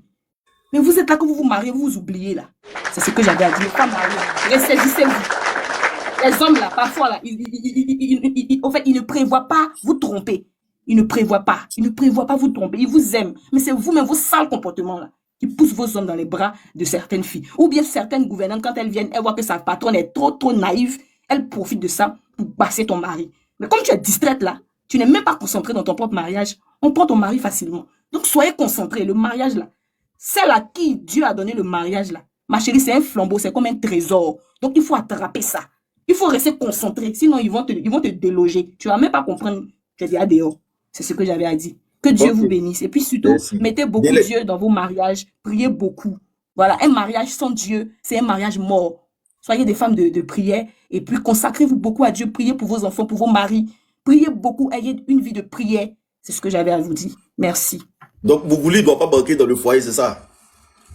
Mais vous êtes là, que vous vous mariez, vous vous oubliez là. C'est ce que j'avais à dire. Les femmes mariées, ressaisissez-vous. Les hommes là, parfois là, en fait, ils ne prévoient pas vous tromper. Ils ne prévoient pas. Ils ne prévoient pas vous tromper. Ils vous aiment. Mais c'est vous-même, vos sales comportements là, qui poussent vos hommes dans les bras de certaines filles. Ou bien certaines gouvernantes, quand elles viennent, elles voient que sa patronne est trop naïve, elles profitent de ça pour passer ton mari. Mais comme tu es distraite là, tu n'es même pas concentré dans ton propre mariage, on prend ton mari facilement. Donc soyez concentrés. Le mariage là, celle à qui Dieu a donné le mariage là, ma chérie, c'est un flambeau, c'est comme un trésor. Donc il faut attraper ça. Il faut rester concentré, sinon ils vont te déloger. Tu vas même pas comprendre, tu es déjà dehors. C'est ce que j'avais à dire. Que Dieu vous bénisse. Et puis surtout, mettez beaucoup Dieu dans vos mariages, priez beaucoup. Voilà, un mariage sans Dieu, c'est un mariage mort. Soyez des femmes de prière et puis consacrez-vous beaucoup à Dieu. Priez pour vos enfants, pour vos maris. Priez beaucoup, ayez une vie de prière. C'est ce que j'avais à vous dire. Merci. Donc, Mougouli ne doit pas manquer dans le foyer, c'est ça?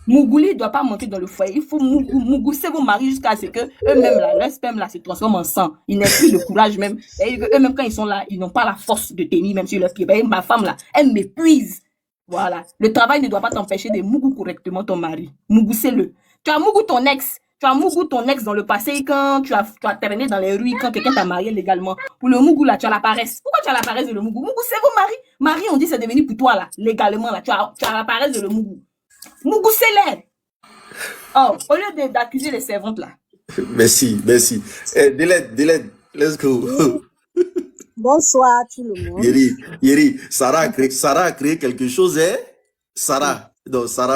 Mougouli ne doit pas manquer dans le foyer. Il faut mougousser vos maris jusqu'à ce que eux-mêmes, leur sperme là, se transforme en sang. Ils n'ont plus de courage même. Eux-mêmes, quand ils sont là, ils n'ont pas la force de tenir même sur leurs pieds. Ben, ma femme là, elle m'épuise. Voilà. Le travail ne doit pas t'empêcher de mougou correctement ton mari. Mougoussez-le. Tu as mougou ton ex. Tu as mougou ton ex dans le passé quand tu as traîné dans les rues, quand quelqu'un t'a marié légalement. Pour le mougou là, tu as la paresse. Pourquoi tu as la paresse de le mougou? Mougou, c'est vos maris. Marie, on dit c'est devenu pour toi là, légalement là. Tu as la paresse de le mougou. Mougou, c'est l'air. Oh, au lieu d'accuser les servantes là. Merci. Délède, let's go. Bonsoir tout le monde. Yeri, Sarah a créé quelque chose, hein? Sarah,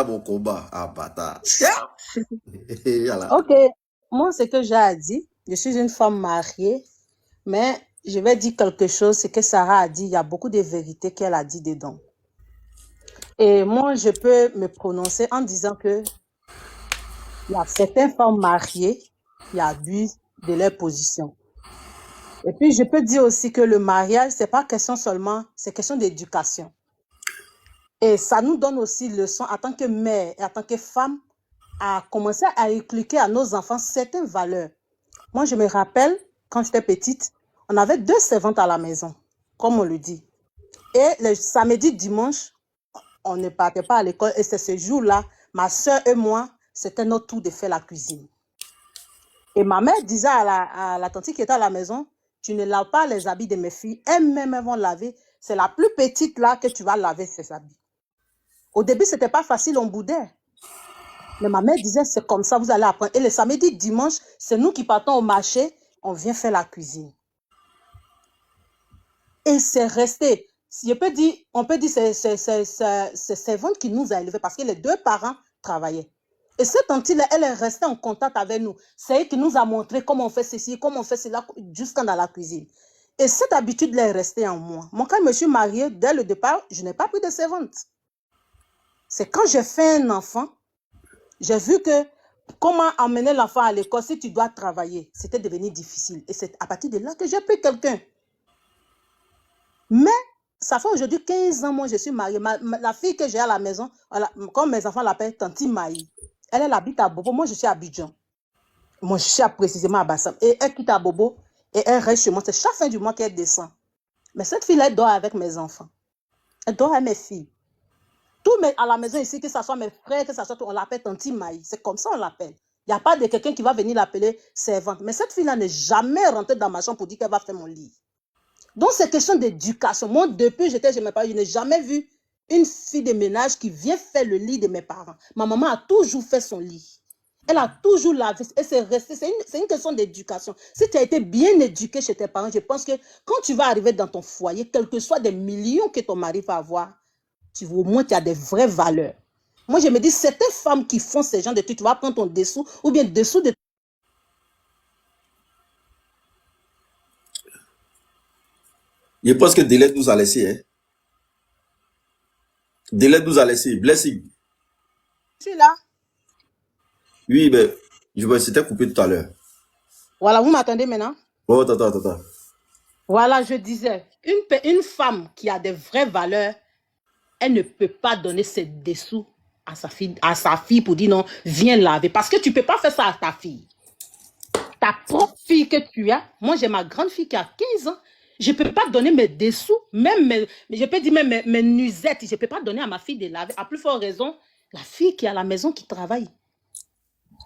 mon combat. Ah, bâtard. Ok, moi, ce que j'ai à dire, je suis une femme mariée, mais je vais dire quelque chose, ce que Sarah a dit, il y a beaucoup de vérités qu'elle a dit dedans. Et moi, je peux me prononcer en disant que il y a certaines femmes mariées qui abusent de leur position. Et puis, je peux dire aussi que le mariage, c'est pas question seulement, c'est question d'éducation. Et ça nous donne aussi leçon en tant que mère et en tant que femme à commencer à inculquer à nos enfants certaines valeurs. Moi, je me rappelle, quand j'étais petite, on avait 2 servantes à la maison, comme on le dit. Et le samedi, dimanche, on ne partait pas à l'école. Et c'est ce jour-là, ma soeur et moi, c'était notre tour de faire la cuisine. Et ma mère disait à la tante qui était à la maison, tu ne laves pas les habits de mes filles, elles-mêmes vont laver. C'est la plus petite là que tu vas laver ses habits. Au début, ce n'était pas facile, on boudait. Mais ma mère disait, c'est comme ça, vous allez apprendre. Et le samedi, dimanche, c'est nous qui partons au marché, on vient faire la cuisine. Et c'est resté. On peut dire c'est servante qui nous a élevés parce que les 2 parents travaillaient. Et cette tante-là, elle est restée en contact avec nous. C'est elle qui nous a montré comment on fait ceci, comment on fait cela, jusqu'à dans la cuisine. Et cette habitude est restée en moi. Moi, quand je me suis mariée, dès le départ, je n'ai pas pris de servante. C'est quand j'ai fait un enfant, j'ai vu que comment emmener l'enfant à l'école si tu dois travailler, c'était devenu difficile. Et c'est à partir de là que j'ai pris quelqu'un. Mais ça fait aujourd'hui 15 ans, moi, je suis mariée. La fille que j'ai à la maison, comme mes enfants l'appellent Tanti Maï, elle habite à Bobo. Moi, je suis à Abidjan. Moi, je suis précisément à Bassam. Et elle quitte à Bobo et elle reste chez moi. C'est chaque fin du mois qu'elle descend. Mais cette fille-là, elle dort avec mes enfants. Elle dort avec mes filles. Tout à la maison ici, que ce soit mes frères, que ce soit tout, on l'appelle Tanti Maï. C'est comme ça on l'appelle. Il n'y a pas de quelqu'un qui va venir l'appeler servante. Mais cette fille-là n'est jamais rentrée dans ma chambre pour dire qu'elle va faire mon lit. Donc, c'est question d'éducation. Moi, depuis que j'étais chez mes parents, je n'ai jamais vu une fille de ménage qui vient faire le lit de mes parents. Ma maman a toujours fait son lit. Elle a toujours lavé. Et c'est resté. C'est une question d'éducation. Si tu as été bien éduqué chez tes parents, je pense que quand tu vas arriver dans ton foyer, quel que soit des millions que ton mari va avoir, au moins, tu as des vraies valeurs. Moi, je me dis, certaines femmes qui font ces genres de trucs, tu vas prendre ton dessous ou bien dessous de... Je pense que Délède nous a laissé. Hein? Délède nous a laissé. Blessing. Je suis là. Oui, mais C'était coupé tout à l'heure. Voilà, vous m'attendez maintenant? Oh, attends. Voilà, je disais, une femme qui a des vraies valeurs, elle ne peut pas donner ses dessous à sa fille pour dire non, viens laver. Parce que tu ne peux pas faire ça à ta fille. Ta propre fille que tu as, moi j'ai ma grande fille qui a 15 ans, je ne peux pas donner mes dessous, je peux dire même mes nuisettes, je ne peux pas donner à ma fille de laver. À plus forte raison, la fille qui est à la maison qui travaille.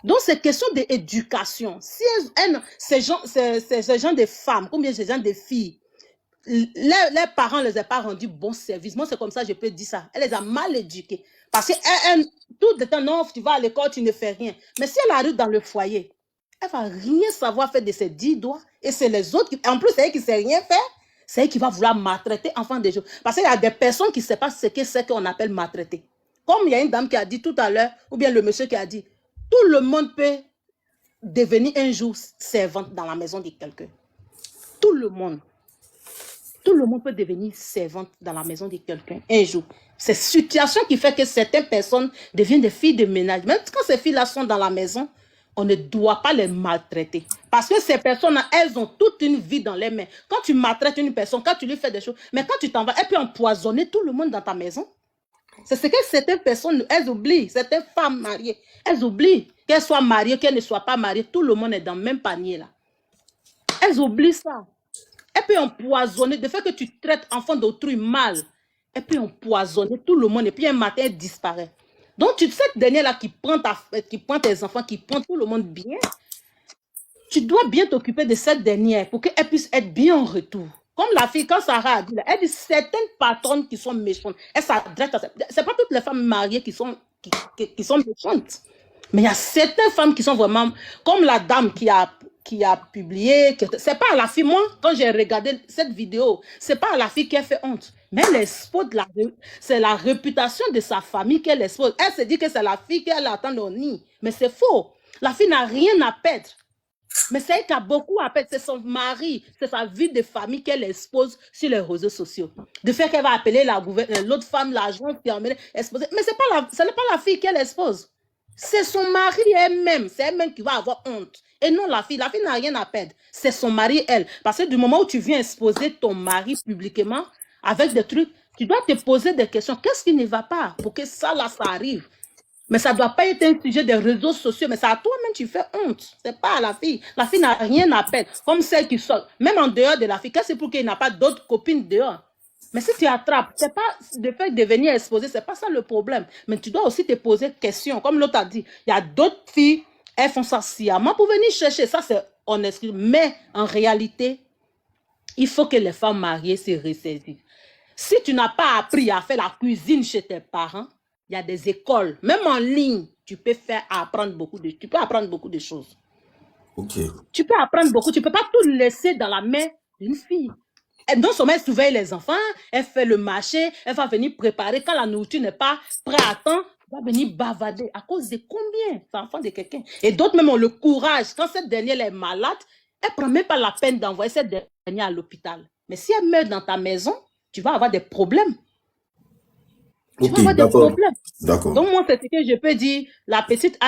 Donc, c'est question d'éducation. Si ces gens de femmes, combien ces gens de filles, les parents ne les ont pas rendu bon service. Moi, c'est comme ça, je peux dire ça. Elle les a mal éduqués. Parce que tout le temps, non, tu vas à l'école, tu ne fais rien. Mais si elle arrive dans le foyer, elle va rien savoir faire de ses 10 doigts. Et c'est les autres qui, en plus, c'est elle qui ne sait rien faire. C'est elle qui va vouloir maltraiter enfant des jours. Parce qu'il y a des personnes qui ne savent pas ce que c'est qu'on appelle maltraiter. Comme il y a une dame qui a dit tout à l'heure, ou bien le monsieur qui a dit, tout le monde peut devenir un jour servante dans la maison de quelqu'un. Tout le monde. Tout le monde peut devenir servante dans la maison de quelqu'un un jour. C'est cette situation qui fait que certaines personnes deviennent des filles de ménage. Même quand ces filles-là sont dans la maison, on ne doit pas les maltraiter. Parce que ces personnes-là, elles ont toute une vie dans les mains. Quand tu maltraites une personne, quand tu lui fais des choses, mais quand tu t'en vas, elle peut empoisonner tout le monde dans ta maison. C'est ce que certaines personnes, elles oublient. Certaines femmes mariées, elles oublient qu'elles soient mariées, qu'elles ne soient pas mariées. Tout le monde est dans le même panier là. Elles oublient ça. Elle peut empoisonner, de fait que tu traites enfant d'autrui mal, elle peut empoisonner tout le monde et puis un matin, elle disparaît. Donc, cette dernière-là qui prend tes enfants, qui prend tout le monde bien, tu dois bien t'occuper de cette dernière pour qu'elle puisse être bien en retour. Comme la fille, quand Sarah a dit, elle dit certaines patronnes qui sont méchantes, elle s'adresse à ça. Ce n'est pas toutes les femmes mariées qui sont méchantes. Mais il y a certaines femmes qui sont vraiment, comme la dame qui a publié, c'est pas à la fille, moi, quand j'ai regardé cette vidéo, c'est pas à la fille qui a fait honte, mais elle expose c'est la réputation de sa famille qu'elle expose. Elle se dit que c'est la fille qu'elle attend au nid, mais c'est faux. La fille n'a rien à perdre. Mais c'est elle qui a beaucoup à perdre, c'est son mari, c'est sa vie de famille qu'elle expose sur les réseaux sociaux. De fait qu'elle va appeler l'autre femme, l'agence qui a emmené exposer. Mais ce n'est pas la fille qu'elle expose. C'est son mari elle-même. C'est elle-même qui va avoir honte. Et non la fille. La fille n'a rien à perdre. C'est son mari, elle. Parce que du moment où tu viens exposer ton mari publiquement avec des trucs, tu dois te poser des questions. Qu'est-ce qui ne va pas pour que ça arrive? Mais ça ne doit pas être un sujet des réseaux sociaux. Mais c'est à toi-même tu fais honte. Ce n'est pas à la fille. La fille n'a rien à perdre. Comme celle qui sort. Même en dehors de la fille. Qu'est-ce que c'est pour qu'il n'a pas d'autres copines dehors? Mais si tu attrapes, c'est pas de fait de venir exposer, c'est pas ça le problème. Mais tu dois aussi te poser question. Comme l'autre a dit, il y a d'autres filles, elles font ça sciemment pour venir chercher. Ça, c'est honnête. Mais en réalité, il faut que les femmes mariées se ressaisissent. Si tu n'as pas appris à faire la cuisine chez tes parents, il y a des écoles, même en ligne, tu peux apprendre beaucoup de choses. Okay. Tu peux apprendre beaucoup, tu ne peux pas tout laisser dans la main d'une fille. Non seulement elle surveille les enfants, elle fait le marché, elle va venir préparer. Quand la nourriture n'est pas prête à temps, elle va venir bavader. À cause de combien? C'est l'enfant de quelqu'un. Et d'autres même ont le courage. Quand cette dernière est malade, elle ne prend même pas la peine d'envoyer cette dernière à l'hôpital. Mais si elle meurt dans ta maison, tu vas avoir des problèmes. Tu vas avoir des problèmes. D'accord. Donc moi, c'est ce que je peux dire. La petite,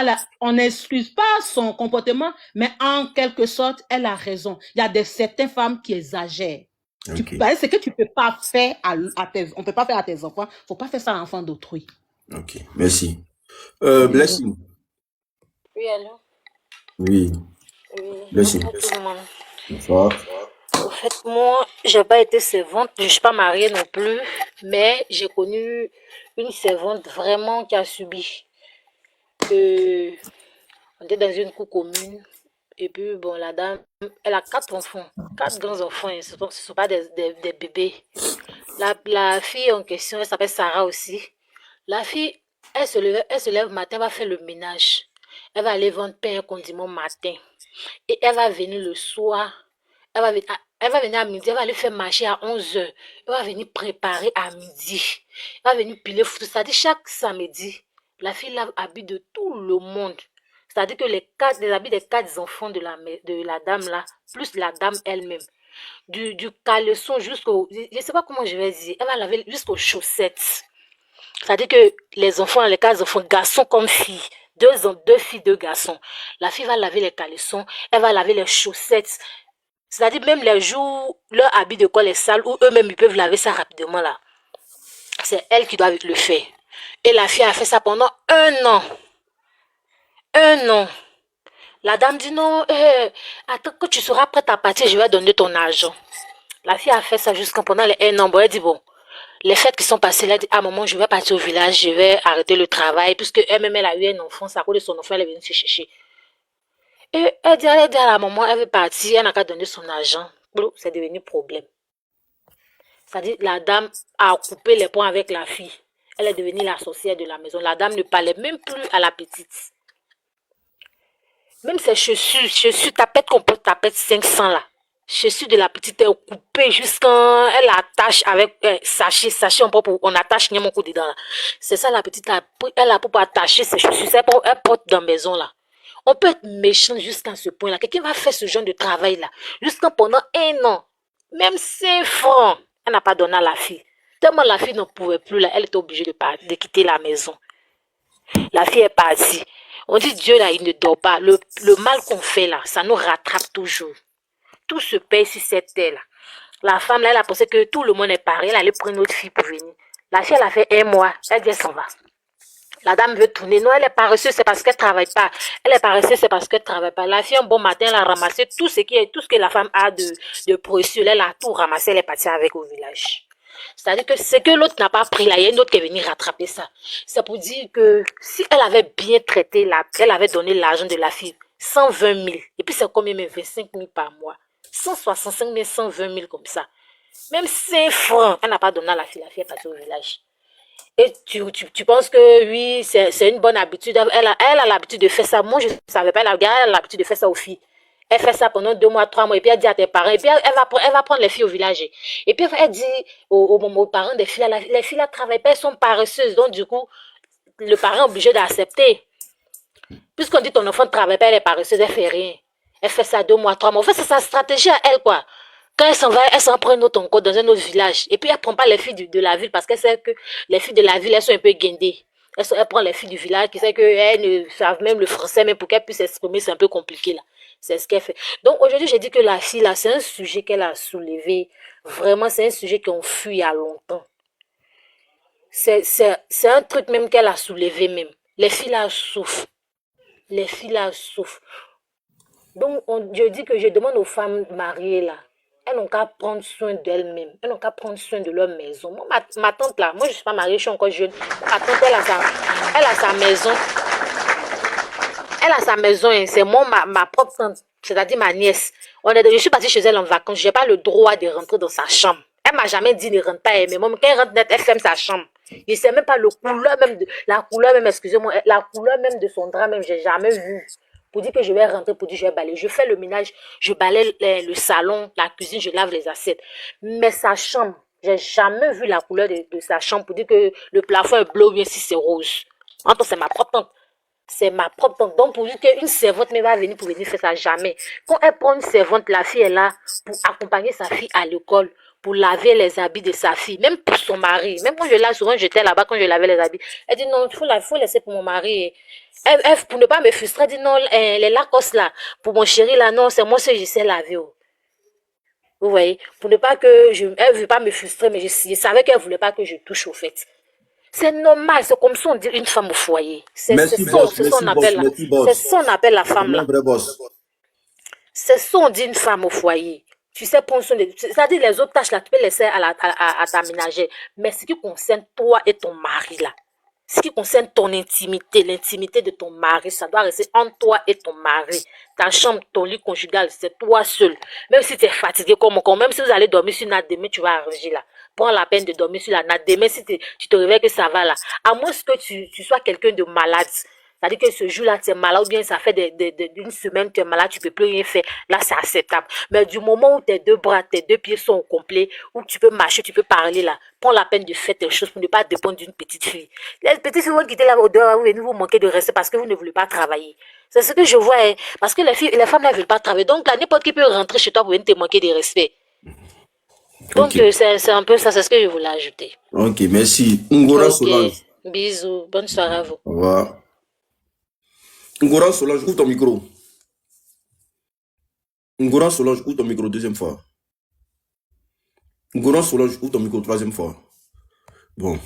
on n'excuse pas son comportement, mais en quelque sorte, elle a raison. Il y a certaines femmes qui exagèrent. Okay. Ce que tu ne peux pas faire on peut pas faire à tes enfants, il ne faut pas faire ça à l'enfant d'autrui. Ok, merci. Blessing. Oui, allô? Oui. Blessing. Bonsoir. En fait, moi, je n'ai pas été servante, je ne suis pas mariée non plus, mais j'ai connu une servante vraiment qui a subi. On était dans une cour commune. Et puis, bon, la dame, elle a 4 enfants, 4 grands enfants, ce ne sont pas des bébés. La fille en question, elle s'appelle Sarah aussi. La fille, elle se lève le matin, elle va faire le ménage. Elle va aller vendre pain et condiments matin. Et elle va venir le soir. Elle va venir à midi, elle va aller faire marcher à 11h. Elle va venir préparer à midi. Elle va venir piler foutre. C'est-à-dire, chaque samedi, la fille lave habille de tout le monde. C'est-à-dire que les habits des 4 enfants de la dame là, plus la dame elle-même, du caleçon jusqu'au... Je ne sais pas comment je vais dire. Elle va laver jusqu'aux chaussettes. C'est-à-dire que les 4 enfants, garçons comme filles, deux filles, deux garçons. La fille va laver les caleçons, elle va laver les chaussettes. C'est-à-dire même les jours, leur habit de quoi les sales, ou eux-mêmes ils peuvent laver ça rapidement là. C'est elle qui doit le faire. Et la fille a fait ça pendant 1 an. 1 an. La dame dit non, attends que tu seras prête à partir, je vais donner ton argent. La fille a fait ça jusqu'à pendant les 1 an. Bon, elle dit bon, les fêtes qui sont passées, elle a dit à un moment, je vais partir au village, je vais arrêter le travail, puisque elle-même, elle a eu un enfant, c'est à cause de son enfant, elle est venue se chercher. Et elle dit à la maman, elle veut partir, elle n'a qu'à donner son argent. Bon, c'est devenu problème. C'est-à-dire, la dame a coupé les ponts avec la fille. Elle est devenue la sorcière de la maison. La dame ne parlait même plus à la petite. Même ses chaussures, tapette qu'on peut taper 500 là. Chaussures de la petite est coupée jusqu'à... Elle attache avec sachet, on attache mon coup dedans là. C'est ça la petite, elle a pour attacher ses chaussures. Elle porte dans la maison là. On peut être méchant jusqu'à ce point là. Quelqu'un va faire ce genre de travail là. Jusqu'à pendant 1 an. Même 5 francs. Elle n'a pas donné à la fille. Tellement la fille n'en pouvait plus là. Elle était obligée de quitter la maison. La fille est partie. On dit Dieu là, il ne dort pas. Le mal qu'on fait là, ça nous rattrape toujours. Tout se paye sur cette terre là. La femme là, elle a pensé que tout le monde est pareil. Elle allait prendre une autre fille pour venir. La fille, elle a fait 1 mois. Elle dit, elle s'en va. La dame veut tourner. Non, elle est paresseuse, c'est parce qu'elle ne travaille pas. Elle est paresseuse, c'est parce qu'elle ne travaille pas. La fille, un bon matin, elle a ramassé tout ce que la femme a de précieux. Elle a tout ramassé, elle est partie avec au village. C'est-à-dire que ce que l'autre n'a pas pris là, il y a une autre qui est venue rattraper ça. C'est pour dire que si elle avait bien traité, elle avait donné l'argent de la fille, 120 000. Et puis c'est combien, même 25 000 par mois. 165 000, 120 000 comme ça. Même 5 francs, elle n'a pas donné à la fille est partie au village. Et tu penses que oui, c'est une bonne habitude. Elle a l'habitude de faire ça. Moi, je ne savais pas. Elle a l'habitude de faire ça aux filles. Elle fait ça pendant 2 mois, 3 mois. Et puis elle dit à tes parents. Et puis elle va prendre les filles au village. Et puis elle dit aux parents des filles, les filles ne travaillent pas, elles sont paresseuses. Donc du coup, le parent est obligé d'accepter. Puisqu'on dit ton enfant ne travaille pas, elle est paresseuse, elle ne fait rien. Elle fait ça 2 mois, 3 mois. En fait, c'est sa stratégie à elle, quoi. Quand elle s'en va, elle s'en prend un autre encore dans un autre village. Et puis elle ne prend pas les filles de la ville parce qu'elle sait que les filles de la ville, elles sont un peu guindées. Elle prend les filles du village qui savent qu'elles ne savent même le français, mais pour qu'elles puissent s'exprimer, c'est un peu compliqué là. C'est ce qu'elle fait. Donc aujourd'hui, j'ai dit que la fille là, c'est un sujet qu'elle a soulevé. Vraiment, c'est un sujet qu'on fuit il y a longtemps. C'est un truc même qu'elle a soulevé même. Les filles là souffrent. Les filles là souffrent. Donc je dis que je demande aux femmes mariées là, elles n'ont qu'à prendre soin d'elles-mêmes. Elles n'ont qu'à prendre soin de leur maison. Moi, ma tante là, moi je ne suis pas mariée, je suis encore jeune. Ma tante, elle a sa maison. Elle a sa maison, hein. C'est moi, ma propre tante, c'est-à-dire ma nièce. Je suis partie chez elle en vacances. Je n'ai pas le droit de rentrer dans sa chambre. Elle ne m'a jamais dit ne rentre pas. Mais moi, quand elle rentre net, elle ferme sa chambre. Je ne sais même pas la couleur même, excusez-moi, la couleur même de son drap même, je n'ai jamais vu. Pour dire que je vais rentrer, pour dire que je vais balayer. Je fais le ménage, je balaye le salon, la cuisine, je lave les assiettes. Mais sa chambre, je n'ai jamais vu la couleur de sa chambre pour dire que le plafond est bleu ou bien si c'est rose. Entre c'est ma propre tante. C'est ma propre tante. Donc pour dire qu'une servante ne va venir pour venir faire ça, jamais. Quand elle prend une servante, la fille est là pour accompagner sa fille à l'école, pour laver les habits de sa fille, même pour son mari. Même quand je lave, souvent j'étais là-bas quand je lavais les habits. Elle dit non, il faut laisser pour mon mari. Elle, pour ne pas me frustrer, elle dit non, les Lacoste là, pour mon chéri là, non, c'est moi que je sais laver. Oh. Vous voyez, pour ne pas que elle ne veut pas me frustrer, mais je savais qu'elle ne voulait pas que je touche au fait. C'est normal, c'est comme ça on dit une femme au foyer. C'est ça qu'on appelle la femme là. C'est ça on dit une femme au foyer. Tu sais, c'est-à-dire les autres tâches là, tu peux laisser à ta ménagère. Mais ce qui concerne toi et ton mari là, ce qui concerne ton intimité, l'intimité de ton mari, ça doit rester entre toi et ton mari. Ta chambre, ton lit conjugal, c'est toi seul. Même si tu es fatigué même si vous allez dormir sur natte, demain tu vas arranger là. Prends la peine de dormir sur la natte. Demain, si tu te réveilles que ça va là. À moins que tu sois quelqu'un de malade. C'est-à-dire que ce jour-là, tu es malade ou bien ça fait d'une semaine que tu es malade, tu ne peux plus rien faire. Là, c'est acceptable. Mais du moment où tes 2 bras, tes 2 pieds sont au complet, où tu peux marcher, tu peux parler là, prends la peine de faire tes choses pour ne pas dépendre d'une petite fille. Les petites filles vont quitter là au dehors et vous manquez de respect parce que vous ne voulez pas travailler. C'est ce que je vois. Hein. Parce que les femmes ne veulent pas travailler. Donc là, n'importe qui peut rentrer chez toi pour venir te manquer de respect. Donc c'est un peu ça, c'est ce que je voulais ajouter. Ok, merci. Ngora Solange. Bisous, bonne soirée à vous. Au revoir. Ngoran Solange, ouvre ton micro. Ngoran Solange, ouvre ton micro, deuxième fois. Ngoran Solange, ouvre ton micro, troisième fois. Bon.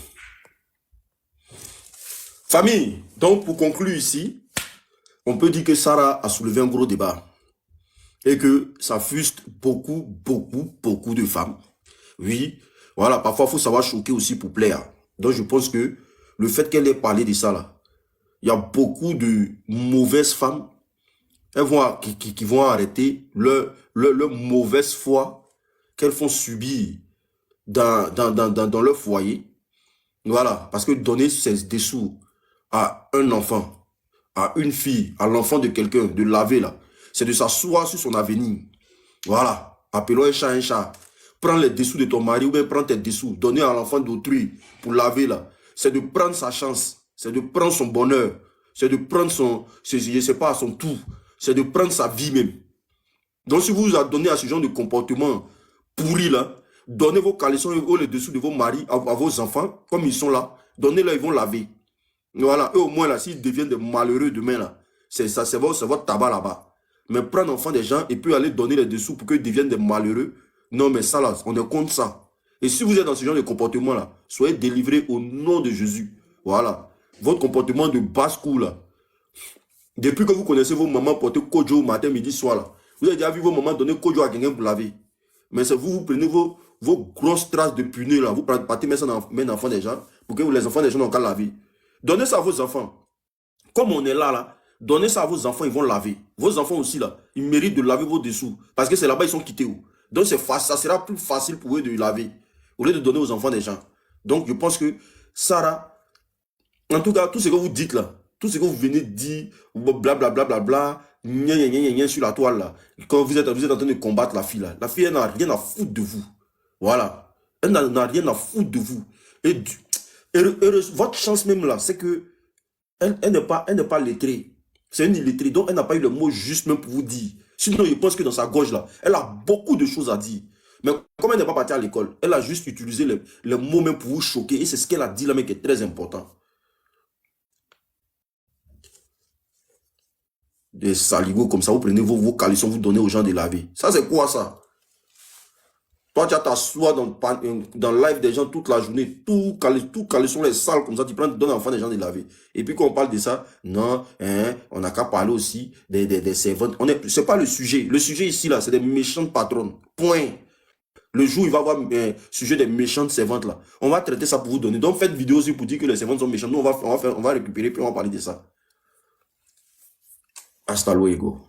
Famille, donc pour conclure ici, on peut dire que Sarah a soulevé un gros débat. Et que ça fruste beaucoup de femmes. Oui, voilà, parfois il faut savoir choquer aussi pour plaire. Donc je pense que le fait qu'elle ait parlé de ça là, il y a beaucoup de mauvaises femmes qui vont arrêter leur mauvaise foi qu'elles font subir dans leur foyer. Voilà, parce que donner des sous à un enfant, à une fille, à l'enfant de quelqu'un, de laver là, c'est de s'asseoir sur son avenir. Voilà, appelons un chat un chat. Prends les dessous de ton mari ou bien prends tes dessous, donner à l'enfant d'autrui pour laver là. C'est de prendre sa chance, c'est de prendre son bonheur, c'est de prendre je sais pas, son tout, c'est de prendre sa vie même. Donc si vous vous adonnez à ce genre de comportement pourri là, donnez vos caleçons ou les dessous de vos maris à vos enfants, comme ils sont là, donnez-leur, ils vont laver. Voilà, eux au moins là, s'ils deviennent des malheureux demain là, c'est votre tabac là-bas. Mais prendre l'enfant des gens et puis aller donner les dessous pour qu'ils deviennent des malheureux, non mais ça là, on est contre ça. Et si vous êtes dans ce genre de comportement là, soyez délivrés au nom de Jésus. Voilà, votre comportement de basse-cour là, depuis que vous connaissez vos mamans porter kojo matin, midi, soir là, vous avez déjà vu vos mamans donner kojo à quelqu'un pour laver. Mais c'est vous prenez vos grosses traces de punais là, vous partez mettre ça dans les enfants des gens, pour que les enfants des gens n'ont qu'à laver. Donnez ça à vos enfants. Comme on est là, donnez ça à vos enfants, ils vont laver. Vos enfants aussi là, ils méritent de laver vos dessous. Parce que c'est là-bas, ils sont quittés où. Donc ça sera plus facile pour eux de laver, au lieu de donner aux enfants des gens. Donc je pense que Sarah, en tout cas, tout ce que vous dites là, tout ce que vous venez de dire, blablabla, sur la toile là, quand vous êtes en train de combattre la fille là, la fille elle n'a rien à foutre de vous. Voilà. Elle n'a rien à foutre de vous. Et votre chance même là, c'est que elle n'est pas lettrée. C'est une illettrée, donc elle n'a pas eu le mot juste même pour vous dire. Sinon, je pense que dans sa gorge là, elle a beaucoup de choses à dire. Mais comme elle n'est pas partie à l'école, elle a juste utilisé les mots même pour vous choquer. Et c'est ce qu'elle a dit là, mais qui est très important. Des saligots comme ça, vous prenez vos caleçons, vous donnez aux gens de laver. Ça, c'est quoi ça? Toi, tu as t'assois dans le live des gens toute la journée, tout caleçon, les sales comme ça, tu prends, tu donnes aux enfants des gens de laver. Et puis quand on parle de ça, non, on n'a qu'à parler aussi des servantes. C'est pas le sujet. Le sujet ici, là, c'est des méchantes patronnes. Point. Le jour où il va y avoir un sujet des méchantes servantes, là, on va traiter ça pour vous donner. Donc faites vidéo aussi pour dire que les servantes sont méchantes. Nous, on va récupérer, puis on va parler de ça. Hasta luego.